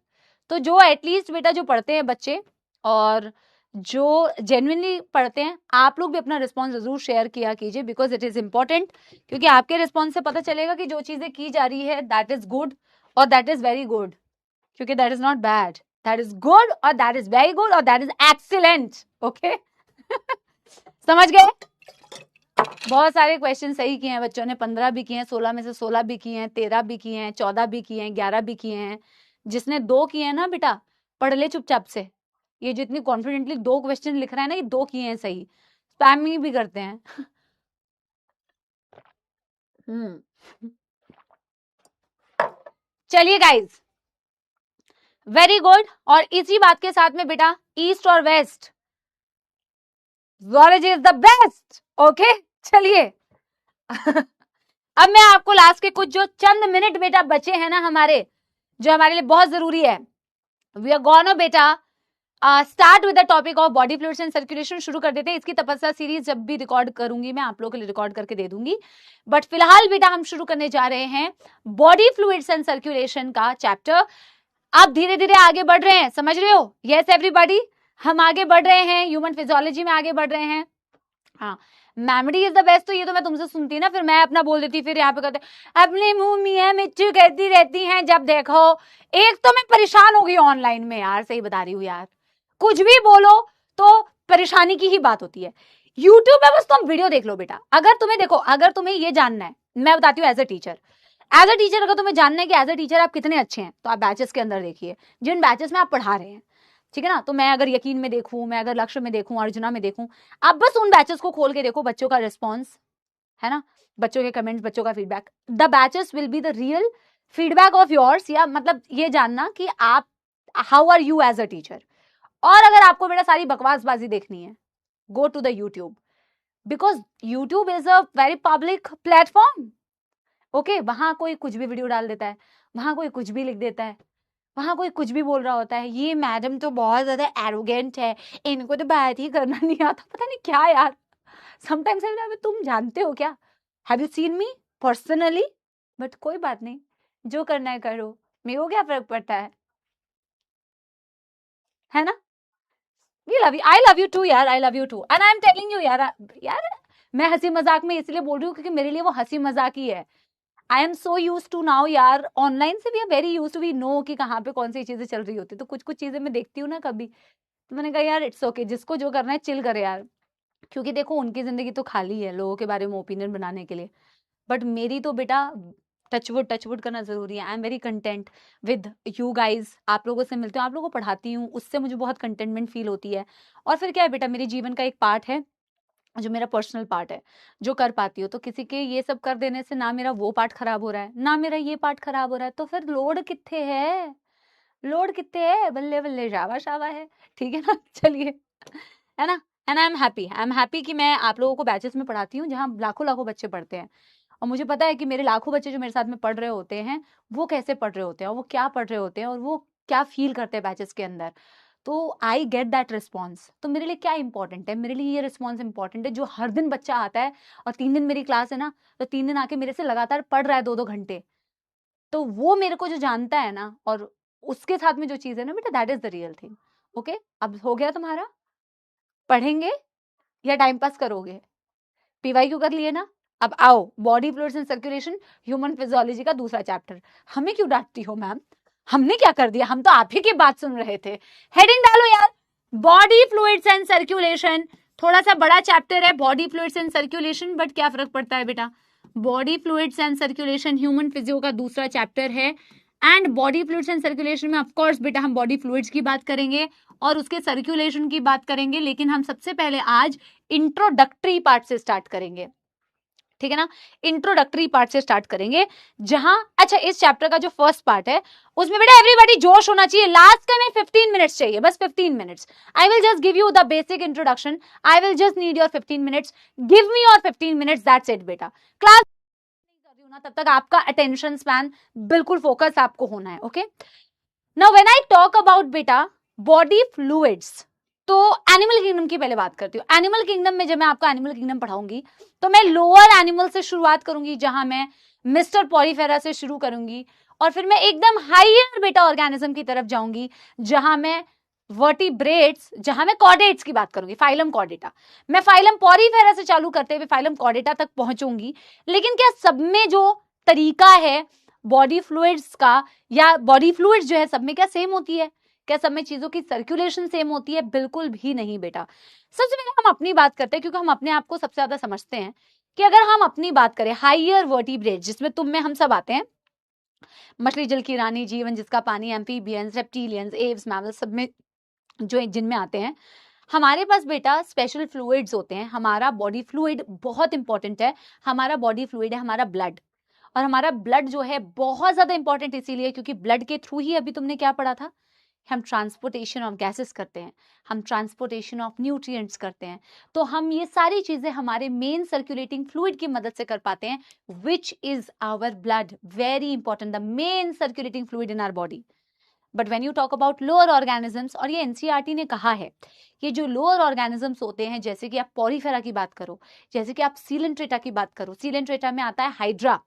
तो जो एटलीस्ट बेटा जो पढ़ते हैं बच्चे और जो जेन्युइनली पढ़ते हैं, आप लोग भी अपना रिस्पॉन्स जरूर शेयर किया कीजिए, बिकॉज इट इज इंपॉर्टेंट, क्योंकि आपके रिस्पॉन्स से पता चलेगा कि जो चीजें की जा रही है दैट इज गुड और दैट इज वेरी गुड, क्योंकि that is not bad, that is good और दैट इज वेरी गुड और दैट इज एक्सीलेंट। ओके समझ गए? बहुत सारे क्वेश्चन सही किए हैं बच्चों ने, 15 भी किए हैं, 16 में से 16 भी किए हैं, 13 भी किए हैं, 14 भी किए हैं, 11 भी किए हैं। जिसने 2 किए हैं ना बेटा, पढ़ ले चुपचाप से। ये जो इतनी कॉन्फिडेंटली 2 क्वेश्चन लिख रहा है ना, ये 2 किए हैं सही, स्पैमिंग भी करते हैं। चलिए गाइज, वेरी गुड। और इसी बात के साथ में बेटा ईस्ट और west, zoology is the best. Okay, चलिए अब मैं आपको लास्ट के कुछ जो चंद मिनट बेटा बचे हैं ना हमारे, जो हमारे लिए बहुत जरूरी है, वी आर गोना बेटा start with the topic of body fluids and circulation. शुरू कर देते हैं। इसकी तपस्या सीरीज जब भी रिकॉर्ड करूंगी मैं आप लोगों के लिए रिकॉर्ड करके दे दूंगी, बट फिलहाल बेटा हम शुरू करने जा रहे हैं बॉडी फ्लूइड्स एंड सर्कुलेशन का चैप्टर। आप धीरे धीरे आगे बढ़ रहे हैं, समझ रहे हो? यस एवरीबॉडी, हम आगे बढ़ रहे हैं, ह्यूमन फिजियोलॉजी में आगे बढ़ रहे हैं। हाँ, मेमोरी इज द बेस्ट, तो ये तो मैं तुमसे सुनती ना, फिर मैं अपना बोल देती, फिर यहाँ पे कहते अपनी मुंह मियां मिच्चू कहती रहती हैं जब देखो। एक तो मैं परेशान हो गई ऑनलाइन में यार, सही बता रही हूँ यार, कुछ भी बोलो तो परेशानी की ही बात होती है। यूट्यूब पे बस तुम वीडियो देख लो बेटा। अगर तुम्हें देखो, अगर तुम्हें ये जानना है, मैं बताती हूँ एज अ टीचर अगर तुम्हें जानना है कि एज अ टीचर आप कितने अच्छे हैं, तो आप बैचेस के अंदर देखिए, जिन बैचेस में आप पढ़ा रहे हैं, ठीक है ना। तो मैं अगर यकीन में देखूं, मैं अगर लक्ष्य में देखूं, अर्जुना में देखूं, आप बस उन बैचेस को खोल के देखो, बच्चों का रिस्पॉन्स है ना, बच्चों के कमेंट्स, बच्चों का feedback, the batches will be the real feedback of yours. या मतलब ये जानना कि आप how are you as a teacher. और अगर आपको बेटा सारी बकवासबाजी देखनी है, go to the YouTube, because YouTube is a very public platform. Okay, वहां कोई कुछ भी वीडियो डाल देता है, वहां कोई कुछ भी लिख देता है, वहां कोई कुछ भी बोल रहा होता है, ये मैडम तो बहुत ज्यादा एरोगेंट है, इनको तो बात ही करना नहीं आता, पता नहीं क्या यार। समटाइम्स तुम जानते हो क्या, have you seen me personally? But कोई बात नहीं, जो करना है करो, मेरे को क्या फर्क पड़ता है ना। We love you, I love you too यार, I love you too, and I am telling you यार, यार मैं हंसी मजाक में इसलिए बोल रही हूँ क्योंकि मेरे लिए वो हंसी मजाक ही है। I am so use to now यार, ऑनलाइन से we are very use to, we know कि कहाँ पे कौन सी चीजें चल रही होती है। तो कुछ कुछ चीजें मैं देखती हूँ ना कभी, तो मैंने कहा यार इट्स ओके, जिसको जो करना है चिल करे यार, क्योंकि देखो उनकी जिंदगी तो खाली है लोगों के बारे में ओपिनियन बनाने के लिए, बट मेरी तो बेटा टचवुड करना जरूरी है। I am very content with you guys, आप लोगों से मिलती हूँ, आप लोगों को पढ़ाती हूँ, उससे मुझे बहुत कंटेंटमेंट फील होती है। और फिर क्या है बेटा, मेरे जीवन का एक पार्ट है जो मेरा पर्सनल पार्ट है, जो कर पाती हूँ। तो किसी के ये सब कर देने से ना मेरा वो पार्ट खराब हो रहा है, ना मेरा ये पार्ट खराब हो रहा है, तो फिर लोड कितने है, लोड कितने है, बल्ले बल्ले शावा शावा है, ठीक है ना। चलिए, है ना। एंड आई एम हैप्पी कि मैं आप लोगों को बैचेस में पढ़ाती हूँ जहाँ लाखों लाखों बच्चे पढ़ते हैं, और मुझे पता है कि मेरे लाखों बच्चे जो मेरे साथ में पढ़ रहे होते हैं, वो कैसे पढ़ रहे होते हैं, और वो क्या पढ़ रहे होते हैं, और वो क्या फील करते हैं बैचेस के अंदर। तो आई गेट दैट रिस्पॉन्स। तो मेरे लिए क्या इंपॉर्टेंट है, मेरे लिए ये रिस्पॉन्स इंपॉर्टेंट है, जो हर दिन बच्चा आता है और 3 दिन मेरी क्लास है ना, तो 3 दिन आके मेरे से लगातार पढ़ रहा है 2-2 घंटे, तो वो मेरे को जो जानता है ना, और उसके साथ में जो चीज है ना बेटा, that is the real thing. Okay, अब हो गया तुम्हारा, पढ़ेंगे या टाइम पास करोगे? पीवाईक्यू कर लिए ना, अब आओ body fluids and circulation, human physiology का दूसरा चैप्टर। हमें क्यों डांटती हो मैम, हमने क्या कर दिया, हम तो आप ही की बात सुन रहे थे। हेडिंग डालो यार, बॉडी फ्लूइड्स एंड सर्कुलेशन। थोड़ा सा बड़ा चैप्टर है body fluids and circulation, but क्या फर्क पड़ता है बेटा, body fluids and circulation human physio का दूसरा चैप्टर है। And body fluids and circulation में ऑफकोर्स बेटा हम बॉडी फ्लूइड्स की बात करेंगे और उसके सर्कुलेशन की बात करेंगे, लेकिन हम सबसे पहले आज इंट्रोडक्टरी पार्ट से स्टार्ट करेंगे, ठीक है ना। इंट्रोडक्टरी पार्ट से स्टार्ट करेंगे, जहां अच्छा इस चैप्टर का जो फर्स्ट पार्ट है उसमें बेटा एवरीबॉडी जोश होना चाहिए। लास्ट का में 15 मिनट्स चाहिए, बस 15 minutes. I will just give you the basic introduction, I will just need your 15 minutes, give me your 15 minutes, that's it बेटा। क्लास नहीं कर रही हूं ना, तब तक आपका अटेंशन स्पैन बिल्कुल फोकस आपको होना है। Okay, now when I talk about बेटा बॉडी फ्लूइड्स, तो एनिमल किंगडम की पहले बात करती हूँ। एनिमल किंगडम में जब मैं आपको एनिमल किंगडम पढ़ाऊंगी तो मैं लोअर एनिमल से शुरुआत करूंगी, जहां मैं मिस्टर पॉलीफेरा से शुरू करूंगी, और फिर मैं एकदम हायर बेटा ऑर्गेनिज्म की तरफ जाऊंगी, जहां मैं वर्टिब्रेट्स, जहां मैं कॉर्डेट्स की बात करूंगी, फाइलम कॉर्डेटा। मैं फाइलम पॉलीफेरा से चालू करते हुए फाइलम कॉर्डेटा तक पहुंचूंगी। लेकिन क्या सब में जो तरीका है बॉडी फ्लूइड्स का, या बॉडी फ्लूइड्स जो है सब में क्या सेम होती है? क्या सब में चीजों की सर्कुलेशन सेम होती है? बिल्कुल भी नहीं बेटा। सबसे पहले हम अपनी बात करते हैं, क्योंकि हम अपने आप को सबसे ज्यादा समझते हैं, कि अगर हम अपनी बात करें हायर वर्टिब्रेट, जिसमें तुम में हम सब आते हैं, मछली जल की रानी, जीवन जिसका पानी, एम्फीबियंस, रेप्टिलियंस, एव्स, मैमल्स, सब में जो जिनमें आते हैं, हमारे पास बेटा स्पेशल फ्लूइड्स होते हैं। हमारा बॉडी फ्लूइड बहुत इंपॉर्टेंट है, हमारा बॉडी फ्लूइड है हमारा ब्लड। और हमारा ब्लड जो है बहुत ज्यादा इंपॉर्टेंट इसीलिए क्योंकि ब्लड के थ्रू ही अभी तुमने क्या पढ़ा था, हम ट्रांसपोर्टेशन ऑफ गैसेस करते हैं, हम ट्रांसपोर्टेशन ऑफ न्यूट्रिएंट्स करते हैं। तो हम ये सारी चीजें हमारे मेन सर्कुलेटिंग फ्लूइड की मदद से कर पाते हैं, which is our blood. Very important, the main circulating fluid in our body. But when you talk about lower organisms, और ये एनसीईआरटी ने कहा है कि जो लोअर ऑर्गेनिजम्स होते हैं, जैसे कि आप पॉरीफेरा की बात करो, जैसे कि आप सीलेंट्रेटा की बात करो, सीलेंट्रेटा में आता है हाइड्रा,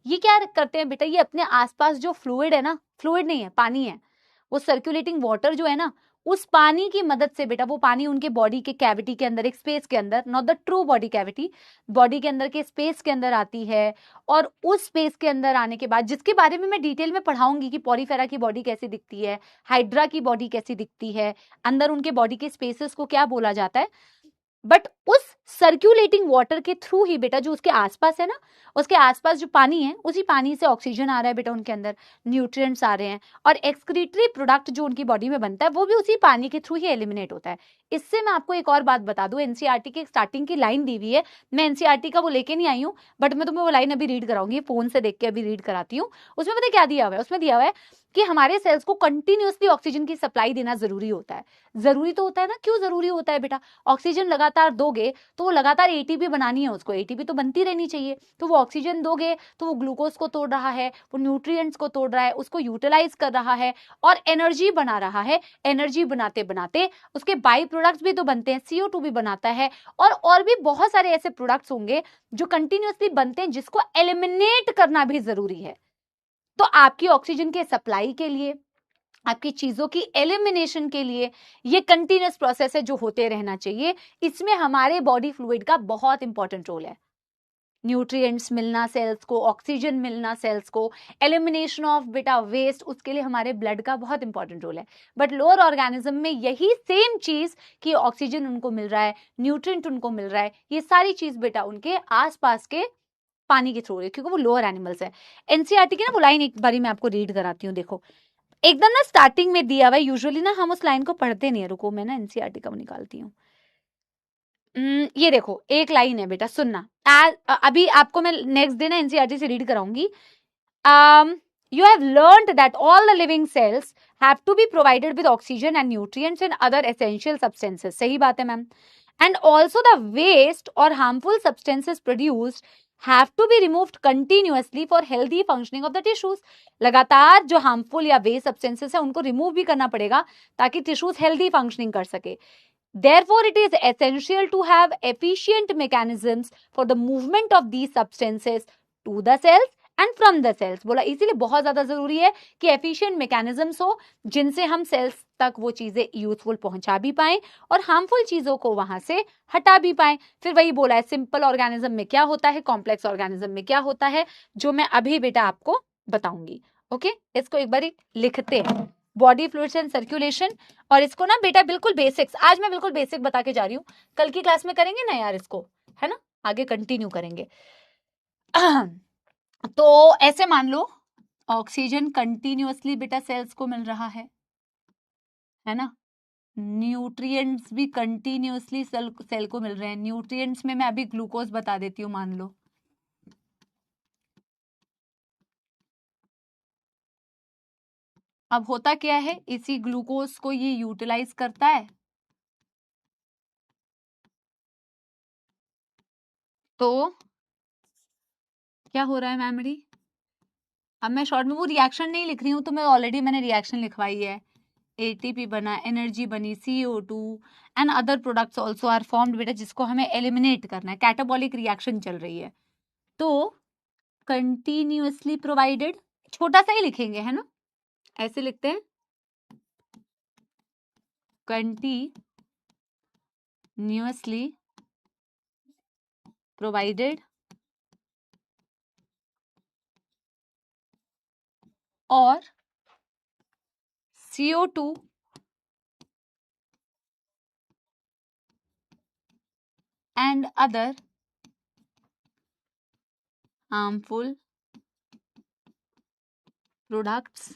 ये क्या करते हैं बेटा, ये अपने आसपास जो फ्लूइड है ना, फ्लूइड नहीं है, पानी है, वो सर्कुलेटिंग वाटर जो है ना, उस पानी की मदद से बेटा, वो पानी उनके बॉडी के कैविटी के अंदर, एक स्पेस के अंदर, not the true body cavity, body के अंदर के स्पेस के अंदर आती है। और उस स्पेस के अंदर आने के बाद, जिसके बारे में मैं डिटेल में पढ़ाऊंगी कि पॉरीफेरा की बॉडी कैसी दिखती है, हाइड्रा की बॉडी कैसी दिखती है, अंदर उनके बॉडी के स्पेसेस को क्या बोला जाता है, बट उस सर्क्यूलेटिंग वाटर के थ्रू ही बेटा, जो उसके आसपास है ना, उसके आसपास जो पानी है, उसी पानी से ऑक्सीजन आ रहा है बेटा, उनके अंदर न्यूट्रिएंट्स आ रहे हैं, और एक्सक्रीटरी प्रोडक्ट जो उनकी बॉडी में बनता है वो भी उसी पानी के थ्रू ही एलिमिनेट होता है। इससे मैं आपको एक और बात बता दूं, एनसीईआरटी की स्टार्टिंग की लाइन दी हुई है, मैं एनसीईआरटी का वो लेके नहीं आई हूँ, बट मैं तुम्हें वो लाइन अभी रीड कराऊंगी, फोन से देख के अभी रीड कराती हूँ। उसमें पता क्या दिया हुआ है, उसमें दिया हुआ है कि हमारे सेल्स को कंटिन्यूअसली ऑक्सीजन की सप्लाई देना जरूरी होता है। जरूरी तो होता है ना, क्यों जरूरी होता है बेटा, ऑक्सीजन लगातार दोगे तो वो लगातार एटीपी बनानी है, उसको एटीपी तो बनती रहनी चाहिए, तो वो ऑक्सीजन दोगे तो वो ग्लूकोज को तोड़ रहा है, वो न्यूट्रिएंट्स को तोड़ रहा है, उसको यूटिलाइज कर रहा है और एनर्जी बना रहा है। एनर्जी बनाते बनाते उसके बाई प्रोडक्ट्स भी तो बनते हैं, CO2 भी बनाता है, और भी बहुत सारे ऐसे प्रोडक्ट्स होंगे जो कंटिन्यूअसली बनते हैं, जिसको एलिमिनेट करना भी जरूरी है। तो आपकी ऑक्सीजन के सप्लाई के लिए, आपकी चीजों की एलिमिनेशन के लिए ये कंटिन्यूअस प्रोसेस है जो होते रहना चाहिए। इसमें हमारे बॉडी फ्लूइड का बहुत इंपॉर्टेंट रोल है। न्यूट्रिएंट्स मिलना सेल्स को, ऑक्सीजन मिलना सेल्स को, एलिमिनेशन ऑफ बेटा वेस्ट, उसके लिए हमारे ब्लड का बहुत इंपॉर्टेंट रोल है। बट लोअर ऑर्गेनिज्म में यही सेम चीज कि ऑक्सीजन उनको मिल रहा है, न्यूट्रिएंट उनको मिल रहा है, ये सारी चीज बेटा उनके आसपास के पानी के थ्रू है, क्योंकि वो लोअर एनिमल्स है। एनसीईआरटी की ना वो लाइन एक बारी मैं आपको रीड कराती हूँ, देखो एकदम ना स्टार्टिंग में दिया हुआ है। यूजुअली ना हम उस लाइन को पढ़ते नहीं है, रुको मैं ना एनसीईआरटी का निकालती हूँ। ये देखो एक लाइन है बेटा, सुनना, अभी आपको मैं नेक्स्ट डे ना एनसीईआरटी से read कराऊंगी। You have learned that all the living cells have to be provided with oxygen and nutrients and other essential substances. सही बात है ma'am. And also the waste or harmful substances produced have to be removed continuously for healthy functioning of the tissues. लगातार जो harmful या waste substances है उनको remove भी करना पड़ेगा ताकि tissues healthy functioning कर सके. Therefore, it is essential to have efficient mechanisms for the movement of these substances to the cells and from the cells. बोला इसीलिए बहुत ज्यादा जरूरी है कि एफिशिएंट मैकेनिज्म्स हो जिनसे हम सेल्स तक वो चीजें यूजफुल पहुंचा भी पाए और हार्मफुल चीजों को वहां से हटा भी पाए. फिर वही बोला है सिंपल ऑर्गेनिज्म में क्या होता है, कॉम्प्लेक्स ऑर्गेनिज्म में क्या होता है, जो मैं अभी बेटा आपको बताऊंगी. ओके, इसको एक बार लिखते हैं, बॉडी फ्लूइड्स एंड सर्कुलेशन. और इसको ना बेटा बिल्कुल बेसिक्स, आज मैं बिल्कुल बेसिक बता के जा रही हूँ, कल की क्लास में करेंगे ना यार इसको, है ना, आगे कंटिन्यू करेंगे. तो ऐसे मान लो ऑक्सीजन कंटिन्यूअसली बेटा सेल्स को मिल रहा है ना, न्यूट्रिएंट्स भी कंटिन्यूअसली सेल को मिल रहे हैं. न्यूट्रिएंट्स में मैं अभी ग्लूकोज बता देती हूँ, मान लो अब होता क्या है, इसी ग्लूकोज को ये यूटिलाइज करता है, तो क्या हो रहा है मेमोरी. अब मैं शॉर्ट में वो रिएक्शन नहीं लिख रही हूँ, तो मैं ऑलरेडी मैंने रिएक्शन लिखवाई है. एटीपी बना, एनर्जी बनी, CO2 and other products also are formed बेटा, जिसको हमें एलिमिनेट करना है. कैटाबॉलिक रिएक्शन चल रही है, तो कंटिन्यूअसली प्रोवाइडेड, छोटा सा ही लिखेंगे है ना, ऐसे लिखते हैं, कंटिन्यूअसली प्रोवाइडेड और CO2 and other harmful products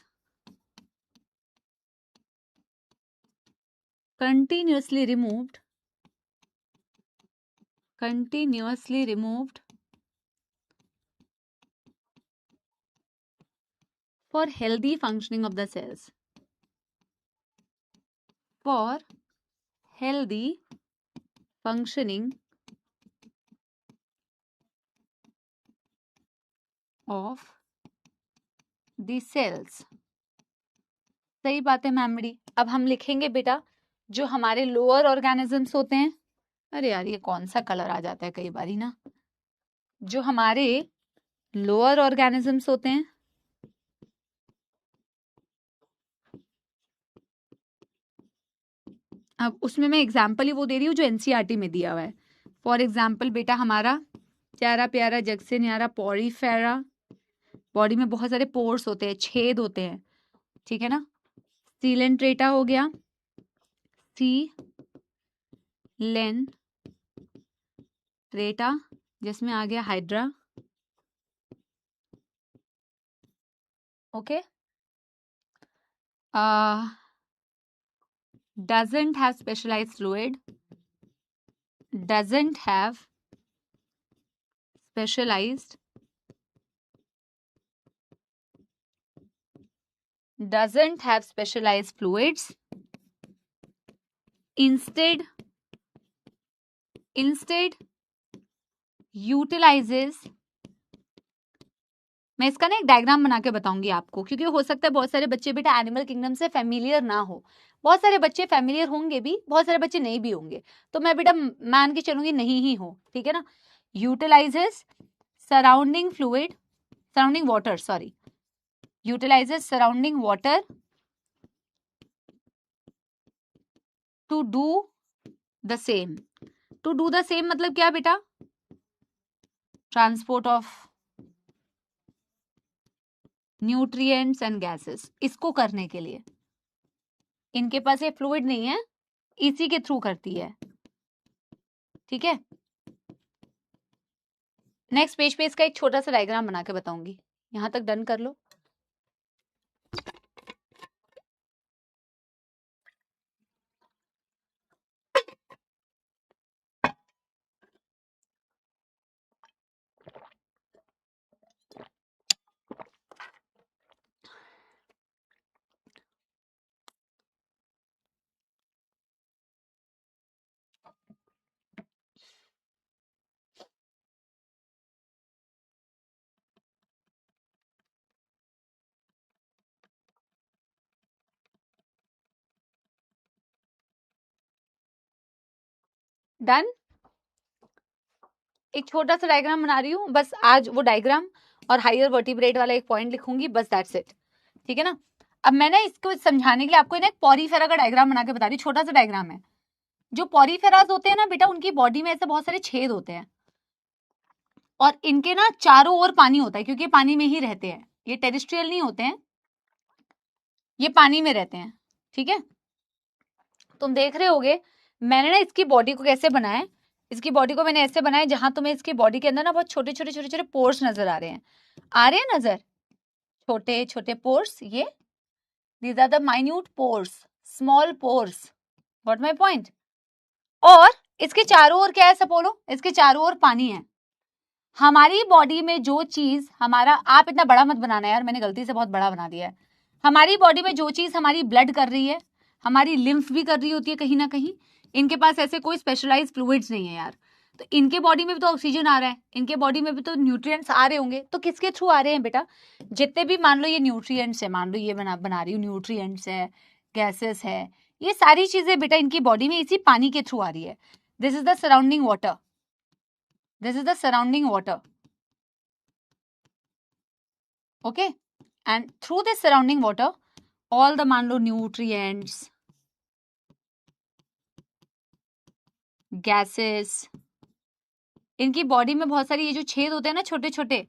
continuously removed for healthy functioning of the cells. For healthy functioning of the cells. सही बात है मैमड़ी. अब हम लिखेंगे बेटा जो हमारे लोअर ऑर्गेनिजम्स होते हैं. अरे यार ये कौन सा कलर आ जाता है कई बारी ना. जो हमारे लोअर ऑर्गेनिजम्स होते हैं, अब उसमें मैं एग्जाम्पल ही वो दे रही हूँ जो एनसीईआरटी में दिया हुआ है. फॉर एग्जाम्पल बेटा हमारा प्यारा प्यारा जग से न्यारा पॉरीफेरा. बॉडी में बहुत सारे पोर्स होते हैं, छेद होते हैं, ठीक है ना. सीलेंट्रेटा हो गया, सीलेंट्रेटा, जिसमें आ गया hydra. Okay. doesn't have specialized fluid, doesn't have specialized fluids, instead utilizes. मैं इसका ना एक डायग्राम बना के बताऊंगी आपको, क्योंकि हो सकता है बहुत सारे बच्चे बेटा एनिमल किंगडम से फेमिलियर ना हो. बहुत सारे बच्चे फेमिलियर होंगे भी, बहुत सारे बच्चे नहीं भी होंगे, तो मैं बेटा मान के चलूंगी नहीं ही हो, ठीक है ना. Utilizes surrounding fluid, surrounding water, sorry, utilizes surrounding water to do the same. To do the same मतलब क्या बेटा? Transport of nutrients and gases. इसको करने के लिए इनके पास ये फ्लूइड नहीं है, इसी के थ्रू करती है, ठीक है. नेक्स्ट पेज पे इसका एक छोटा सा डायग्राम बना के बताऊंगी. यहां तक डन कर लो. डन. एक छोटा सा डायग्राम बना रही हूँ बस आज, वो डायग्राम और हायर वर्टिब्रेट वाला एक पॉइंट लिखूंगी बस, दैट्स इट, ठीक है ना. अब मैंने इसको समझाने के लिए आपको ना एक पॉरीफेरा का डायग्राम बना के बता रही हूँ. छोटा सा डायग्राम है. जो पॉरीफेरास होते हैं ना बेटा, उनकी बॉडी में ऐसे बहुत सारे छेद होते हैं और इनके ना चारों ओर पानी होता है, क्योंकि ये पानी में ही रहते हैं. ये टेरेस्ट्रियल नहीं होते हैं, ये पानी में रहते हैं, ठीक है. तुम देख रहे होगे मैंने ना इसकी बॉडी को कैसे बनाया है. इसकी बॉडी को मैंने ऐसे बनाया जहां तुम्हें इसकी बॉडी के अंदर ना बहुत छोटे छोटे छोटे छोटे पोर्स नजर आ रहे हैं. आ रहे हैं नजर? छोटे छोटे पोर्स, ये these are the minute pores, small pores. What my point? और इसके चारों ओर क्या है सपोलो? इसके चारों ओर पानी है. हमारी बॉडी में जो चीज हमारा, आप इतना बड़ा मत बनाना यार, मैंने गलती से बहुत बड़ा बना दिया है. हमारी बॉडी में जो चीज हमारी ब्लड कर रही है, हमारी लिम्फ भी कर रही होती है कहीं ना कहीं, इनके पास ऐसे कोई स्पेशलाइज्ड फ्लूइड्स नहीं है यार. तो इनके बॉडी में भी तो ऑक्सीजन आ रहा है, इनके बॉडी में भी तो न्यूट्रिएंट्स आ रहे होंगे. तो किसके थ्रू आ रहे हैं बेटा? जितने भी, मान लो ये न्यूट्रिएंट्स है, मान लो ये बना रही हूँ, न्यूट्रिएंट्स है, गैसेस है, ये सारी चीजें बेटा इनकी बॉडी में इसी पानी के थ्रू आ रही है. This is the surrounding water, this is the surrounding water. Okay. And through this surrounding water all the, मान लो न्यूट्रिएंट्स, गैसेस, इनकी बॉडी में बहुत सारी ये जो छेद होते हैं ना छोटे छोटे,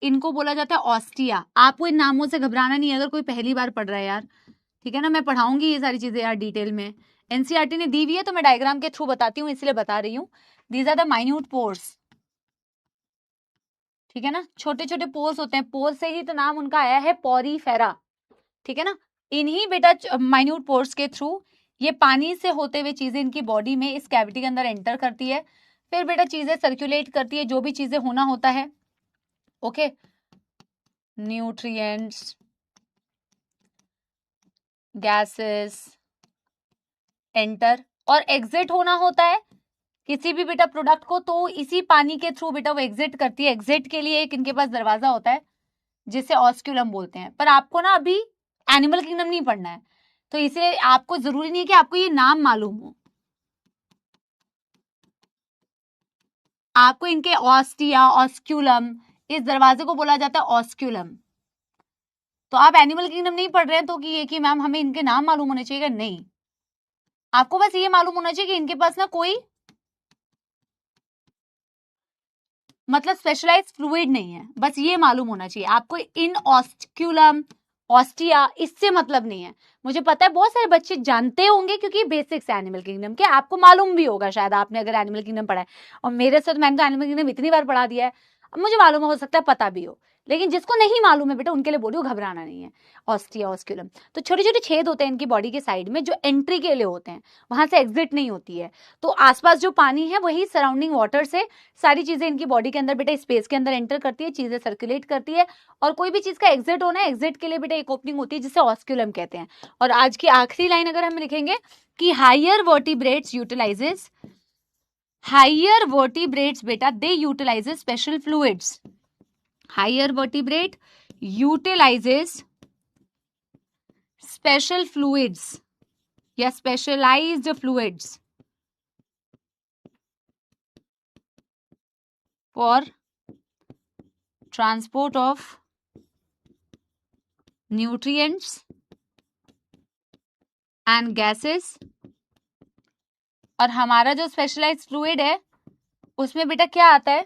इनको बोला जाता है ऑस्टिया. आपको इन नामों से घबराना नहीं है अगर कोई पहली बार पढ़ रहा है यार, ठीक है ना. मैं पढ़ाऊंगी ये सारी चीजें यार डिटेल में, एनसीईआरटी ने दी हुई है, तो मैं डायग्राम के थ्रू बताती हूँ, इसलिए बता रही हूँ. These are the minute pores, ठीक है ना. छोटे छोटे पोर्स होते हैं, पोर्स से ही तो नाम उनका आया है पॉरीफेरा, ठीक है ना. इन्हीं बेटा माइन्यूट पोर्स के थ्रू ये पानी से होते हुए चीजें इनकी बॉडी में इस कैविटी के अंदर एंटर करती है. फिर बेटा चीजें सर्कुलेट करती है, जो भी चीजें होना होता है. ओके. न्यूट्रिएंट्स, गैसेस एंटर, और एग्जिट होना होता है किसी भी बेटा प्रोडक्ट को, तो इसी पानी के थ्रू बेटा वो एग्जिट करती है। एग्जिट के लिए एक इनके पास दरवाजा होता है जिसे ऑस्क्यूलम बोलते हैं। पर आपको ना अभी एनिमल किंगडम नहीं पढ़ना है, तो इसे आपको जरूरी नहीं है कि आपको ये नाम मालूम हो। आपको इनके ऑस्टिया, ऑस्क्यूलम, इस दरवाजे को बोला जाता है ऑस्क्यूलम। तो आप एनिमल किंगडम नहीं पढ़ रहे हैं तो कि ये कि मैम हमें इनके नाम मालूम होने चाहिए, नहीं, आपको बस ये मालूम होना चाहिए कि इनके पास ना कोई मतलब स्पेशलाइज्ड फ्लूइड नहीं है, बस ये मालूम होना चाहिए आपको। इन ऑस्क्यूलम, ऑस्टिया, इससे मतलब नहीं है। मुझे पता है बहुत सारे बच्चे जानते होंगे क्योंकि बेसिक्स है एनिमल किंगडम के, आपको मालूम भी होगा शायद आपने अगर एनिमल किंगडम पढ़ा है। और मेरे साथ मैंने तो एनिमल किंगडम इतनी बार पढ़ा दिया है, अब मुझे मालूम हो सकता है पता भी हो, लेकिन जिसको नहीं मालूम है बेटा उनके लिए बोलियो घबराना नहीं है। ऑस्टिया, ऑस्क्यूलम, तो छोटे छोटे छेद होते हैं इनकी बॉडी के साइड में जो एंट्री के लिए होते हैं, वहां से एग्जिट नहीं होती है। तो आसपास जो पानी है वही सराउंडिंग वाटर से सारी चीजें इनकी बॉडी के अंदर बेटा स्पेस के अंदर एंटर करती है, चीजें सर्कुलेट करती है, और कोई भी चीज का एग्जिट होना है, एग्जिट के लिए बेटा एक ओपनिंग होती है जिसे ऑस्क्यूलम कहते हैं। और आज की आखिरी लाइन अगर हम लिखेंगे कि higher vertebrates utilises, higher vertebrates बेटा they utilises special fluids, higher vertebrate utilises special fluids या specialised fluids for transport of nutrients and gases। और हमारा जो स्पेशलाइज्ड फ्लूइड है उसमें बेटा क्या आता है,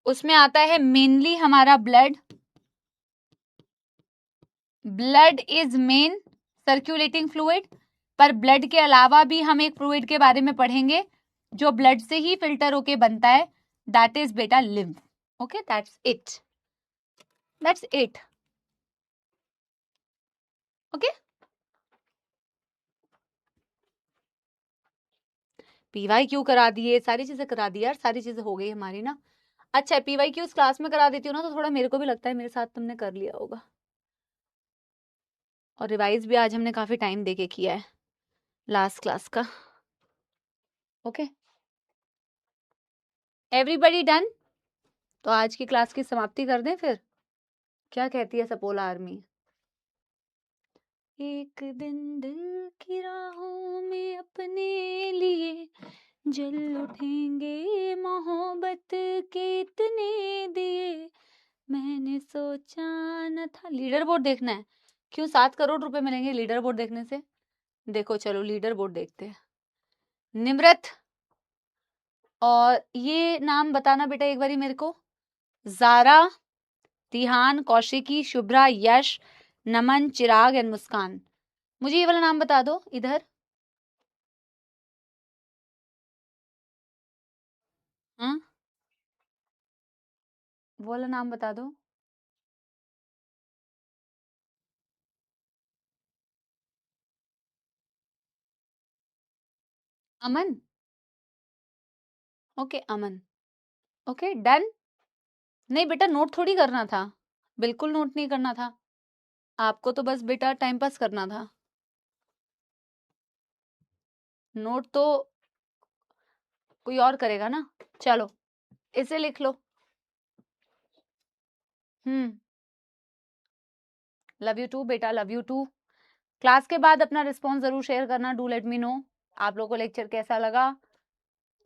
उसमें आता है मेनली हमारा blood. Blood is main circulating fluid, पर ब्लड के अलावा भी हम एक फ्लूइड के बारे में पढ़ेंगे जो ब्लड से ही फिल्टर होके बनता है, दैट इज बेटा lymph. Okay, that's it, that's it. Okay, P Y Q करा दिए, सारी चीजें करा दी यार, सारी चीजें हो गई हमारी ना। अच्छा, पीवाई क्यू क्लास में करा देती हूँ ना तो थोड़ा मेरे को भी लगता है मेरे साथ तुमने कर लिया होगा। और रिवाइज भी आज हमने काफी टाइम देके किया है लास्ट क्लास का। Okay, everybody done? तो आज की क्लास की समाप्ति कर दें फिर, क्या कहती है सपोला आर्मी? एक दिन दिल की राहों में अपने लिए जल उठेंगे, मोहब्बत के इतने दिए मैंने सोचा न था। लीडर बोर्ड देखना है? क्यों, 7 करोड़ रुपए मिलेंगे लीडर बोर्ड देखने से? देखो चलो लीडर बोर्ड देखते हैं। निमृत, और ये नाम बताना बेटा एक बारी मेरे को। जारा, तिहान, कौशिकी, शुभ्रा, यश, नमन, चिराग एंड मुस्कान। मुझे ये वाला नाम बता दो इधर। हाँ, वो वाला नाम बता दो। अमन, ओके अमन, ओके डन। नहीं बेटा नोट थोड़ी करना था, बिल्कुल नोट नहीं करना था आपको, तो बस बेटा टाइम पास करना था। नोट तो कोई और करेगा ना। चलो इसे लिख लो। लव यू टू बेटा, लव यू टू। क्लास के बाद अपना रिस्पॉन्स जरूर शेयर करना, डू लेट मी नो आप लोगों को लेक्चर कैसा लगा,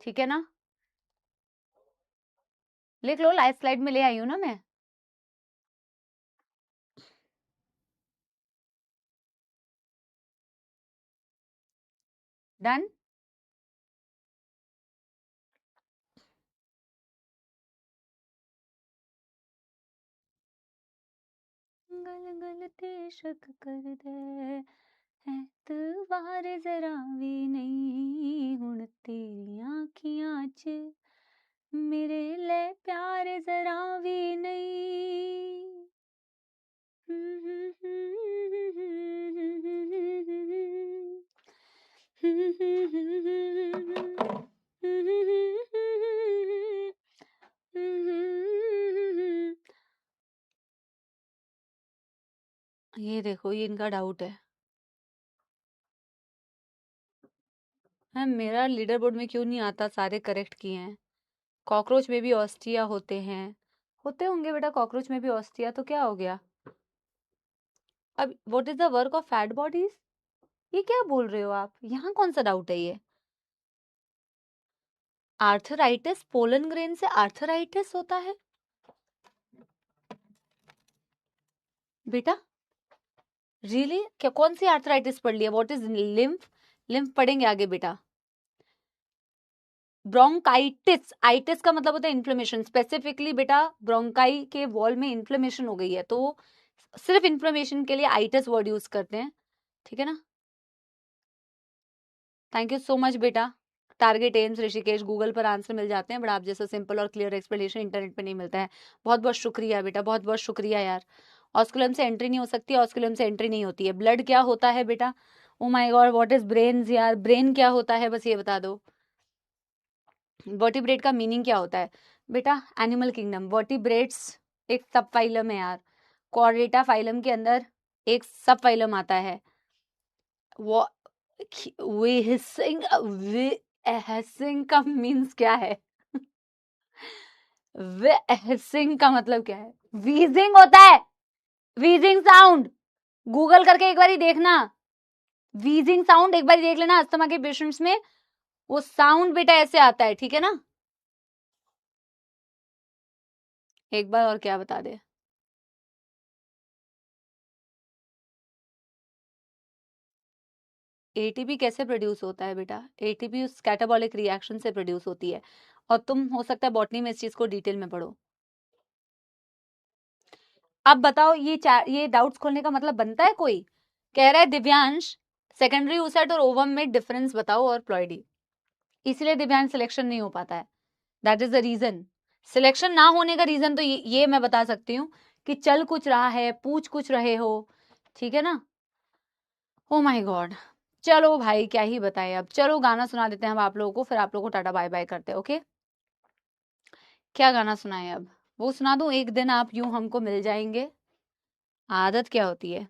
ठीक है ना? लिख लो, लाइव स्लाइड में ले आई हूं ना मैं। डन। गल गल ते शक कर दे ऐतबार जरा भी नहीं हुण तेरियां अखियां च मेरे ले प्यार जरा भी नहीं। ये देखो, ये इनका डाउट है। है मेरा लीडर बोर्ड में क्यों नहीं आता? सारे करेक्ट किए हैं। कॉकरोच में भी ऑस्टिया होते हैं, होते होंगे बेटा, कॉकरोच में भी ऑस्टिया, तो क्या हो गया? अब what is the work of fat bodies? ये क्या बोल रहे हो आप? यहाँ कौन सा डाउट है ये? आर्थराइटिस, पोलन ग्रेन से आर्थराइटिस होता है बेटा? रियली? क्या कौन सी आर्थराइटिस पढ़ लिया? What is lymph? लिम्फ पढ़ेंगे आगे बेटा। ब्रोंकाइटिस, आइटिस का मतलब होता है इन्फ्लेमेशन। स्पेसिफिकली बेटा ब्रोंकाई के वॉल में इन्फ्लेमेशन हो गई है, तो सिर्फ इन्फ्लेमेशन के लिए आइटिस वर्ड यूज करते हैं, ठीक है ना? थैंक यू सो मच बेटा। टारगेट एम्स ऋषिकेश, गूगल पर आंसर मिल जाते हैं, बट आप जैसा सिंपल और क्लियर एक्सप्लेनेशन इंटरनेट पे नहीं मिलता है। बहुत बहुत शुक्रिया बेटा, बहुत बहुत शुक्रिया यार। ऑस्कुलम से एंट्री नहीं हो सकती, ऑस्कुलम से एंट्री नहीं होती है। ब्लड क्या होता है बेटा? Oh my God, what is brain यार? ब्रेन क्या होता है बस ये बता दो। वर्टिब्रेट का मीनिंग क्या होता है बेटा? Animal kingdom. वर्टिब्रेट्स एक सब फाइलम है यार। कॉर्डेटा फाइलम के अंदर एक सब फाइलम आता है। वो हिसिंग का मीन्स क्या है? हिसिंग का मतलब क्या है? वीजिंग होता है, वीजिंग साउंड। गूगल करके एक बार देखना, वीजिंग साउंड एक बार देख लेना अस्थमा के पेशेंट्स में, वो साउंड बेटा ऐसे आता है, ठीक है ना? एक बार और क्या बता दे? एटीपी कैसे प्रोड्यूस होता है बेटा? एटीपी उस कैटाबॉलिक रिएक्शन से प्रोड्यूस होती है, और तुम हो सकता है बॉटनी में इस चीज को डिटेल में पढ़ो। अब बताओ, ये डाउट्स खोलने का मतलब बनता है कोई? कह रहा है दिव्यांश सेकेंडरी oocyte और ओवम में डिफरेंस बताओ और प्लॉइडी, इसलिए दिव्यांश सिलेक्शन नहीं हो पाता है। That is the reason. Selection ना होने का रीजन तो ये मैं बता सकती हूँ कि चल कुछ रहा है, पूछ कुछ रहे हो, ठीक है ना? ओ माय गॉड, चलो भाई क्या ही बताए। अब चलो गाना सुना देते हैं हम आप लोगों को, फिर आप लोगों को टाटा बाय बाय करते हैं, ओके? क्या गाना सुनाए अब? वो सुना दूं, एक दिन आप यूं हमको मिल जाएंगे। आदत क्या होती है?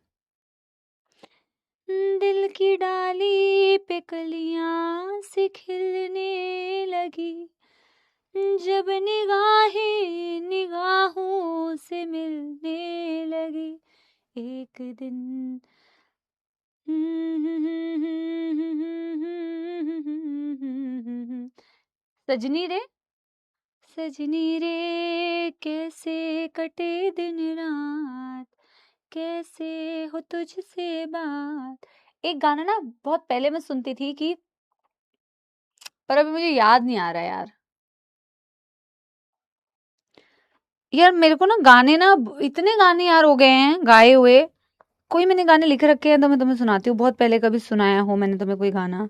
दिल की डाली पे कलियां सी खिलने लगी, जब निगाहें निगाहों से मिलने लगी, एक दिन। सजनी रे, सजनी रे, कैसे कटे दिन रात, कैसे हो तुझसे बात। एक गाना ना बहुत पहले मैं सुनती थी कि, पर अभी मुझे याद नहीं आ रहा यार। यार मेरे को ना गाने ना, इतने गाने यार हो गए हैं गाए हुए। कोई मैंने गाने लिख रखे हैं तो मैं तुम्हें सुनाती हूँ, बहुत पहले कभी सुनाया हो मैंने तुम्हें कोई गाना।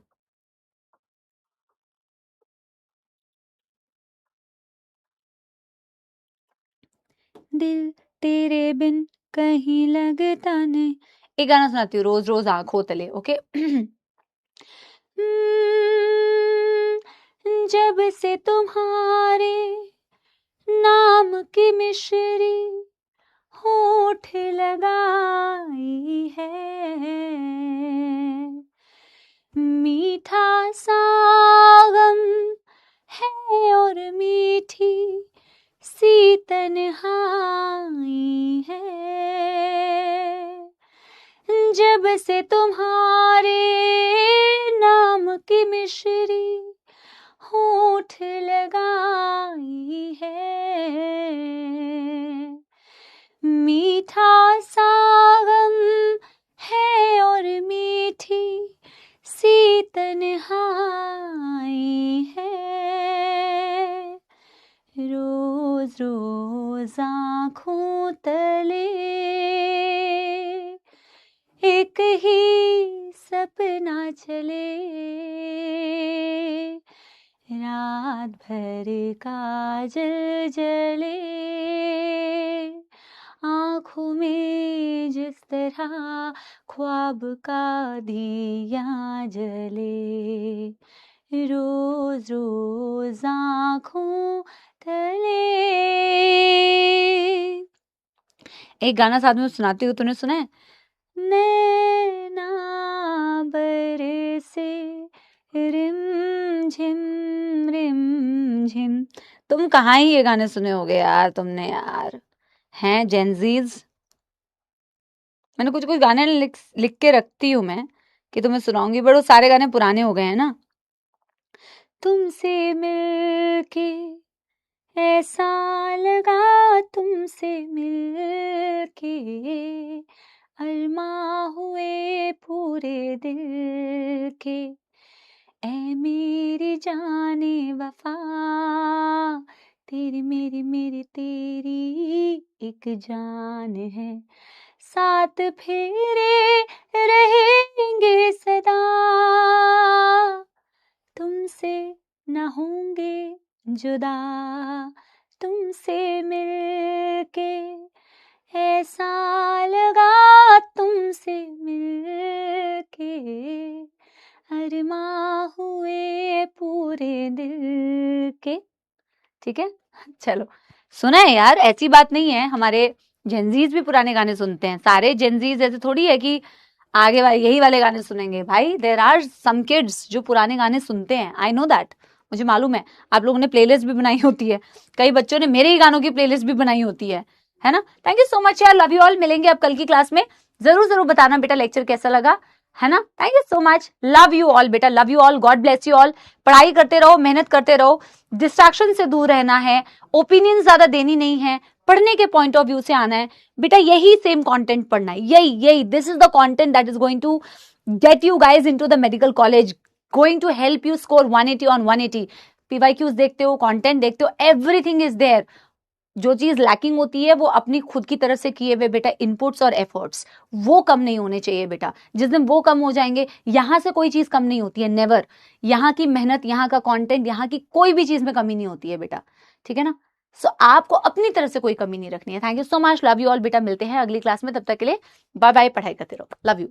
दिल तेरे बिन कहीं लगता नहीं। एक गाना सुनाती हूँ, रोज रोज आंखों तले, ओके? जब से तुम्हारे नाम की मिश्री होठ लगाई है, मीठा सा गम है और मीठी सी तन्हाई है, जब से तुम्हारे नाम की मिश्री होठ लगाई है, मीठा सा गम है और मीठी सी तन्हाई है, रोज रोज आँखों तले एक ही सपना चले, रात भर काजल जले, आँखों में जिस तरह ख्वाब का दिया जले, रोज रोज आँखों तले। एक गाना साथ में सुनाती हूँ, तूने सुना है? नैना बरसे रिम झिम रिम झिम। तुम कहाँ ही ये गाने सुने होगे यार तुमने यार, हैं जेनजीज। मैंने कुछ कुछ गाने लिख के रखती हूँ मैं कि तुम्हें सुनाऊंगी, बट वो सारे गाने पुराने हो गए हैं ना। तुमसे मिलके ऐसा लगा, तुमसे मिलके अरमा हुए पूरे दिल के, ऐ मेरी जाने वफा, तेरी मेरी मेरी तेरी एक जान है, साथ फेरे रहेंगे सदा, तुमसे न होंगे जुदा, तुमसे मिलके ऐसा लगा, तुमसे मिलके अरमा हुए पूरे दिल के। ठीक है, चलो सुना है यार, ऐसी बात नहीं है, हमारे जेनजीज भी पुराने गाने सुनते हैं। सारे जेनजीज ऐसे थोड़ी है कि आगे वाले यही वाले गाने सुनेंगे भाई। देयर आर सम किड्स जो पुराने गाने सुनते हैं, आई नो दैट, मुझे मालूम है। आप लोगों ने प्लेलिस्ट भी बनाई होती है, कई बच्चों ने मेरे ही गानों की प्लेलिस्ट भी बनाई होती है ना। थैंक यू सो मच यार, लव यू ऑल। मिलेंगे अब कल की क्लास में, जरूर जरूर बताना बेटा लेक्चर कैसा लगा, है ना। Thank you so much, love you all बेटा, love you all, God bless you all. पढ़ाई करते रहो, मेहनत करते रहो, डिस्ट्रैक्शन से दूर रहना है, ओपिनियन ज्यादा देनी नहीं है, पढ़ने के पॉइंट ऑफ व्यू से आना है बेटा, यही सेम कंटेंट पढ़ना है, यही this is the content that is going to get you guys into the medical college, going to help you score 180 on 180। PYQs देखते हो, कंटेंट देखते हो, एवरीथिंग इज देयर। जो चीज लैकिंग होती है वो अपनी खुद की तरफ से किए हुए बेटा इनपुट्स और एफर्ट्स, वो कम नहीं होने चाहिए बेटा। जिस दिन वो कम हो जाएंगे, यहां से कोई चीज कम नहीं होती है, नेवर। यहाँ की मेहनत, यहाँ का कंटेंट, यहाँ की कोई भी चीज में कमी नहीं होती है बेटा, ठीक है ना। सो आपको अपनी तरफ से कोई कमी नहीं रखनी है। Thank you so much, love you all बेटा, मिलते हैं अगली क्लास में, तब तक के लिए बाय बाय, पढ़ाई करते रहो, लव यू।